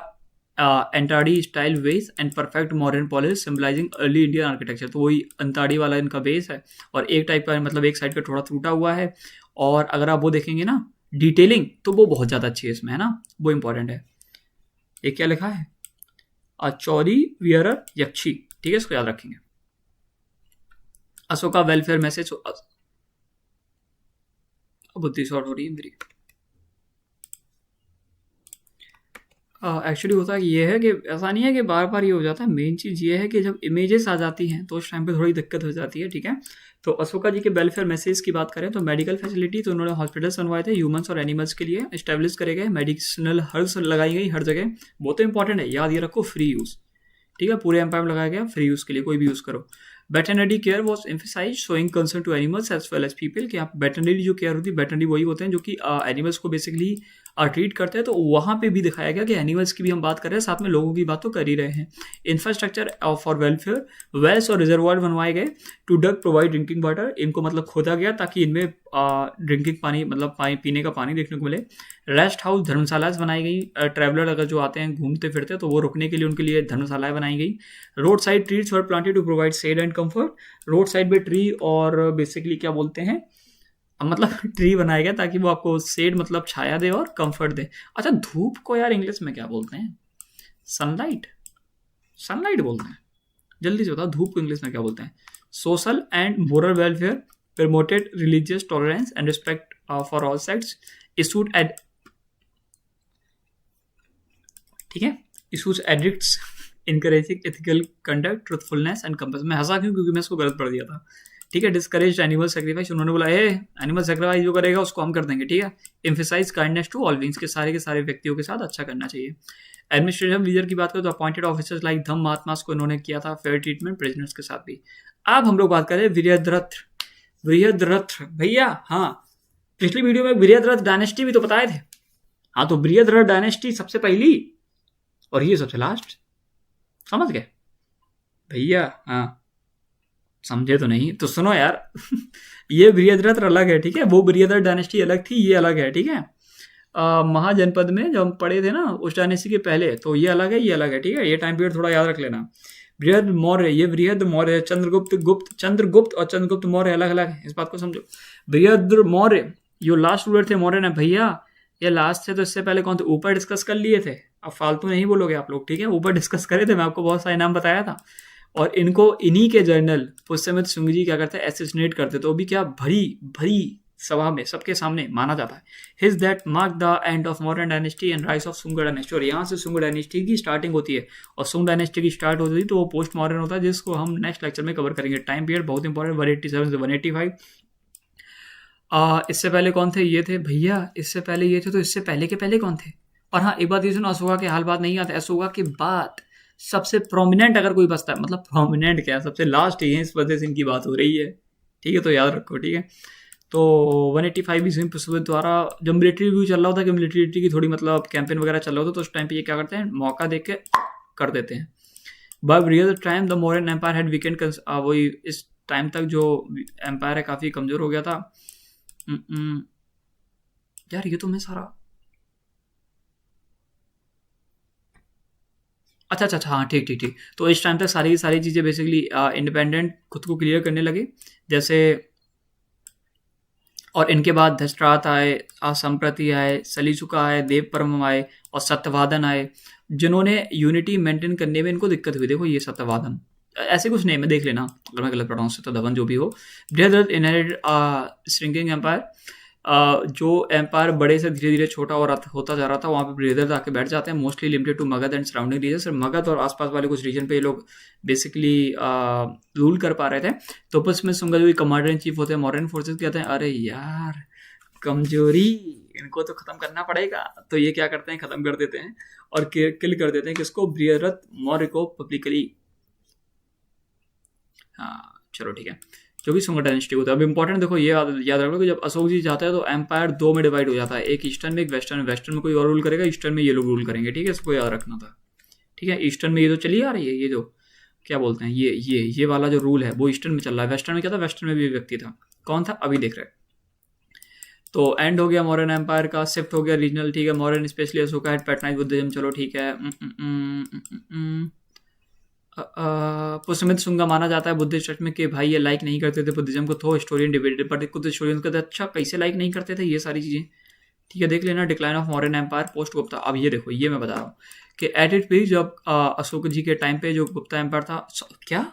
अंताड़ी style base and perfect modern polish symbolising early Indian architecture. तो वही अंताड़ी वाला इनका बेस है, और एक टाइप का मतलब एक साइड का थोड़ा टूटा हुआ है। और अगर आप वो देखेंगे ना डिटेलिंग, तो वो बहुत ज़्यादा अच्छी है इसमें, है ना, वो इंपॉर्टेंट है। ये क्या लिखा है, चौरी वियरर यक्षी। ठीक है, इसको याद रखेंगे। अशोका वेलफेयर मैसेज, बुद्धि शॉर्ट हो रही है मेरी। एक्चुअली होता ये है कि ऐसा नहीं है कि बार बार ये हो जाता है, मेन चीज़ ये है कि जब इमेजेस आ जाती हैं तो उस टाइम पे थोड़ी दिक्कत हो जाती है। ठीक है, तो अशोका जी के वेलफेयर मैसेज की बात करें तो मेडिकल फैसिलिटी, तो उन्होंने हॉस्पिटल्स बनवाए थे ह्यूमंस और एनिमल्स के लिए, इस्टेब्लिश करे गए, मेडिसिनल हर्ब्स लगाई गई हर जगह। वो तो इंपॉर्टेंट है, याद ये रखो, फ्री यूज़। ठीक है, पूरे एम्पायर में लगाया गया फ्री यूज़ के लिए, कोई भी यूज़ करो। Veterinary care was emphasise showing concern to animals as well as people, कि आप वेटरनरी जो केयर होती है, वेटरनरी वही होते हैं जो कि एनिमल्स को बेसिकली ट्रीट करते हैं। तो वहाँ पे भी दिखाया गया कि एनिमल्स की भी हम बात कर रहे हैं, साथ में लोगों की बात तो कर ही रहे हैं। इंफ्रास्ट्रक्चर फॉर वेलफेयर, वेल्स और रिजर्वायर बनवाए गए to dug provide drinking water, इनको मतलब खोदा गया ताकि इनमें ड्रिंकिंग पानी, मतलब पानी पीने का पानी देखने को मिले। रेस्ट हाउस, धर्मशालाएं बनाई गई, ट्रैवलर अगर जो आते हैं घूमते फिरते तो वो रुकने के लिए उनके लिए धर्मशालाएं बनाई गई। Road side trees were planted to provide shade and comfort, road side पे ट्री और बेसिकली क्या बोलते हैं, मतलब ट्री बनाया गया ताकि वो आपको शेड मतलब छाया दे और कंफर्ट दे। अच्छा, धूप को यार इंग्लिश में क्या बोलते हैं, सनलाइट, सनलाइट बोलते हैं, जल्दी से बताओ धूप को इंग्लिश में क्या बोलते हैं। Social and moral welfare, promoted religious tolerance and respect for all sects, issued ad, ठीक है, issues edicts encouraging ethical conduct, truthfulness and compass. मैं हंसा क्यों, क्योंकि मैं इसको गलत पढ़ दिया था। ठीक है। डिस्करेज एनिमल सेक्रीफाइस, उन्होंने बोला एनिमल सेक्रीफाइस जो करेगा उसको हम कर देंगे, ठीक है। Emphasise kindness to all beings, के सारे व्यक्तियों के साथ अच्छा करना चाहिए। एडमिनिस्ट्रेटिव लीडर की बात करें तो अपॉइंटेड ऑफिसर्स लाइक धम महात्मास को इन्होंने किया था फेयर ट्रीटमेंट प्रिजनर्स के साथ भी। अब हम लोग बात करें वीरभद्र भैया। हाँ, पिछली वीडियो में वीरभद्र डायनेस्टी भी तो बताए थे। हाँ, तो वीरभद्र डायनेस्टी सबसे पहली और ये सबसे लास्ट, समझ गए भैया? हाँ, समझे तो नहीं तो सुनो यार ये वीरभद्र अलग है, ठीक है। वो वीरभद्र डायनेस्टी अलग थी, ये अलग है, ठीक है। महाजनपद में जब हम पढ़े थे ना उस डायनेस्टी के पहले, तो ये अलग है, ये अलग है, ठीक है। ये टाइम पीरियड थोड़ा याद रख लेना। बृहद मौर्य, ये बृहद मौर्य, चंद्रगुप्त और चंद्रगुप्त मौर्य अलग अलग है, इस बात को समझो। बृहद मौर्य जो लास्ट रूलर थे मौर्य ने, भैया ये लास्ट थे तो इससे पहले कौन थे? ऊपर डिस्कस कर लिए थे, अब फालतू नहीं बोलोगे आप लोग, ठीक है। ऊपर डिस्कस करे थे, मैं आपको बहुत सारे नाम बताया था। और इनको इन्हीं के जर्नल पुष्यमित्र शुंग जी क्या करते हैं, एसेसिनेट करते, तो भी क्या भरी सभा में सबके सामने माना जाता है। His that mark the end of modern dynasty and rise of सुंग डायनेस्टी, और यहाँ से सुंग डायनेस्टी की स्टार्टिंग होती है। और सुंग डायनेस्टी की स्टार्ट होती है तो वो पोस्ट मॉडर्न होता है, जिसको हम नेक्स्ट लेक्चर में कवर करेंगे। टाइम पीरियड बहुत इंपॉर्टेंट, 187 से 185। इससे पहले कौन थे? ये थे भैया, इससे पहले ये थे, तो इससे पहले के पहले कौन थे? और हाँ, एक बात ये सुनो, अशोका के हाल बात नहीं आते, अशोका के बाद सबसे प्रोमिनेंट अगर कोई बचता है, मतलब प्रोमिनेंट क्या, सबसे लास्ट ही है, इस वजह से इनकी बात हो रही है, ठीक है। तो याद रखो, ठीक है। तो 185 ईस्वी पुष्यमित्र द्वारा जब मिलिट्री रिव्यू चल रहा होता है, कि मिलिट्री की थोड़ी मतलब कैंपेन वगैरह चल रहा होता है, तो उस टाइम पे ये क्या करते हैं, मौका देख के कर देते हैं। But real time the Mauryan empire had weakened, वही इस टाइम तक जो एम्पायर है काफ़ी कमज़ोर हो गया था। यार ये तो मैं सारा अच्छा, हाँ, ठीक। तो इस टाइम तक सारी चीज़ें बेसिकली इंडिपेंडेंट खुद को क्लियर करने लगे, जैसे। और इनके बाद धृतराष्ट्र आए, असंप्रति आए, सलीचुका आए, देवपर्म आए और सत्यवादन आए, जिन्होंने यूनिटी मेंटेन करने में इनको दिक्कत हुई। देखो ये सत्यवादन, ऐसे कुछ नेम है, देख लेना अगर मैं गलत प्रोनाउंस तो धवन जो भी हो। बृहद्रथ इनहेरिटेड श्रिंकिंग एम्पायर, जो एम्पायर बड़े से धीरे धीरे छोटा और होता जा रहा था, वहाँ पे बृहद्रथ आके बैठ जाते हैं। Mostly limited to Magadha and surrounding region, सिर्फ मगध और आसपास वाले कुछ रीजन पे ये लोग बेसिकली रूल कर पा रहे थे। तो पुष्यमित्र शुंग जो कमांडर इन चीफ होते हैं मॉडर्न फोर्सेज, कहते हैं अरे यार कमजोरी, इनको तो खत्म करना पड़ेगा। तो ये क्या करते हैं, खत्म कर देते हैं और किल कर देते हैं किसको, बृहद्रथ मौर्य को पब्लिकली। हाँ चलो ठीक है, जो भी शुंग डायनेस्टी होता है। अब इंपॉर्टेंट देखो ये याद रखो कि जब अशोक जी जाता है तो एम्पायर दो में डिवाइड हो जाता है, एक ईस्टर्न में एक वेस्टर्न में। वेस्टर्न में कोई और रूल करेगा, ईस्टर्न में ये लोग रूल करेंगे, ठीक है। इसको याद रखना था, ठीक है। ईस्टर्न में ये तो चली आ रही है, ये जो क्या बोलते हैं, ये वाला जो रूल है वो ईस्टर्न में चल रहा है। वेस्टर्न में क्या था, वेस्टर्न में भी व्यक्ति था, कौन था अभी देख रहे हैं। तो एंड हो गया मॉडर्न एम्पायर का, शिफ्ट हो गया रीजनल, ठीक है। Mauryan especially Ashoka had patronised Buddhism, चलो ठीक है। पुष्यमित्र शुंग माना जाता है बुद्धिस्ट चर्च में कि भाई ये लाइक नहीं करते थे बुद्धिज्म को, तो हिस्टोरियन डिबेटेड, बट कुछ हिस्टोरियन कहते हैं अच्छा कैसे लाइक नहीं करते थे, ये सारी चीज़ें, ठीक है। देख लेना decline of modern empire post Gupta. अब ये देखो, ये मैं बता रहा हूँ कि एट इट भी जब अशोक जी के टाइम पे जो गुप्ता एम्पायर था, क्या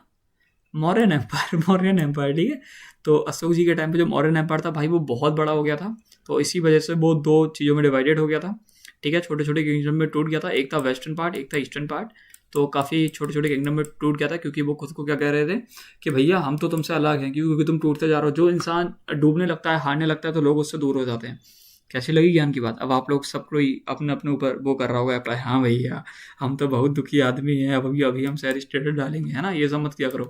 मौर्यन एम्पायर, ठीक है। तो अशोक जी के टाइम पे जो मौर्यन एम्पायर था भाई, वो बहुत बड़ा हो गया था, तो इसी वजह से वो दो चीज़ों में डिवाइडेड हो गया था, ठीक है। छोटे छोटे किंगडम में टूट गया था, एक था वेस्टर्न पार्ट, एक था ईस्टर्न पार्ट। तो काफ़ी छोटे छोटे किंगडम में टूट गया था, क्योंकि वो खुद को क्या कह रहे थे कि भैया हम तो तुमसे अलग हैं, क्योंकि तुम टूटते जा रहे हो। जो इंसान डूबने लगता है, हारने लगता है, तो लोग उससे दूर हो जाते हैं। कैसी लगी ज्ञान की बात? अब आप लोग सब कोई अपने अपने ऊपर वो कर रहा होगा अप्लाई, हाँ भैया हम तो बहुत दुखी आदमी हैं, अब अभी हम शायद स्टेटस डालेंगे, है ना। ये सब मत किया करो,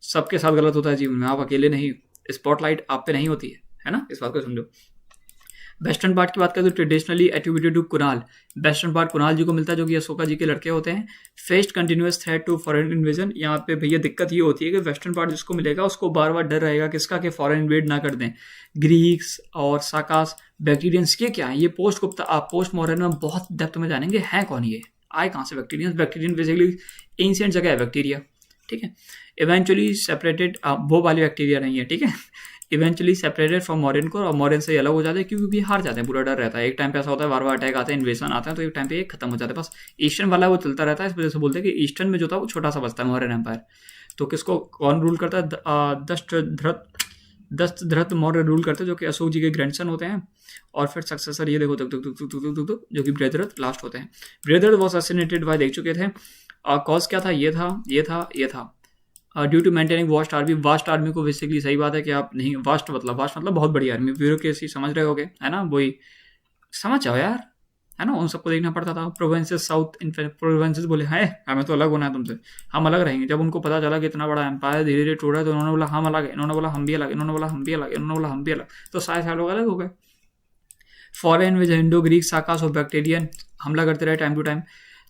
सबके साथ गलत होता है जीवन में, आप अकेले नहीं, स्पॉटलाइट आप पे नहीं होती है ना, इस बात को समझो। वेस्टर्न पार्ट की बात करें तो traditionally attributed to Kunal, western part Kunal ji को मिलता है, जो कि अशोका जी के लड़के होते हैं। Faced continuous threat to foreign invasion, यहाँ पे भैया दिक्कत ये होती है कि वेस्टर्न पार्ट जिसको मिलेगा उसको बार बार डर रहेगा किसका, कि फॉरेन इन्वेड ना कर दें। ग्रीक्स और साकास, बैक्टीरियंस, ये क्या है, ये पोस्ट गुप्ता पोस्ट मॉडर्न में बहुत डेप्थ में जानेंगे, हैं कौन ये, आए कहाँ से बैक्टीरियंस। बैक्टीरियन बेसिकली एंशिएंट जगह है बैक्टीरिया, ठीक है। इवेंचुअली सेपरेटेड, वो वाली बैक्टीरिया नहीं है, ठीक है। इवेंचुअली सेपरेटेड फ्रॉम मॉडर्न को, और मॉडर्न से अलग हो जाते हैं, क्योंकि हार जाते हैं, पूरा डर रहता है। एक टाइम पे ऐसा होता है, बार बार अटैक आते हैं, इन्वेजन आते हैं, तो एक टाइम पे ये खत्म हो जाता है। बस ईस्टर्न वाला वो चलता रहता है, इस वजह से बोलते हैं कि ईस्टर्न में जो था वो छोटा सा बचता है मॉडर्न एम्पायर। तो किसको कौन रूल करता है, दशरथ मौर्य रूल करते हैं, जो कि अशोक जी के ग्रैंडसन होते हैं। और फिर सक्सेसर ये देखो जो कि बृहद्रथ लास्ट होते हैं। बृहद्रथ वॉज असैसिनेटेड बाय, देख चुके थे। कॉज क्या था, ये था due to maintaining vast army को बेसिकली सही बात है कि आप नहीं, वास्ट मतलब बहुत बड़ी आर्मी, ब्यूरोक्रेसी समझ रहे होगे, है ना, वही समझ जाओ यार, है ना, उन सबको देखना पड़ता था। प्रोविंसेस साउथ प्रोविंसेस बोले है हमें तो अलग होना है तुमसे, हम अलग रहेंगे। जब उनको पता चला कि इतना बड़ा एम्पायर धीरे धीरे टूटा है तो उन्होंने बोला हम अलग है, इन्होंने बोला हम भी अलग, इन्होंने बोला हम भी अलग, इन्होंने बोला हम भी अलग, तो सारे लोग अलग हो गए। Foreign with Indo Greek Sakas और बैक्टीरियन हमला करते रहे टाइम टू टाइम।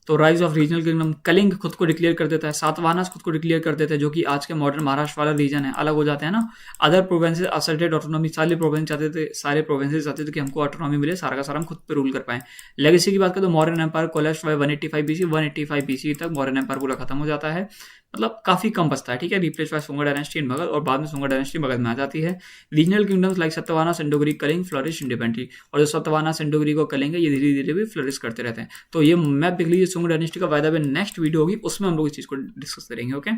तो rise of regional kingdom, Kalinga खुद को डिक्लेयर कर देता है, सातवाहनास खुद को डिक्लेयर कर देते हैं, जो कि आज के मॉडर्न महाराष्ट्र वाला रीजन है, अलग हो जाते हैं ना। अदर प्रोविंसेस असर्टेड ऑटोनॉमी, सारे प्रोविंसेस चाहते थे कि हमको ऑटोनॉमी मिले, सारा का सारा हम खुद पे रूल कर पाए। लेगेसी की बात करें तो modern empire collapse by 185 BC, 185 BC तक मॉडर्न एम्पायर पूरा खत्म हो जाता है, मतलब काफी कम बचता है, ठीक है। Replace by Sunga dynasty in Magadh, और बाद में सुंगा डायनेस्टी मगध में आ जाती है। Regional kingdoms like Satavahana, Indo Greek, Kalinga flourish independently, और जो सतवाहना, इंडोग्रीक और कलिंग है ये धीरे धीरे भी फ्लरिश करते रहते हैं। तो ये मैप देख लीजिए सुंगा डायनेस्टी का, वायदा में नेक्स्ट वीडियो होगी उसमें हम लोग इस चीज को डिस्कस करेंगे, ओके।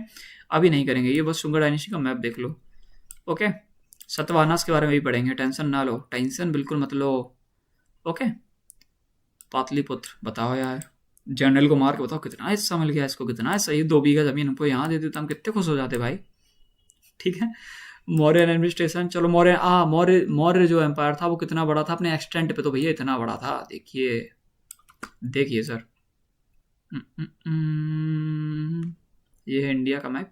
अभी नहीं करेंगे, ये बस सुंगा डायनेस्टी का मैप देख लो, ओके। सतवाहनास के बारे में भी पढ़ेंगे, टेंशन ना लो, टेंशन बिल्कुल मत लो, ओके। पाटलिपुत्र बताओ यार, जनरल को मार के बताओ कितना हिस्सा मिल गया इसको, कितना है सही, 2 बीघा जमीन हमको यहाँ दे देता हम कितने खुश हो जाते भाई, ठीक है। मौर्य एडमिनिस्ट्रेशन, चलो मौर्य जो एम्पायर था वो कितना बड़ा था अपने एक्सटेंट पे, तो भैया इतना बड़ा था, देखिए सर, ये है इंडिया का मैप,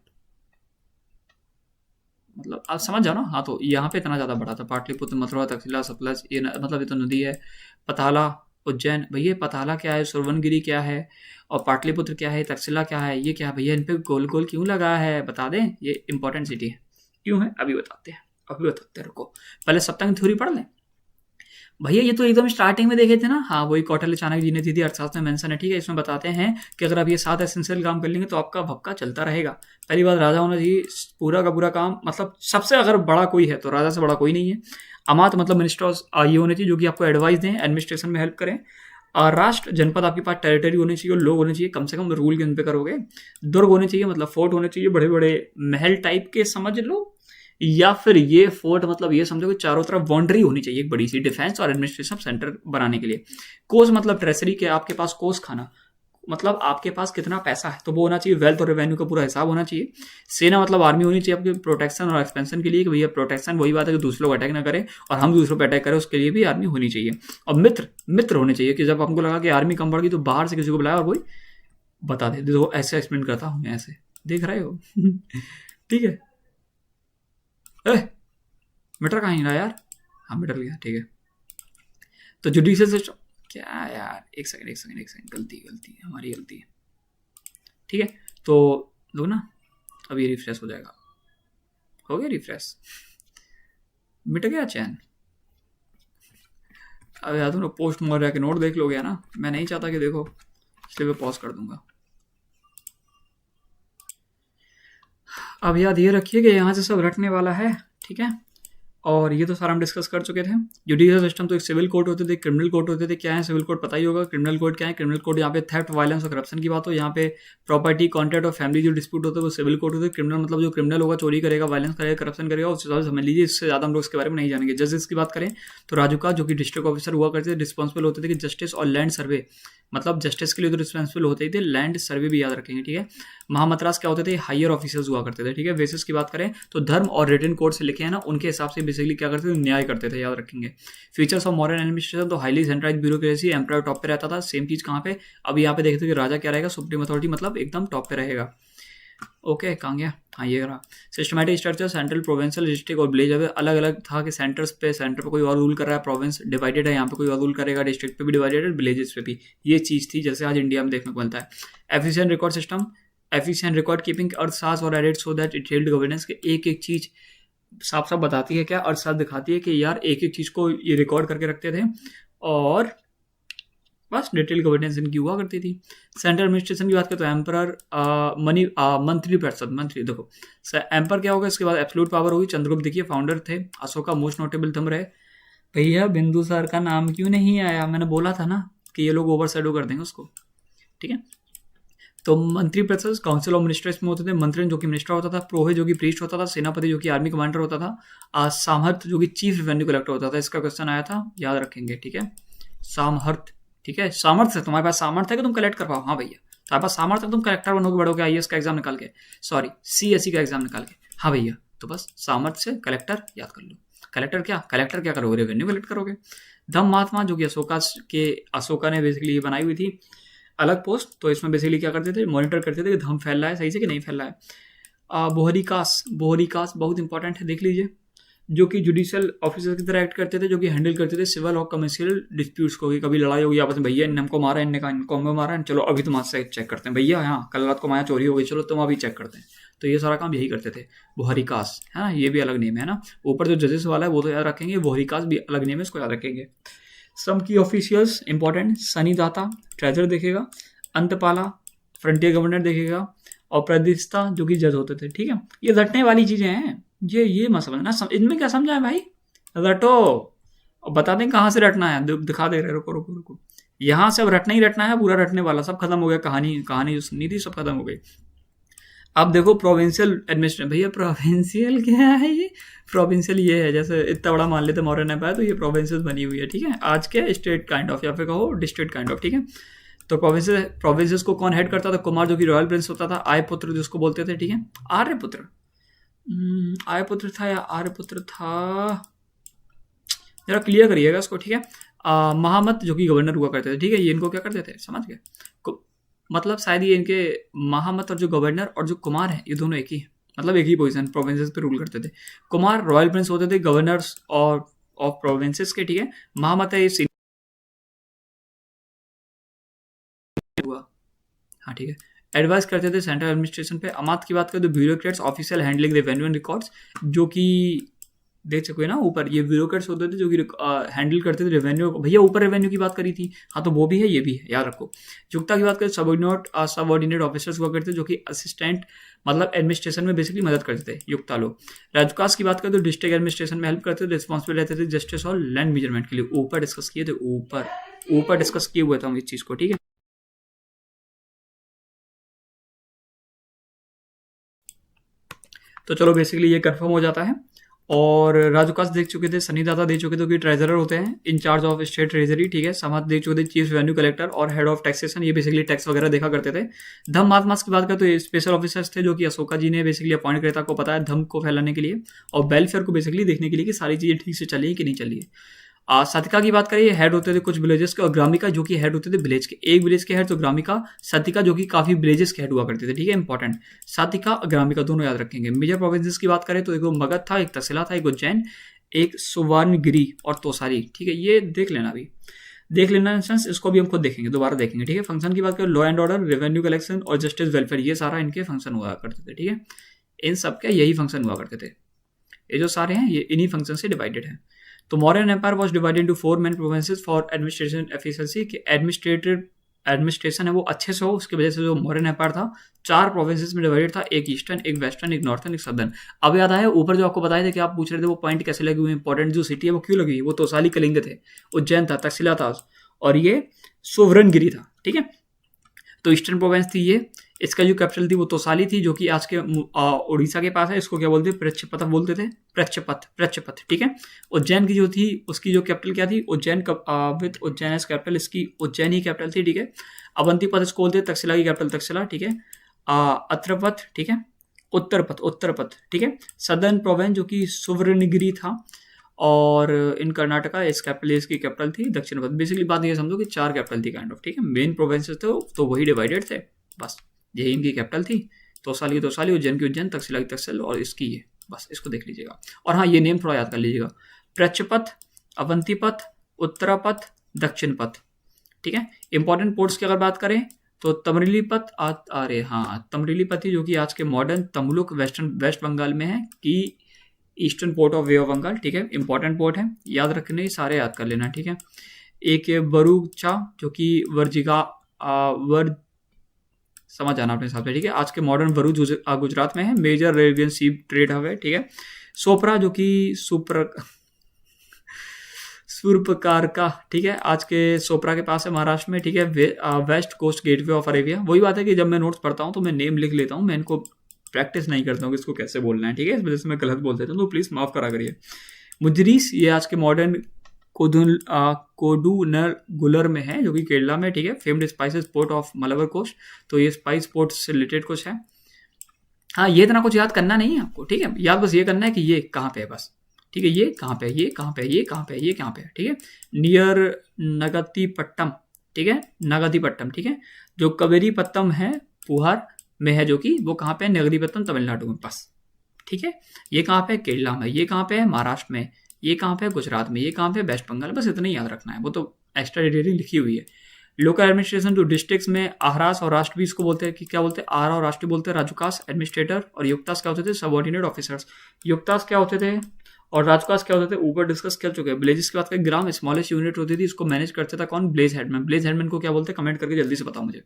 मतलब आप समझ जाओ ना। हाँ, तो यहाँ पे इतना ज़्यादा बड़ा था, पाटलिपुत्र, मथुरा, तक्षशिला, सतलज, ये मतलब ये तो नदी है। पताला, उज्जैन, भैया पताला क्या है, सुरवनगिरी क्या है, और पाटलिपुत्र क्या है, तक्षशिला क्या है, ये क्या है भैया, इन पे गोल गोल क्यों लगा है, बता दें, ये इंपॉर्टेंट सिटी है, क्यों है अभी बताते हैं, रुको, पहले सप्तंग थ्योरी पढ़ लें। भैया ये तो एकदम स्टार्टिंग में देखे थे ना, हाँ वही कौटिल्य चाणक्य जी ने दी थी, अर्थशास्त्र में मेंशन है, ठीक है। इसमें बताते हैं कि अगर आप ये 7 एसेंशियल काम कर लेंगे तो आपका भक्का चलता रहेगा। पहली बात, राजा होना चाहिए, पूरा का पूरा काम, मतलब सबसे अगर बड़ा कोई है तो राजा से बड़ा कोई नहीं है। अमात मतलब मिनिस्टर्स ये होने चाहिए जो कि आपको एडवाइस दें, एडमिनिस्ट्रेशन में हेल्प करें। और राष्ट्र जनपद आपके पास टेरिटरी होनी चाहिए, और लोग होने चाहिए कम से कम रूल किन पे करोगे। दुर्ग होने चाहिए, मतलब फोर्ट होने चाहिए, बड़े बड़े महल टाइप के समझ लो, या फिर ये फोर्ट मतलब ये समझो कि चारों तरफ बाउंड्री होनी चाहिए एक बड़ी सी, डिफेंस और एडमिनिस्ट्रेशन सेंटर बनाने के लिए। कोस मतलब ट्रेजरी के, आपके पास कोस खाना, मतलब आपके पास कितना पैसा है तो वो होना चाहिए, वेल्थ और रेवेन्यू का पूरा हिसाब होना चाहिए। सेना मतलब आर्मी होनी चाहिए आपके प्रोटेक्शन और एक्सपेंशन के लिए, कि भैया प्रोटेक्शन वही बात है कि दूसरे लोग अटैक ना करें और हम दूसरों पर अटैक करें, उसके लिए भी आर्मी होनी चाहिए। और मित्र होने चाहिए, कि जब हमको लगा कि आर्मी कम पड़ गई तो बाहर से किसी को बुलाया और वही बता दे, देखो ऐसे एक्सप्लेन करता हूँ मैं, ऐसे देख रहे हो ठीक है। मीटर कहाँ रहा यार, हाँ मीटर गया, ठीक है। तो जुडिशियल सिस्टम क्या यार, एक सेकंड, गलती हमारी गलती है, ठीक है। तो लो ना, अब ये रिफ्रेश हो जाएगा, हो गया रिफ्रेश, मिट गया चैन। अब याद हो पोस्ट मौर्य के नोट देख लोगे ना, मैं नहीं चाहता कि देखो, इसलिए मैं पॉज कर दूंगा। अब याद ये रखिए कि यहाँ से सब रटने वाला है, ठीक है। और ये तो सारा हम डिस्कस कर चुके थे। जुडिशियल सिस्टम तो एक सिविल कोर्ट होते थे, क्रिमिनल कोर्ट होते थे। क्या है सिविल कोर्ट पता ही होगा, क्रिमिनल कोर्ट क्या है। क्रिमिनल कोर्ट यहाँ पे थेफ्ट, वायलेंस और करप्शन की बात हो, यहाँ पे प्रॉपर्टी, कॉन्ट्रैक्ट और फैमिली जो डिस्प्यूट होता है वो सिविल कोर्ट होते हैं। क्रिमिनल मतलब जो क्रिमिनल होगा, चोरी करेगा, वायलेंस करेगा, करप्शन करेगा, उस हिसाब से समझ लीजिए। इससे ज़्यादा हम लोग इसके बारे में नहीं जानेंगे। जजेस की बात करें तो राजू का, जो कि डिस्ट्रिक्ट ऑफिसर हुआ करते थे, रिस्पॉन्सिबल होते थे कि जस्टिस और लैंड सर्वे, मतलब जस्टिस के लिए तो रिस्पॉन्सिबल होते ही थे, लैंड सर्वे भी याद रखेंगे, ठीक है। महामतरास क्या होते थे, हायर ऑफिसर्स हुआ करते थे, ठीक है। वेसेस की बात करें तो धर्म और रिटन कोड से लिखे हैं ना, उनके हिसाब से बेसिकली क्या करते थे, न्याय करते थे, याद रखेंगे। फीचर्स ऑफ मॉडर्न एडमिनिस्ट्रेशन तो highly centralised bureaucracy, empire top पे रहता था। सेम चीज कहाँ पे, अब यहाँ पे देखते हो कि राजा क्या रहेगा, सुप्रीम अथॉरिटी, मतलब एकदम टॉप पे रहेगा। ओके, कहाँ गया, हाँ ये रहा। Systematic structure, central, provincial, district और विलेज। अलग अलग था कि सेंटर पे कोई और रूल कर रहा है, प्रोविंस डिवाइडेड है, यहाँ पे कोई और रूल करेगा, डिस्ट्रिक्ट पे भी डिवाइडेड है, विलेजेस पे भी। ये चीज़ थी जैसे आज इंडिया में देखने को मिलता है। Efficient record system, efficient record keeping, अर्थशास्त्र और edit so that it held governance के एक एक चीज़ साफ साफ बताती है क्या, अर्थशास्त्र दिखाती है कि यार एक एक चीज़ को ये रिकॉर्ड करके रखते थे और बस डिटेल गवर्नेंस इनकी हुआ करती थी। सेंट्रल एडमिनिस्ट्रेशन की बात करें तो एम्परर, मंत्री परिषद, मंत्री, देखो एम्पर क्या होगा, इसके बाद एब्सोल्यूट पावर होगी। चंद्रगुप्त देखिए फाउंडर थे, अशोका मोस्ट नोटेबल थंब रहे। भैया बिंदुसार का नाम क्यों नहीं आया, मैंने बोला था ना कि ये लोग ओवर शेडो कर देंगे उसको, ठीक है। तो मंत्री परिषद काउंसिल ऑफ मिनिस्टर्स में होते थे। मंत्री जो कि मिनिस्टर होता था, प्रोहे जो कि प्रीस्ट होता था, सेनापति जो कि आर्मी कमांडर होता था, सामर्थ जो कि चीफ रेवेन्यू कलेक्टर होता था। इसका क्वेश्चन आया था, याद रखेंगे, ठीक है। सामर्थ, ठीक है, सामर्थ्य, तुम्हारे पास सामर्थ्य है कि तुम कलेक्ट कर पाओ, हाँ भैया तो आपका सामर्थ्य तुम कलेक्टर बनोगे बढ़ोगे आईएएस का एग्जाम निकाल के, सॉरी सीएससी का एग्जाम निकाल के। हाँ भैया, तो बस सामर्थ्य से कलेक्टर याद कर लो। कलेक्टर क्या करोगे, रेवेन्यू कलेक्ट करोगे। धम महात्मा जो कि अशोका ने बेसिकली बनाई हुई थी अलग पोस्ट, तो इसमें बेसिकली क्या करते थे, मॉनिटर करते थे कि धम फैल रहा है सही से कि नहीं फैल रहा है। बोहरिकास बहुत इंपॉर्टेंट है, देख लीजिए, जो कि जुडिशियल ऑफिसर की तरह एक्ट करते थे, जो कि हैंडल करते थे सिविल और कमर्शियल डिस्प्यूट्स को। कभी लड़ाई होगी आपस में, भैया इनने हमको मारा, इनने कहा इनको हमें मारा, चलो अभी तुम आज से चेक करते हैं, भैया हाँ कल रात को माया चोरी हो गई, चलो तुम अभी चेक करते हैं। तो ये सारा काम यही करते थे। बोहरिकास है ना, ये भी अलग नेम है ना। ऊपर जो जजेस वाला है वो तो याद रखेंगे, बोहरिकास भी अलग नेम है, इसको याद रखेंगे। सम की ऑफिशियल्स इंपॉर्टेंट, सनी दाता ट्रेजर देखेगा, अंतपाला फ्रंटियर गवर्नर देखेगा, और प्रतिष्ठा जो कि जज होते थे। ठीक है, ये रटने वाली चीजें हैं, ये मत समझना। इनमें क्या समझा है भाई, रटो और बता दें कहाँ से रटना है, दिखा दे रहे। रुको यहाँ से अब रटना ही रटना है, पूरा रटने वाला, सब खत्म हो गया। कहानी जो सुननी थी सब खत्म हो गई। अब देखो प्रोविंशियल एडमिनिस्ट्रेशन, भैया प्रोविंशियल क्या है ये, प्रोविंशियल ये है जैसे इतना बड़ा मान लेते मौर्य एम्पायर, तो ये प्रोविंसेस बनी हुई है। ठीक है, आज के स्टेट काइंड ऑफ, या फिर कहो डिस्ट्रिक्ट काइंड ऑफ। ठीक है, तो प्रोविंसेस को कौन हेड करता था, कुमार जो कि रॉयल प्रिंस होता था, आर्यपुत्र जिसको बोलते थे। ठीक है, आर्यपुत्र था या आर्यपुत्र था, जरा क्लियर करिएगा इसको। ठीक है, महामत जो कि गवर्नर हुआ करते थे। ठीक है, ये इनको क्या करते थे समझ गए, मतलब शायद ये इनके महामत और जो गवर्नर और जो कुमार है ये दोनों एक ही है, मतलब एक ही पोजीशन, प्रोविंसेस पे रूल करते थे। कुमार रॉयल प्रिंस होते थे, गवर्नर्स और ऑफ प्रोविंसेस के। ठीक है, महामत है ये हुआ। हाँ ठीक है, एडवाइस करते थे सेंट्रल एडमिनिस्ट्रेशन पे। अमात की बात करें तो bureaucrats official handling revenue and records, जो कि देख सको ना ऊपर ये ब्यूरोक्रेट्स होते थे जो कि हैंडल करते थे रेवेन्यू। भैया ऊपर रेवेन्यू की बात करी थी, हाँ तो वो भी है ये भी है, याद रखो। युक्ता की बात करें सबऑर्डिनेट ऑफिसर्स हुआ करते थे, जो कि असिस्टेंट मतलब एडमिनिस्ट्रेशन में बेसिकली मदद करते थे युक्ता लोग। राजकास की बात करें तो डिस्ट्रिक्ट एडमिनिस्ट्रेशन में हेल्प करते थे, रिस्पॉन्सिबल रहते थे जस्टिस और लैंड मेजरमेंट के लिए। ऊपर डिस्कस किए थे, ऊपर डिस्कस किए हुए थे हम इस चीज़ को। ठीक है, तो चलो बेसिकली ये कंफर्म हो जाता है। और राजूकास देख चुके थे, सनी दाता देख चुके थे कि ट्रेजरर होते हैं, इंचार्ज ऑफ स्टेट ट्रेजरी। ठीक है, समाज देख चुके थे, चीफ रेवेन्यू कलेक्टर और हेड ऑफ टैक्सेशन, ये बेसिकली टैक्स वगैरह देखा करते थे। धम महात्मा की बात करें तो ये स्पेशल ऑफिसर्स थे जो कि अशोका जी ने बेसिकली अपॉइंट किया था, आपको पता है, धम को फैलाने के लिए और वेलफेयर को बेसिकली देखने के लिए कि सारी चीज़ें ठीक से चली कि नहीं चली है। सतिका की बात करिए, हेड होते थे कुछ विलेजेस के, और ग्रामिका जो कि हेड होते थे विलेज के, एक विलेज के हेड तो ग्रामिका, सतिका जो कि काफी विलेजेस के हेड हुआ करते थे। ठीक है, इंपॉर्टेंट, सतिका ग्रामिका दोनों याद रखेंगे। मेजर प्रोविंसेस की बात करें तो एक मगध था, एक तक्षशिला था, एक उज्जैन, एक सुवर्णगिरी और तोसाली। ठीक है, ये देख लेना अभी, देख लेना इंस्टेंस, इसको भी हम खुद देखेंगे, दोबारा देखेंगे। ठीक है, फंक्शन की बात करें law and order, revenue collection और जस्टिस वेलफेयर, ये सारा इनके फंक्शन हुआ करते थे। ठीक है, इन सब के यही फंक्शन हुआ करते थे, ये जो सारे हैं ये इन्हीं फंक्शन से डिवाइडेड है। तो Mauryan empire was divided into 4 main provinces for administration efficiency, कि एडमिनिस्ट्रेशन है वो अच्छे से हो, उसकी वजह से जो मौर्यन एम्पायर था 4 प्रोविंसेस में डिवाइडेड था, एक ईस्टर्न, एक वेस्टर्न, एक नॉर्थर्न, एक सदर्न। अब याद आया ऊपर जो आपको बताए थे कि आप पूछ रहे थे वो पॉइंट कैसे लगे हुए, इंपॉर्टेंट जो सिटी है वो क्यों लगी हुई, वो तोसाली कलिंग थे, उज्जैन था, तक्षशिला था और ये सुवर्णगिरी था। ठीक है, तो ईस्टर्न प्रोविंस थी ये, इसका जो कैपिटल थी वो तोसाली थी, जो कि आज के उड़ीसा के पास है। इसको क्या बोलते थे, प्रक्षपथ बोलते थे, प्रक्षपथ। ठीक है, उज्जैन की जो थी उसकी जो कैपिटल क्या थी, Ujjain with Ujjain as capital, इसकी उज्जैन ही कैपिटल थी। ठीक है, अवंतीपथ इसको बोलते हैं, तक्षशिला की कैपिटल तक्षशिला। ठीक है, अत्रपथ, ठीक है, उत्तरपथ। ठीक है, सदर्न प्रोविंस जो कि सुवर्णगिरी था, और इन कर्नाटका इस कैपिटल, इसकी कैपिटल थी दक्षिण पथ। बेसिकली बात ये समझो कि 4 कैपिटल थी काइंड ऑफ। ठीक है, मेन प्रोविंसेस थे तो वही डिवाइडेड थे, बस यही इनकी कैपिटल थी। तोसाली की तोसाली, उज्जैन की उज्जैन, तक्षशिला की तक्षशिला और इसकी ये, बस इसको देख लीजिएगा। और हाँ, ये नेम थोड़ा याद कर लीजिएगा, प्रक्षपथ, अवंतीपथ, उत्तरापथ, दक्षिण पथ। ठीक है, इंपॉर्टेंट पोर्ट्स की अगर बात करें तो तमरीलीपथ, अरे हाँ तमरीलीपथ ही, जो कि आज के मॉडर्न तमलुक वेस्ट बंगाल में है, कि eastern port of bay of Bengal. ठीक है, इंपॉर्टेंट पोर्ट है, याद रखने, सारे याद कर लेना। ठीक है, एक बरूचा जो कि समझ आना अपने हिसाब से। ठीक है, आज के मॉडर्न भरूच गुजरात में है, मेजर अरेबियन सी ट्रेड हब है। ठीक है, सोपरा जो कि सुरपकार का, ठीक है, आज के सोपरा के पास है महाराष्ट्र में। ठीक है, west coast gateway of Arabia. वही बात है कि जब मैं नोट्स पढ़ता हूँ तो मैं नेम लिख लेता हूँ, मैं इनको प्रैक्टिस नहीं करता हूँ कि इसको कैसे बोलना है। ठीक है, इस वजह से मैं गलत बोल देता हूँ, तो प्लीज माफ करा करिए। मुजरीस, ये आज के मॉडर्न कोडूनगुलर में है, जो कि केरला में, ठीक है। Famed spices port of Malabar coast, तो ये स्पाइस पोर्ट से रिलेटेड कुछ है। हाँ, ये इतना कुछ याद करना नहीं है आपको, ठीक है। याद बस ये करना है कि ये कहाँ पे है बस, ठीक है। ये कहाँ पे है, ये कहाँ पे है, ये कहाँ पे है, ये कहाँ पे है, ठीक है। नियर नगतिपट्टम, ठीक है, नगतिपट्टम, ठीक है। जो कवेरीपत्तम है पुहार में है, जो कि वो कहाँ पे है, नगरीपत्तम तमिलनाडु में, बस, ठीक है। ये कहाँ पे है, केरला में। ये कहाँ पे है, महाराष्ट्र में। ये कहाँ पे है, गुजरात में। ये कहाँ पे है, वेस्ट बंगाल। बस इतना ही याद रखना है, वो तो एक्स्ट्रा डिटेलिंग लिखी हुई है। लोकल एडमिनिस्ट्रेशन जो डिस्ट्रिक्ट्स में आहरास और राष्ट्र भी इसको बोलते हैं, कि क्या बोलते हैं, आहरा और राष्ट्र बोलते हैं, राजुकास एडमिनिस्ट्रेटर, और युक्तास क्या होते थे, सबऑर्डिनेट ऑफिसर्स। युक्तास क्या होते थे और राजकास क्या होते थे, ऊपर डिस्कस कर चुके हैं। विलेजेस की बात करें, ग्राम स्मॉलेस्ट यूनिट होती थी, इसको मैनेज करता था कौन, विलेज हेडमैन। विलेज हेडमैन को क्या बोलते हैं, कमेंट करके जल्दी से बताओ मुझे,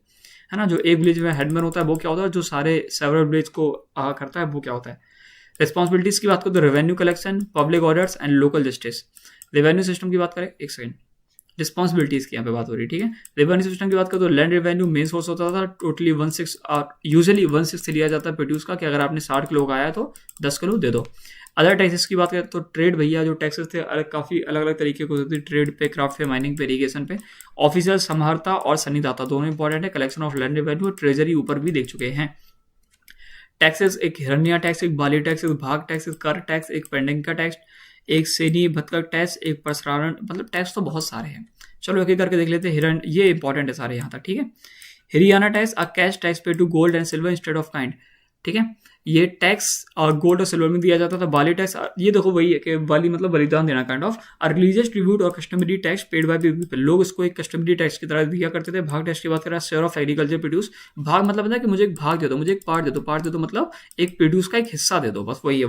है ना। जो एक विलेज में हेडमैन होता है वो क्या होता है, जो सारे सेवरल विलेज को करता है, वो क्या होता है। रिस्पॉन्सिबिलिटीज की बात करें तो revenue collection, public orders and local justice. Revenue system की बात करें, एक सेकंड, रिस्पॉन्सिबिलिटीज की यहाँ पे बात हो रही है, ठीक है। रेवेन्यू सिस्टम की बात करें तो लैंड रेवेन्यू मेन सोर्स होता था, टोटली 1/6 यूजुअली 1/6 लिया जाता है प्रोड्यूस का, कि अगर आपने 60 किलो उगाया तो 10 किलो दे दो। अदर टैक्सेस की बात करें तो ट्रेड, भैया जो टैक्सेस थे काफ़ी अलग अलग तरीके के होते थे, ट्रेड पे, क्राफ्ट पे, माइनिंग पे, इरीगेशन पे। ऑफिसर, समहर्ता और सन्निदाता दोनों इंपॉर्टेंट है। Collection of land revenue, treasury ऊपर भी देख चुके हैं। टैक्सेस, एक हिरण्या टैक्स, एक बाली टैक्स, एक भाग टैक्स, एक कर टैक्स, एक पेंडिंग का टैक्स, एक सेनी भत्कर टैक्स, एक प्रसारण, मतलब टैक्स तो बहुत सारे हैं। चलो एक एक करके देख लेते हैं। ये इंपॉर्टेंट है सारे यहाँ तक, ठीक है। Hiranya tax, a cash tax pay to gold and silver instead of kind, ठीक है। ये टैक्स गोल्ड और सिल्वर में दिया जाता था। बाली टैक्स, ये देखो वही है कि बाली मतलब बलिदान देना, काइंड ऑफ। रिलीजियस ट्रिब्यूट और customary tax paid by people, लोग इसको एक कस्टमरी टैक्स की तरह दिया करते थे। भाग टैक्स की बात करें, शेयर ऑफ एग्रीकल्चर प्रोड्यूस। भाग मतलब है कि मुझे एक भाग दे दो, मुझे एक पार्ट दे दो, पार्ट दे दो मतलब एक प्रोड्यूस का एक हिस्सा दे दो, बस वही है।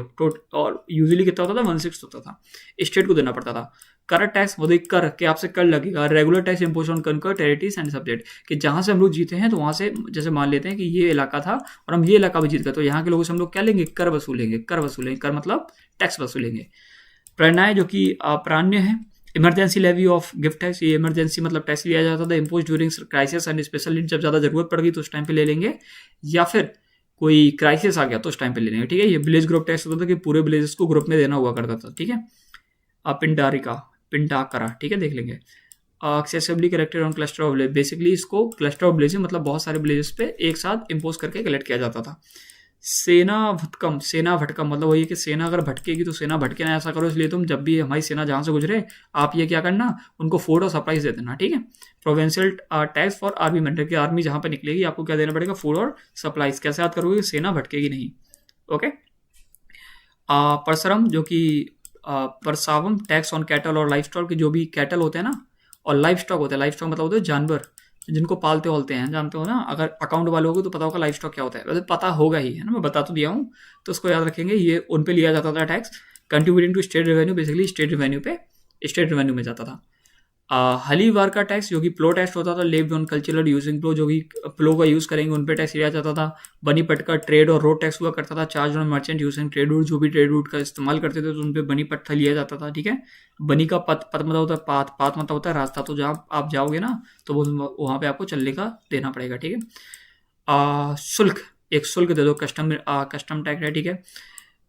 और यूजुअली कितना होता था, 1/6 होता था, स्टेट को देना पड़ता था। करंट टैक्स, वो देख कर के आपसे कर लगेगा। रेगुलर टैक्स इम्पोज ऑन कंकर टेरिटरीज एंड सब्जेक्ट, कि जहाँ से हम लोग जीते हैं तो वहाँ से, जैसे मान लेते हैं कि ये इलाका था और हम ये इलाका भी जीत गए, तो यहाँ के लोगों से हम लोग क्या लेंगे, कर वसूलेंगे। कर वसूलेंगे, कर मतलब टैक्स वसूलेंगे। प्रणय, जो कि प्राण्य है। Emergency levy of gift tax, ये इमरजेंसी मतलब टैक्स लिया जाता था, impose during crisis and special need, जब ज़्यादा जरूरत पड़ गई तो उस टाइम पे ले लेंगे, या फिर कोई क्राइसिस आ गया तो उस टाइम पे ले लेंगे, ठीक है। ये विलेज ग्रुप टैक्स होता था कि पूरे विलेजेस को ग्रुप में देना हुआ करता था, ठीक है। पिंडाकरा, ठीक है, देख लेंगे। Accessibly collected on cluster of village, basically इसको क्लस्टर ऑफ विलेज मतलब बहुत सारे विलेजेस पे एक साथ इम्पोज करके कलेक्ट किया जाता था। सेना भटकम, सेना भटकम मतलब वही है कि सेना अगर भटकेगी तो सेना भटके ना, ऐसा करो, इसलिए तुम जब भी हमारी सेना जहाँ से गुजरे आप ये क्या करना, उनको फूड और सप्लाईज दे देना, ठीक है। Provincial tax for army member, की आर्मी जहाँ पे निकलेगी आपको क्या देना पड़ेगा, फूड और सप्लाईज। कैसे याद करोगे, सेना भटकेगी नहीं, ओके। परसरम, जो कि परसावम, टैक्स ऑन कैटल और लाइफ स्टॉक, के जो भी कैटल होते हैं ना और लाइफ स्टॉक होता है, लाइफ स्टॉक मतलब होते हैं जानवर जिनको पालते होते हैं, जानते हो ना। अगर अकाउंट वाले होगे तो पता होगा लाइफ स्टॉक क्या होता है, वैसे पता होगा ही, है ना, मैं बता तो दिया हूँ, तो उसको याद रखेंगे। ये उन पे लिया जाता था tax, contributing to state revenue, basically state revenue पे, स्टेट रेवेन्यू में जाता था। हलीवार का टैक्स, जो कि प्लो टैक्स होता था, लेव्ड ऑन कल्चरल यूजिंग प्लो, जो कि प्लो का यूज़ करेंगे उन पे टैक्स लिया जाता था। बनीपट का ट्रेड और रोड टैक्स हुआ करता था। Charge on merchant using trade route, जो भी ट्रेड रूट का इस्तेमाल करते थे तो उन पे बनी पट्टा लिया जाता था, ठीक है। बनी का पत मतलब होता है पाथ, पाथ मतलब होता है रास्ता, तो जहाँ आप जाओगे ना तो वहाँ पे आपको चलने का देना पड़ेगा, ठीक है। शुल्क, एक शुल्क दे दो, कस्टम टैक्स है, ठीक है।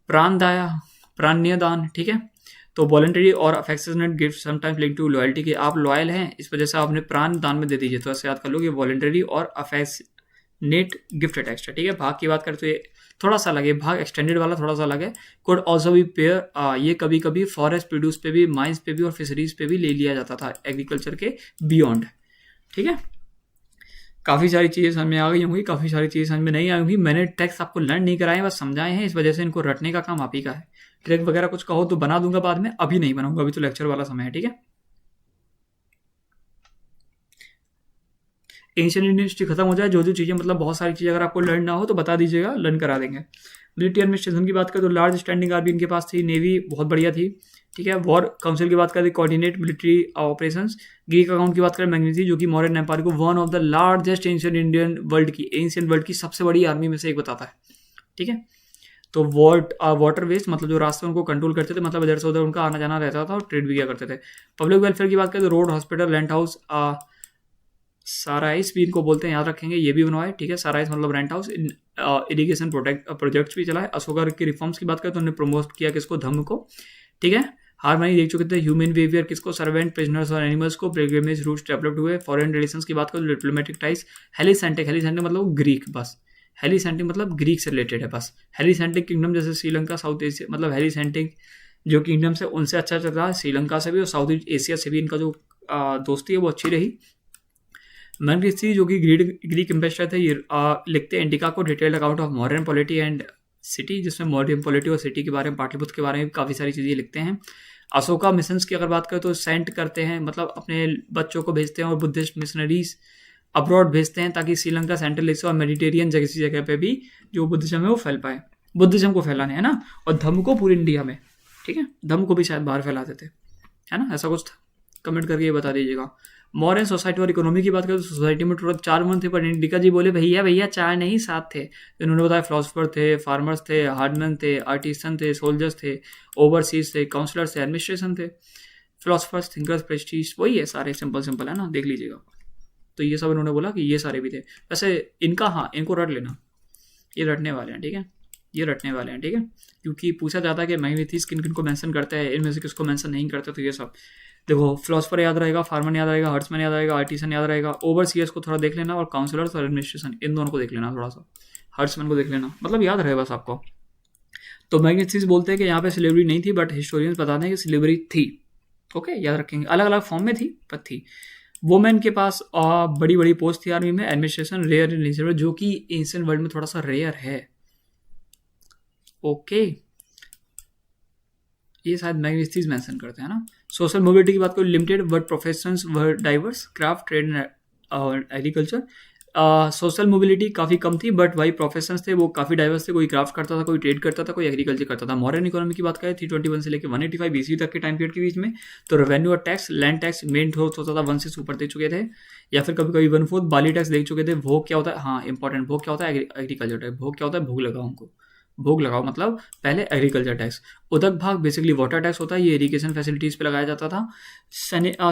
प्राण्यदान, ठीक है। तो वॉलंटरी और affectionate gift sometimes link to loyalty, के आप लॉयल हैं इस वजह से आपने प्राण दान में दे दीजिए, तो ऐसे याद कर लो कि वॉलंटरी और अफेक्शनेट गिफ्ट टैक्स है, ठीक है। भाग की बात करें तो ये थोड़ा सा अलग है, भाग एक्सटेंडेड वाला थोड़ा सा अलग है। कुड ऑल्सो बी पेयर, ये कभी कभी फॉरेस्ट प्रोड्यूस पे भी, माइंस पे भी और फिशरीज पे भी ले लिया जाता था, एग्रीकल्चर के बियॉन्ड, ठीक है। काफ़ी सारी चीज़ें समझ में आ गई होंगी, काफ़ी सारी चीज़ें समझ में नहीं आई होंगी। मैंने टैक्स आपको लर्न नहीं कराए, बस समझाए हैं, इस वजह से इनको रटने का काम आप ही का है। ट्रिक वगैरह कुछ कहो तो बना दूंगा बाद में, अभी नहीं बनाऊंगा, अभी तो लेक्चर वाला समय है, ठीक है। एंशियंट इंडियन हिस्ट्री खत्म हो जाए, जो जो चीज़ें मतलब बहुत सारी चीज़ें अगर आपको लर्न ना हो तो बता दीजिएगा, लर्न करा देंगे। मिलिट्री एडमिनिस्ट्रेशन की बात करें तो लार्ज स्टैंडिंग आर्मी इनके पास थी, नेवी बहुत बढ़िया थी, ठीक है। वॉर काउंसिल की बात करें, coordinate military operations. Greek account की बात करें, मैग्नीसी, जो कि मौर्यन एम्पायर को one of the largest ancient Indian world की, एंशियंट वर्ल्ड की सबसे बड़ी आर्मी में से एक बताता है, ठीक है। तो वाटर वेस्ट मतलब जो रास्ते उनको कंट्रोल करते थे, मतलब इधर से उधर उनका आना जाना रहता था और ट्रेड भी किया करते थे। पब्लिक वेलफेयर की बात करें तो रोड, हॉस्पिटल, रेंट हाउस, साराइस भी इनको बोलते हैं, याद रखेंगे, ये भी बनवाए, ठीक है। साराइस मतलब रेंट हाउस। इरिगेशन प्रोजेक्ट्स भी चला है। अशोका की रिफॉर्म्स की बात करें तो उन्होंने प्रमोट किया किसको, धम्म को, ठीक है। हारमनी देख चुके थे, ह्यूमन बिहेवियर किसको, सर्वेंट, प्रिजनर्स और एनिमल्स को, पिलग्रिमेज रूट्स डेवलप्ड हुए, फॉरेन रिलेशंस की बात करो, डिप्लोमेटिक टाइज, हेलिसेंटिक, हेलिसेंटिक मतलब ग्रीक, बस हेलिसेंटिक मतलब ग्रीक से रिलेटेड है बस, हेलिसेंटिक किंगडम जैसे श्रीलंका, साउथ एशिया, मतलब हेलिसेंटिक जो किंगडम से उनसे अच्छा चल रहा है, श्रीलंका से भी और साउथ ईस्ट एशिया से भी इनका जो दोस्ती है वो अच्छी रही। मैग्नेसी जो कि ग्रीक एम्बेसडर थे, ये लिखते हैं इंडिका को detailed account of modern polity and city, जिसमें मॉडर्न पॉलिटी और सिटी के बारे में, पाटलिपुत्र के बारे में काफ़ी सारी चीज़ें लिखते हैं। अशोका मिशंस की अगर बात करें तो सेंट करते हैं, मतलब अपने बच्चों को भेजते हैं और बुद्धिस्ट मिशनरीज अब्रॉड भेजते हैं ताकि श्रीलंका, सेंट्रल एशिया और मेडिटेरियन जगह पे भी जो बुद्धिज्म है वो फैल पाए, बुद्धिज्म को फैलाने, है ना, और धर्म को पूरी इंडिया में, ठीक है, धर्म को भी शायद बाहर फैलाते थे, है ना, ऐसा कुछ था। कमेंट करके ये बता दीजिएगा। मॉडर्न सोसाइटी और इकोनॉमी की बात करें तो सोसाइटी में टोटल 4 मन थे, पर इंडिका जी बोले भैया भैया 4 नहीं 7 थे। तो इन्होंने बताया फिलोसफर थे, फार्मर्स थे, हार्डमैन थे, आर्टिसन थे, सोल्जर्स थे, ओवरसीज थे, काउंसलर्स थे, एडमिनिस्ट्रेशन थे, फिलोसफर्स, थिंकर्स, प्रेस्टीज, वही है सारे, सिंपल सिंपल है ना, देख लीजिएगा। तो ये सब इन्होंने बोला कि ये सारे भी थे। वैसे इनका, हाँ, इनको रट लेना, ये रटने वाले हैं, ठीक है, ये रटने वाले हैं, ठीक है, क्योंकि पूछा जाता है कि मैग्नेटिस किन किन को मेंशन करता है, इनमें से किसको मेंशन नहीं करता। तो ये सब देखो, फिलोसफर याद रहेगा, फार्मर याद रहेगा, हर्ट्समैन याद रहेगा, आर्टिसन याद रहेगा, ओवरसीयर्स को थोड़ा देख लेना, और काउंसलर्स और एडमिनिस्ट्रेशन, इन दोनों को देख लेना, थोड़ा सा हर्ट्समैन को देख लेना, मतलब याद रहे बस आपको। तो मैग्नेटिस बोलते हैं कि यहाँ पे स्लेवरी नहीं थी, बट हिस्टोरियंस बताते हैं कि स्लेवरी थी। ओके, याद रखेंगे, अलग अलग फॉर्म में थी पर थी। वुमेन के पास बड़ी बड़ी पोस्ट थी आर्मी में, एडमिनिस्ट्रेशन रेयर इन नेचर, जो कि एंशिएंट वर्ल्ड में थोड़ा सा रेयर है। ओके, ये शायद मैग्नेटिस मेंशन करते हैं ना। सोशल मोबिलिटी की बात करो, limited but professions were diverse, craft, trade और एग्रीकल्चर। सोशल मोबिलिटी काफ़ी कम थी, बट भाई प्रोफेशंस थे वो काफ़ी डाइवर्स थे, कोई क्राफ्ट करता था, कोई ट्रेड करता था, कोई एग्रीकल्चर करता था। मॉडर्न इकोनॉमी की बात करें 321 से लेकर 185 BC तक के टाइम पीरियड के बीच में, तो रेवेन्यू और tax, land tax main source होता था, 1 से ऊपर दे चुके थे, या फिर कभी कभी 1/4 बाली टैक्स देख चुके थे। भोग क्या होता है, हाँ इंपॉर्टेंट, भोग क्या होता है, एग्रीकल्चर टैक्स। भोग क्या होता है, भोग लगाओ उनको, भोग लगाओ मतलब पहले एग्रीकल्चर टैक्स। उदक भाग बेसिकली वाटर टैक्स होता है, ये इरिगेशन फैसिलिटीज पे लगाया जाता था।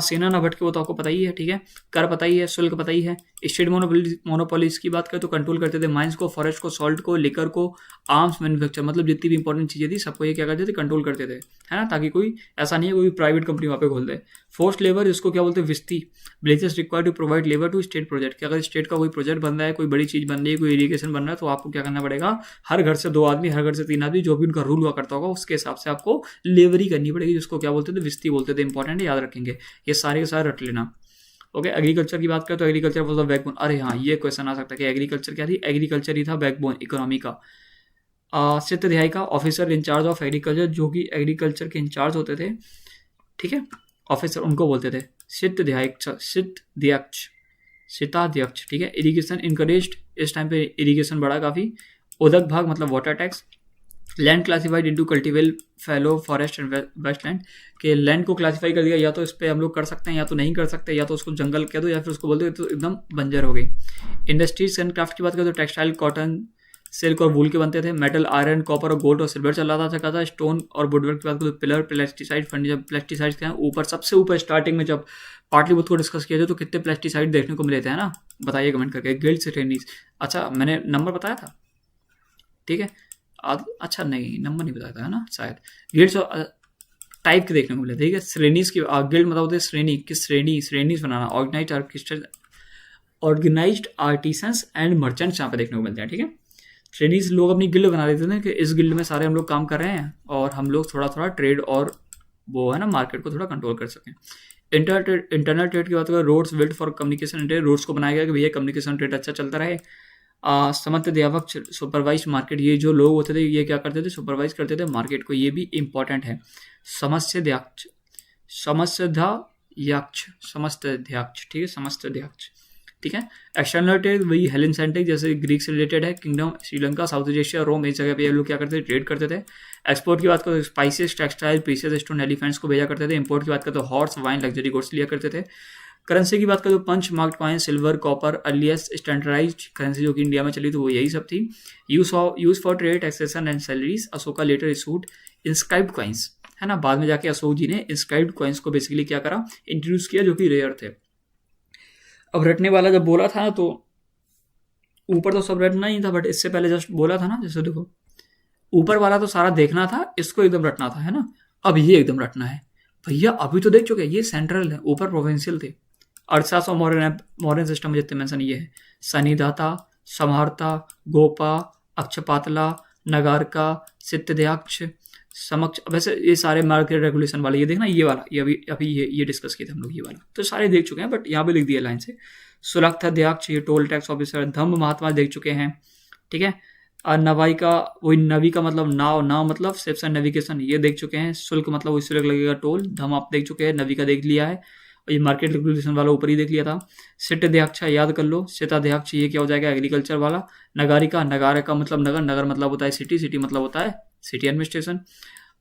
सेना न भटके वो तो आपको पता ही है, ठीक है, कर पता ही है, शुल्क पता ही है। स्टेट मोनोपोलीज की बात करें तो कंट्रोल करते थे माइंस को, फॉरेस्ट को, सॉल्ट को, लिकर को, आर्म्स मैन्युफैक्चर, मतलब जितनी भी इंपॉर्टेंट चीज़ें थी सबको ये क्या करते थे, कंट्रोल करते थे, है ना, ताकि कोई ऐसा नहीं है कोई प्राइवेट कंपनी वहाँ पे खोल दे। फोर्स्ड लेबर, इसको क्या बोलते हैं, vishti, villages required to provide labour to state project, कि अगर स्टेट का कोई प्रोजेक्ट बन रहा है, कोई बड़ी चीज़ बन रही है, कोई इरीगेशन बन रहा है, तो आपको क्या करना पड़ेगा, हर घर से 2 आदमी, हर घर से 3 आदमी, जो भी उनका रूल हुआ करता होगा उसके हिसाब से आपको लेबरी करनी पड़ेगी, जिसको क्या बोलते थे, विस्ती बोलते थे। इंपॉर्टेंट है, याद रखेंगे, ये सारे के सारे रट लेना। ओके, एग्रीकल्चर की बात करें तो एग्रीकल्चर वाज द बैकबोन। अरे हाँ, ये क्वेश्चन आ सकता है कि एग्रीकल्चर क्या थी, एग्रीकल्चर ही था बैकबोन इकोनॉमी का। 7th अध्याय का ऑफिसर इंचार्ज ऑफ एग्रीकल्चर, जो कि एग्रीकल्चर के इंचार्ज होते थे, ठीक है, ऑफिसर उनको बोलते थे सिताध्यक्ष, ठीक है। इरिगेशन इनकरेज्ड, इस टाइम पे इरिगेशन बढ़ा काफ़ी। उदक भाग मतलब water tax. Land classified into cultivable, fallow, forest and wasteland, के लैंड को क्लासिफाई कर दिया, या तो इस पर हम लोग कर सकते हैं या तो नहीं कर सकते, या तो उसको जंगल कह दो या फिर उसको बोल दो तो एकदम बंजर हो गई। इंडस्ट्रीज एंड क्राफ्ट की बात करें तो टेक्सटाइल, कॉटन, सिल्क और वूल के बनते थे। मेटल, आयरन, कॉपर और गोल्ड और सिल्वर चल रहा था। स्टोन और वुडवर्क की बात करें तो पिलर, पेस्टिसाइड, फर्नीचर, पेस्टिसाइड्स के ऊपर सबसे ऊपर स्टार्टिंग में जब पाटलिपुत्र को डिस्कस किया जाए तो कितने पेस्टिसाइड देखने को मिले थे, है ना, बताइए कमेंट करके। गिल्ड श्रेणीज, अच्छा मैंने नंबर बताया था, ठीक है, अच्छा नहीं नंबर नहीं बताया था, है ना, शायद। गिल्ड्स टाइप के देखने को मिले, ठीक है। श्रेणीज की गिल्ड मतलब होते हैं श्रेणी, किस श्रेणीज बनाना। ऑर्गेनाइज्ड आर्टिसंस एंड मर्चेंट्स यहाँ पे देखने को मिलते हैं, ठीक है। श्रेणीज लोग अपनी गिल्ड बना लेते थे कि इस गिल्ड में सारे हम लोग काम कर रहे हैं और हम लोग थोड़ा थोड़ा ट्रेड और वो है ना मार्केट को थोड़ा कंट्रोल कर सकें। इंटरनल ट्रेड की बात करें, roads build for communication trade, roads को बनाया गया कि भैया कम्युनिकेशन ट्रेड अच्छा चलता रहे। समर्थव्यापक सुपरवाइज मार्केट, ये जो लोग होते थे ये क्या करते थे, सुपरवाइज करते थे मार्केट को, ये भी इंपॉर्टेंट है। समस्याध्यक्ष, ठीक है, समस्याध्यक्ष, ठीक है। एक्सटर्नल ट्रेड वही हेलेनिस्टिक, जैसे ग्रीक से रिलेटेड है, kingdom, Sri Lanka, South East Asia, Rome, इस जगह पे ये लोग क्या करते थे, ट्रेड करते थे। एक्सपोर्ट की बात करें तो spices, textile, pieces, stone, elephants को भेजा करते थे। इंपोर्ट की बात करें तो हॉर्स, वाइन, लग्जरी गुड्स लिया करते थे। करेंसी की बात करें तो punch marked coin, silver, copper, earliest standardised currency जो कि इंडिया में चली तो वो यही सब थी। Use for trade, taxation and salaries. Ashoka later issued inscribed coins, है ना, बाद में जाके अशोक जी ने इंस्क्राइब्ड कॉइन्स को बेसिकली क्या करा, इंट्रोड्यूस किया, जो कि रेयर थे। अब रटने वाला जब बोला था ना तो ऊपर तो सब रटना ही था, बट इससे पहले जस्ट बोला था ना, जैसे देखो ऊपर वाला तो सारा देखना था, इसको एकदम रटना था, है ना। अब ये एकदम रटना है भैया, अभी तो देख चुके हैं, ये सेंट्रल है, ऊपर प्रोविंशियल थे। अर्थशास्त्र और मॉडर्न सिस्टम में जितने मेंशन ये है, सनिधाता, समहर्ता, गोपा, अक्षपातला, नगारका, सिद्धयाक्ष, समक्ष। वैसे ये सारे मार्केट रेगुलेशन वाले, ये देखना ये वाला, ये अभी अभी ये डिस्कस किए थे हम लोग, ये वाला तो सारे देख चुके हैं, बट यहाँ पे लिख दिया लाइन से। सुलक्षाध्यक्ष, ये टोल टैक्स ऑफिसर। धम्म महात्मा देख चुके हैं, ठीक है। नवाई का, वही नवी का मतलब नाव, नाव मतलब शिप्स एंड नेविगेशन, ये देख चुके हैं। शुल्क मतलब वही शुल्क लगेगा, टोल। धम आप देख चुके हैं, नवी का देख लिया है, और ये मार्केट रेगुलेशन वाला ऊपर ही देख लिया था। सिटाध्यक्ष याद कर लो, सिटाध्यक्ष ये क्या हो जाएगा, एग्रीकल्चर वाला। नगारिका, नगारे का मतलब नगर, नगर मतलब होता है सिटी, सिटी मतलब होता है सिटी एडमिनिस्ट्रेशन।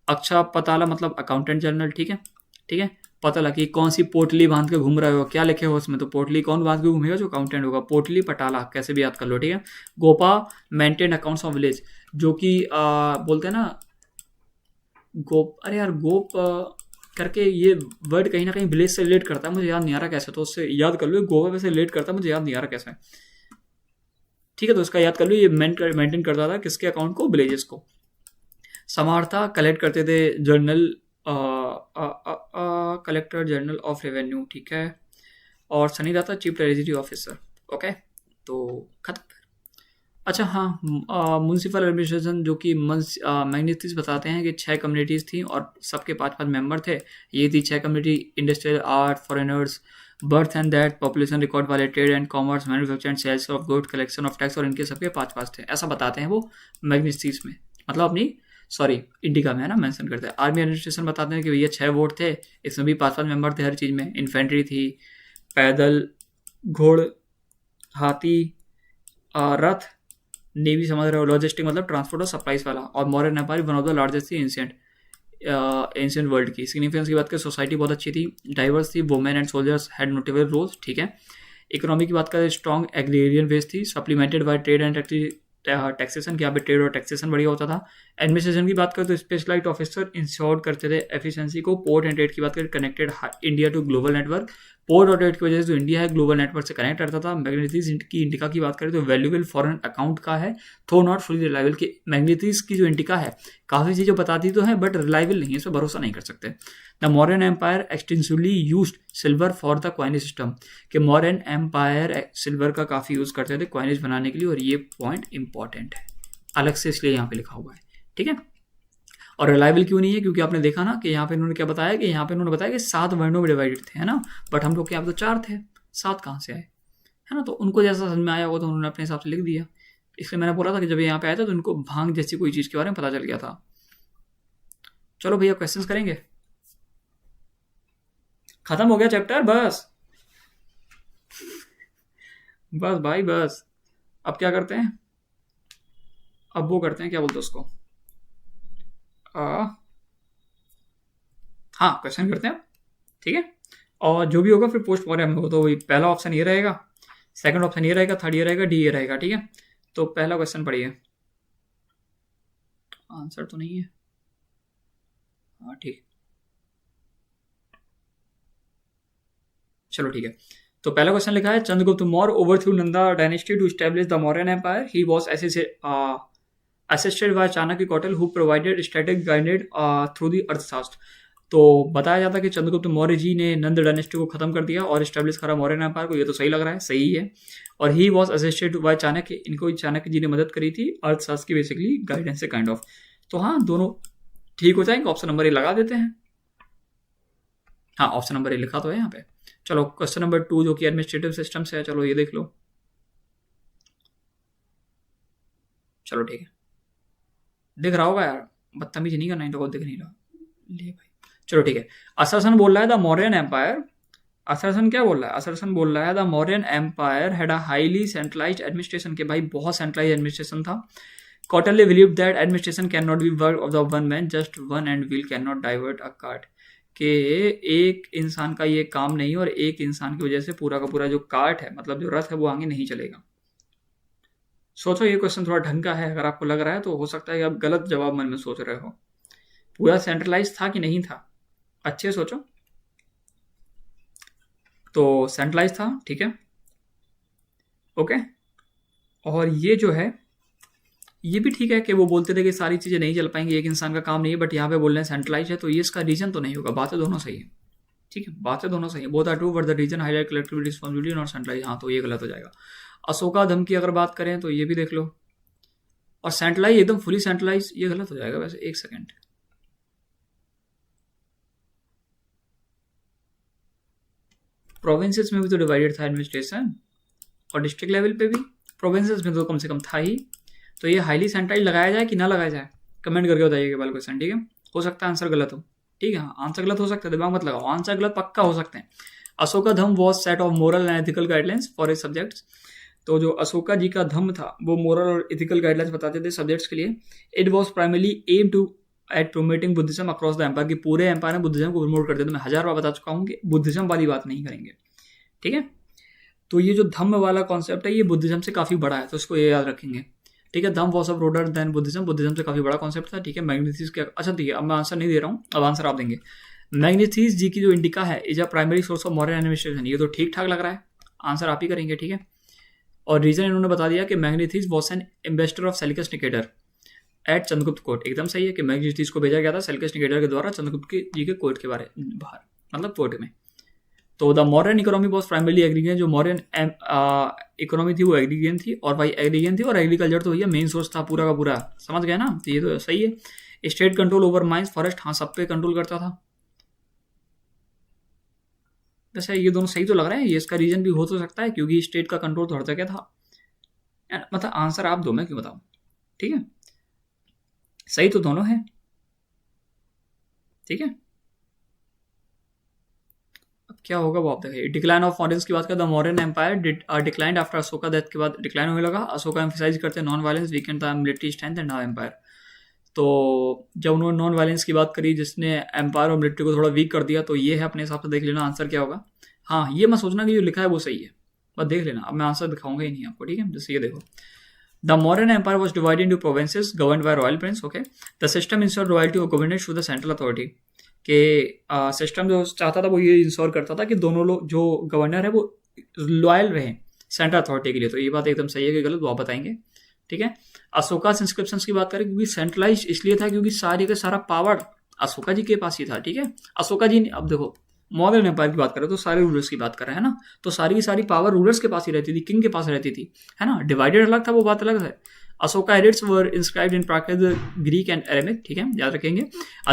अक्षा पताला मतलब अकाउंटेंट जनरल, ठीक है, ठीक है। पता कि कौन सी पोटली बांध के घूम रहे हो, क्या लिखे हो उसमें, तो पोटली कौन बांध के घूमेगा, जो अकाउंटेंट होगा। पोटली पटाला कैसे भी याद कर लो, ठीक है। Gopa maintain accounts of village, जो कि बोलते हैं ना गोप, अरे यार गोप करके ये वर्ड कहीं ना कहीं विलेज से रिलेट करता है, मुझे याद नहीं आ रहा कैसे, तो उससे याद कर लो। गोवा वैसे रिलेट करता है, मुझे याद नहीं आ रहा कैसे, ठीक है। तो उसका याद कर लो, ये मेंटेन करता था किसके अकाउंट को, विलेजेस को। समार्था कलेक्ट करते थे journal, collector general of revenue, ठीक है। और सनीदाता चीफ ट्रेजरी ऑफिसर, ओके। तो खत्म। अच्छा हाँ, म्यूनसिपल एडमिनिस्ट्रेशन, जो कि मैग्नीफिस बताते हैं कि 6 कम्युनिटीज़ थी और सबके 5-5 मेंबर थे। ये थी 6 community: industrial, art, foreigners, birth and death, population record वाले, trade and commerce, manufacture and sales of good, collection of tax, और इनके सबके 5-5 थे, ऐसा बताते हैं वो मैग्नीफिस में, मतलब अपनी सॉरी इंडिका में है ना, मेंशन करते हैं। आर्मी एडमिनिस्ट्रेशन बताते हैं कि भैया 6 वोट थे, इसमें भी 5-5 मेंबर थे हर चीज़ में। इन्फेंट्री थी, पैदल, घोड़, हाथी, रथ, नेवी समझ रहे हो, लॉजिस्टिक मतलब ट्रांसपोर्ट और सप्लाईज वाला। और modern empire one of the largest थी एंशिएंट वर्ल्ड की। सिग्निफिकेंस की बात करें, सोसाइटी बहुत अच्छी थी, डाइवर्स थी, women and soldiers had notable roles, ठीक है। इकोनॉमी की बात करें, स्ट्रॉन्ग एग्रेरियन बेस थी, supplemented by trade and taxation, की यहाँ पे ट्रेड और टैक्सेशन बढ़िया होता था। एडमिनिस्ट्रेशन की बात करें तो स्पेशलाइज्ड ऑफिसर इंश्योर करते थे एफिशिएंसी को। पोर्ट एंड ट्रेड की बात करें, connected India to global network. Port और ट्रेड की वजह से जो इंडिया है ग्लोबल नेटवर्क से कनेक्ट करता था। मैग्नीफिस की इंडिका की बात करें तो वैल्यूएबल फॉरेन अकाउंट का है, थो नॉट फुली रिलायबल। की मैग्नीफिस की जो इंडिका है काफ़ी चीज़ें बताती तो है, बट रिलायबल नहीं है, इस पर भरोसा नहीं कर सकते। The modern empire extensively used silver for the coinage system, कि मॉडर्न एम्पायर सिल्वर का काफ़ी यूज़ करते थे क्वाइनेज बनाने के लिए, और ये पॉइंट इंपॉर्टेंट है अलग से, इसलिए यहाँ पे लिखा हुआ है, ठीक है। और रिलायबल क्यों नहीं है, क्योंकि आपने देखा ना कि यहाँ पे इन्होंने क्या बताया, कि यहाँ पे इन्होंने बताया कि 7 वर्णों में डिवाइडेड थे, है ना, बट हम लोग के यहाँ पे तो 4 थे, 7 कहाँ से आए, है ना। तो उनको जैसा समझ में आया होगा तो उन्होंने अपने हिसाब से लिख दिया। इसलिए मैंने बोला था कि जब यहाँ पे आया था तो इनको भांग जैसी कोई चीज़ के बारे में पता चल गया था। चलो भैया क्वेश्चंस करेंगे, खत्म हो गया चैप्टर, बस बस भाई बस। अब क्या करते हैं, अब वो करते हैं, क्या बोलते हैं उसको, हाँ क्वेश्चन करते हैं, ठीक है। और जो भी होगा फिर पोस्ट मॉर्टम में हो, तो वही पहला ऑप्शन ये रहेगा, सेकंड ऑप्शन ये रहेगा, थर्ड ये रहेगा, डी ये रहेगा, ठीक है। तो पहला क्वेश्चन पढ़िए, आंसर तो नहीं है, हाँ ठीक, चलो ठीक है। तो पहला क्वेश्चन लिखा है, Chandragupta Maurya overthrew Nanda dynasty to establish the Mauryan empire, he was assisted by Chanakya Kautilya who provided strategic guided through the Arthashastra. तो बताया जाता है कि चंद्रगुप्त मौर्य जी ने नंद डायनेस्टी को खत्म कर दिया और स्टैब्लिश करा मौर्यन एम्पायर को, ये तो सही लग रहा है, सही है। और he was assisted by Chanakya, इनको चाणक्य जी ने मदद करी थी अर्थशास्त्र की बेसिकली गाइडेंस से, काइंड ऑफ। तो हाँ दोनों ठीक हो जाएंगे, ऑप्शन नंबर ए लगा देते हैं। हाँ ऑप्शन नंबर ए लिखा तो है यहाँ पे। चलो क्वेश्चन नंबर 2 जो कि एडमिनिस्ट्रेटिव सिस्टम से है, चलो ये देख लो, चलो ठीक है, दिख रहा होगा यार, बदतमीजी नहीं करना, तो दिख नहीं रहा, ले भाई। चलो ठीक है, असरसन बोल रहा है द मौर्यन एम्पायर, असरसन क्या बोल रहा है, असरसन बोल रहा है the Mauryan empire had a highly centralised administration, के भाई बहुत सेंट्रलाइज्ड एडमिनिस्ट्रेशन था। Kautilya believe that administration can not be work of the one man, just one and wheel can not divert a cart, कि एक इंसान का ये काम नहीं, और एक इंसान की वजह से पूरा का पूरा जो कार्ट है, मतलब जो रथ है, वो आगे नहीं चलेगा। सोचो ये क्वेश्चन थोड़ा ढंग का है, अगर आपको लग रहा है तो हो सकता है कि आप गलत जवाब मन में सोच रहे हो। पूरा सेंट्रलाइज था कि नहीं था, अच्छे सोचो। तो सेंट्रलाइज था, ठीक है, ओके। और ये जो है ये भी ठीक है कि वो बोलते थे कि सारी चीज़ें नहीं चल पाएंगी, एक इंसान का काम नहीं है, बट यहाँ पे बोल रहे हैं सेंट्रलाइज है, तो ये इसका रीजन तो नहीं होगा। बातें दोनों सही है, ठीक है, बातें दोनों सही है। Both are true but the reason highlight collective responsibility not centralise, हाँ तो ये गलत हो जाएगा। अशोका धम की अगर बात करें तो ये भी देख लो, और सेंट्रलाइज एकदम फुली सेंट्रलाइज, ये गलत हो जाएगा वैसे। एक सेकेंड, प्रोविंसेस में भी तो डिवाइडेड था एडमिनिस्ट्रेशन, और डिस्ट्रिक्ट लेवल पे भी प्रोविंसेस में तो कम से कम था ही। तो ये हाईली सेंट्रलाइज लगाया जाए कि ना लगाया जाए, कमेंट करके बताइएगा वाला क्वेश्चन, ठीक है। हो सकता है आंसर गलत हो, ठीक है, आंसर गलत हो सकता है, दिमाग मत लगाओ, आंसर गलत पक्का हो सकते हैं। अशोका धम was set of moral and ethical guidelines for his subjects. तो जो अशोका जी का धम्म था वो मोरल और एथिकल गाइडलाइंस बताते थे सब्जेक्ट्स के लिए। It was primarily aim to at promoting Buddhism across the empire, की पूरे एम्पायर में बुद्धिज्म को प्रमोट करते थे। मैं 1000 बार बता चुका हूँ कि बुद्धिज्म वाली बात नहीं करेंगे, ठीक है। तो ये जो धम्म वाला कॉन्सेप्ट है ये बुद्धिज्म से काफी बड़ा है, तो इसको ये याद रखेंगे, ठीक है। Dhamma was of broader than Buddhism, Buddhism से काफी बड़ा कॉन्सेप्ट था, ठीक है। मैग्नेटिस क्या, अच्छा ठीक है, अब मैं आंसर नहीं दे रहा हूँ, अब आंसर आप देंगे। मैग्नेटिस जी की जो इंडिका है is a primary source of modern administration, ये तो ठीक ठाक लग रहा है, आंसर आप ही करेंगे, ठीक है। और रीजन इन्होंने बता दिया कि Megasthenes was an ambassador of Seleucus Nicator at Chandragupta court, एकदम सही है कि मैग्नेटिस को भेजा गया था सेल्यूकस निकेटर के द्वारा चंद्रगुप्त जी के कोर्ट के बारे बाहर, मतलब कोर्ट में। तो the Mauryan economy was primarily agrarian, जो मॉडर्न इकोनॉमी थी वो एग्रीगेन थी, और भाई एग्रीगेन थी, और एग्रीकल्चर तो भैया मेन सोर्स था पूरा का पूरा, समझ गए ना, तो ये तो सही है। State control over mines forest, हाँ सब पे कंट्रोल करता था। वैसे ये दोनों सही तो लग रहे हैं, ये इसका रीजन भी हो तो सकता है क्योंकि स्टेट का कंट्रोल तो हर जगह था। मतलब आंसर आप दो, मैं क्यों बताऊं, ठीक है, सही तो दोनों है, ठीक है। क्या होगा वो आप देखिए। डिक्लाइन ऑफ मॉडर्न्स की बात करें, the modern empire declined after Ashoka death के बाद डिक्लाइन होने लगा। अशोका एम्फसाइज करते हैं non violence, weakened the military strength and now empire. तो जब उन्होंने नॉन वायलेंस की बात करी जिसने एम्पायर और मिलिट्री को थोड़ा वीक कर दिया, तो ये है अपने हिसाब से देख लेना आंसर क्या होगा। हाँ ये मत सोचना कि जो लिखा है वो सही है, बस देख लेना, अब मैं आंसर दिखाऊंगा ही नहीं आपको, ठीक है। जैसे ये देखो, the modern empire was divided into provinces governed by royal prince, okay. The system ensure royalty of governance through the central authority, के सिस्टम जो चाहता था वो ये इंश्योर करता था कि दोनों लोग जो गवर्नर है वो लॉयल रहे सेंट्रल अथॉरिटी के लिए। तो ये बात एकदम सही है कि गलत वो आप बताएंगे, ठीक है। अशोका इंस्क्रिप्शन की बात करें, क्योंकि सेंट्रलाइज इसलिए था क्योंकि सारे का सारा पावर अशोका जी के पास ही था, ठीक है। अशोका जी ने, अब देखो मॉडर्न एम्पायर की बात करें तो सारे रूलर्स की बात कर रहे हैं ना, तो सारी की सारी पावर रूलर्स के पास ही रहती थी, किंग के पास रहती थी, है ना। डिवाइडेड अलग था, वो बात अलग है। Ashoka edicts were inscribed in Prakrit, Greek and Aramaic, ठीक है, याद रखेंगे।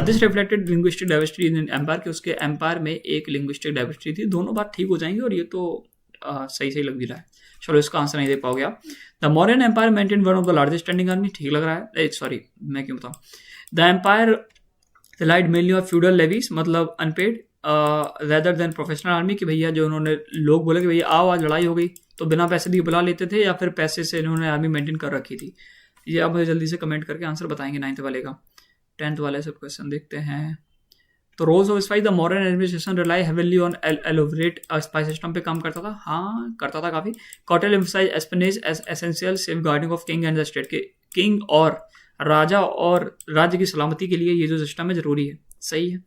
This reflected linguistic diversity in empire, के उसके एम्पायर में एक लिंग्विस्टिक डाइवर्सिटी थी। दोनों बात ठीक हो जाएंगी, और ये तो सही सही लग भी रहा है। चलो इसका आंसर नहीं दे पाओगे आप। The modern empire maintain one of the largest standing army, ठीक लग रहा है, सॉरी मैं क्यों बताऊँ। The empire relied mainly of feudal levies, मतलब unpaid, rather than professional army, कि भैया जो उन्होंने लोग बोले कि भैया आओ आज लड़ाई हो गई तो बिना पैसे दिए बुला लेते थे, या फिर पैसे से इन्होंने आर्मी मेंटेन कर रखी थी। ये आप मुझे जल्दी से कमेंट करके आंसर बताएंगे 9th वाले का। 10th वाले सब क्वेश्चन देखते हैं। तो roles of spies, the Mauryan administration rely heavily on elaborate spies system पे काम करता था, हाँ करता था काफी। Kautilya emphasise espionage as essential safeguarding of king and the state, के किंग और राजा और राज्य की सलामती के लिए ये जो सिस्टम है जरूरी है, सही है।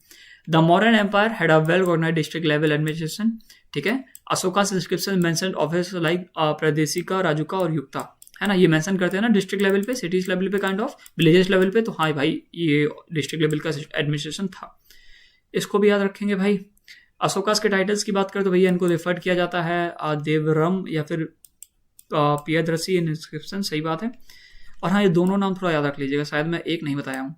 The modern empire had a well organised district level administration, ठीक है। Ashoka inscription mentioned office like Pradeshika, Rajuka और युक्ता, है ना, ये मेंशन करते हैं ना डिस्ट्रिक्ट लेवल पे, सिटीज लेवल पे, काइंड ऑफ विलेजेस लेवल पे। तो हाँ भाई ये डिस्ट्रिक्ट लेवल का एडमिनिस्ट्रेशन था, इसको भी याद रखेंगे भाई। अशोकास के टाइटल्स की बात करें तो भैया इनको रिफर्ड किया जाता है देवरम या फिर पियदरसी इन इंस्क्रिप्शन, सही बात है। और हाँ ये दोनों नाम थोड़ा याद रख लीजिएगा, शायद मैं एक नहीं बताया हूँ,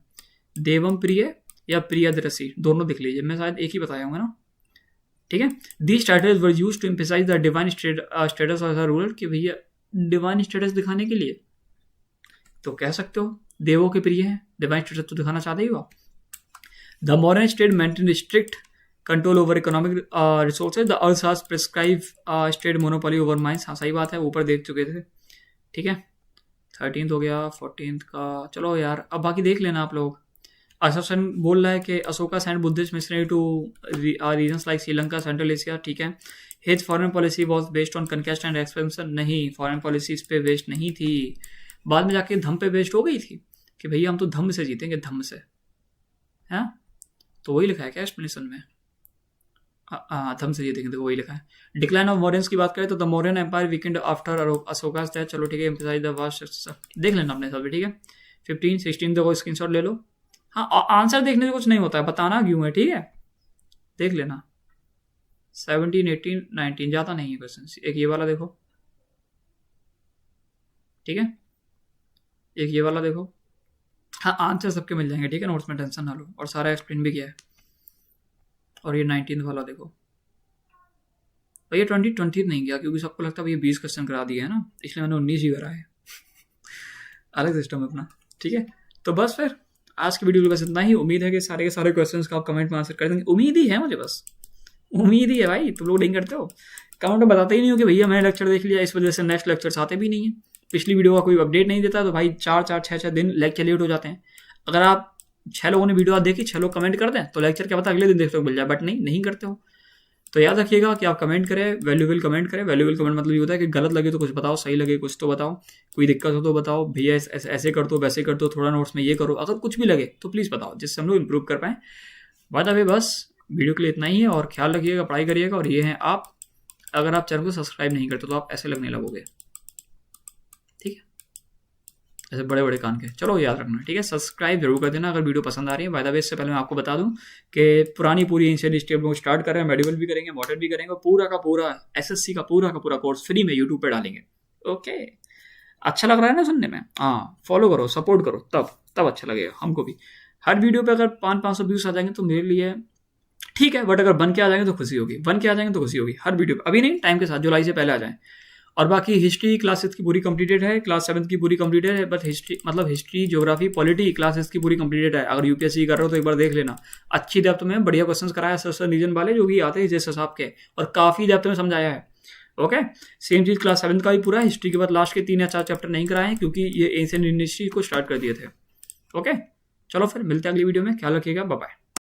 देवम प्रिय या प्रियदर्शी, दोनों देख लीजिए, मैं शायद एक ही बताया हूँ ना, ठीक है। These titles were used to emphasise the divine status of the ruler, कि भैया डिवाइन स्टेटस दिखाने के लिए, तो कह सकते हो देवों के प्रिय हैं, डिवाइन स्टेटस तो दिखाना चाहते ही हो आप। The modern state maintain strict control over economic resources, the earth has prescribe state monopoly over mines, हाँ सही बात है, ऊपर देख चुके थे, ठीक है। 13th हो गया, 14th का चलो यार, अब बाकी देख लेना आप लोग। असोसन बोल रहा है कि Ashoka sent Buddhist missionary to regions like Sri Lanka, central Asia, ठीक है। His foreign policy was based on conquest and expansion, नहीं फॉरेन पॉलिसी इस पे बेस्ड नहीं थी, बाद में जाके धम पे बेस्ड हो गई थी कि भैया हम तो धम से जीतेंगे, धम से, है तो वही लिखा है क्या एक्सप्लेनेशन में। थम से ये देखें, देखो वही लिखा है। डिक्लाइन ऑफ मौर्यंस की बात करें तो the Mauryan empire weakened after Ashoka's death. चलो ठीक है, एम्फसाइज द वास्ट, देख लेना अपने साथ भी, ठीक है। 15 16 देखो, स्क्रीनशॉट ले लो। हाँ, आंसर देखने से कुछ नहीं होता है, बताना क्यों है, ठीक है, देख लेना। 17 18 19 ज़्यादा नहीं है क्वेश्चन। एक ये वाला देखो, ठीक है, एक ये वाला देखो। हाँ, आंसर सबके मिल जाएंगे, ठीक है, नोट्स में टेंशन ना लो, और सारा एक्सप्लेन भी किया है। और ये 19 वाला देखो भैया, 20 नहीं गया क्योंकि सबको लगता है भैया 20 क्वेश्चन करा दिए है ना, इसलिए मैंने 19 ही करा है। अलग सिस्टम है अपना, ठीक है। तो बस फिर आज की वीडियो में बस इतना ही। उम्मीद है कि सारे के सारे क्वेश्चंस का आप कमेंट में आंसर कर देंगे, उम्मीद ही है मुझे, बस उम्मीद ही है भाई। तुम लोग नहीं करते हो, कमेंट में बताते ही नहीं हो कि भैया मैंने लेक्चर देख लिया, इस वजह से नेक्स्ट लेक्चर्स आते भी नहीं है। पिछली वीडियो का कोई अपडेट नहीं देता तो भाई 4-4 6-6 दिन लेक्चर लेट हो जाते हैं। अगर आप 6 लोगों ने वीडियो देखी, 6 लोग कमेंट कर दें तो लेक्चर क्या पता अगले दिन देखने को मिल जाए, बट नहीं करते हो। तो याद रखिएगा कि आप कमेंट करें, वैल्यूएबल कमेंट करें। वैल्यूएबल कमेंट मतलब ये होता है कि गलत लगे तो कुछ बताओ, सही लगे कुछ तो बताओ, कोई दिक्कत हो तो बताओ, भैया ऐसे कर दो, वैसे कर दो, थोड़ा नोट्स में ये करो, अगर कुछ भी लगे तो प्लीज़ बताओ, जिससे हम लोग इंप्रूव कर पाएँ। बात अभी बस वीडियो के लिए इतना ही है, और ख्याल रखिएगा, पढ़ाई करिएगा। और ये हैं आप, अगर आप चैनल को सब्सक्राइब नहीं करते तो आप ऐसे लगने लगोगे, ठीक है, ऐसे बड़े बड़े कान के। चलो याद रखना, ठीक है, सब्सक्राइब जरूर कर देना अगर वीडियो पसंद आ रही है। बाय द वे, इससे पहले मैं आपको बता दूं कि पूरी एंशिएंट हिस्ट्री हम लोग स्टार्ट कर रहे हैं, मेडिवल भी करेंगे, मॉडर्न भी करेंगे, पूरा का पूरा एसएससी का पूरा कोर्स फ्री में यूट्यूब पे डालेंगे। ओके, अच्छा लग रहा है ना सुनने में? हाँ, फॉलो करो, सपोर्ट करो, तब अच्छा लगेगा हमको भी। हर वीडियो पे अगर 500-500 व्यूज आ जाएंगे तो मेरे लिए ठीक है, बट अगर बन के आ जाएंगे तो खुशी होगी। हर वीडियो पे, अभी नहीं, टाइम के साथ, जुलाई से पहले आ जाएं। और बाकी हिस्ट्री क्लास 6 की पूरी कंप्लीटेड है, क्लास 7 की पूरी कंप्लीटेड है, but history geography polity class 6 की पूरी कंप्लीटेड है। अगर यूपीएससी कर रहे हो तो एक बार देख लेना, अच्छी डेप्थ में बढ़िया क्वेश्चन कराया सर रीजन वाले जो कि आते हैं जिस हिसाब के, और काफ़ी डेप्थ में समझाया है। ओके, सेम चीज़ क्लास 7 का भी पूरा हिस्ट्री के बाद लास्ट के 3 या 4 चैप्टर नहीं कराए हैं क्योंकि ये एंशिएंट हिस्ट्री को स्टार्ट कर दिए थे। ओके, चलो फिर मिलते हैं अगली वीडियो में, ख्याल रखिएगा, बाय बाय।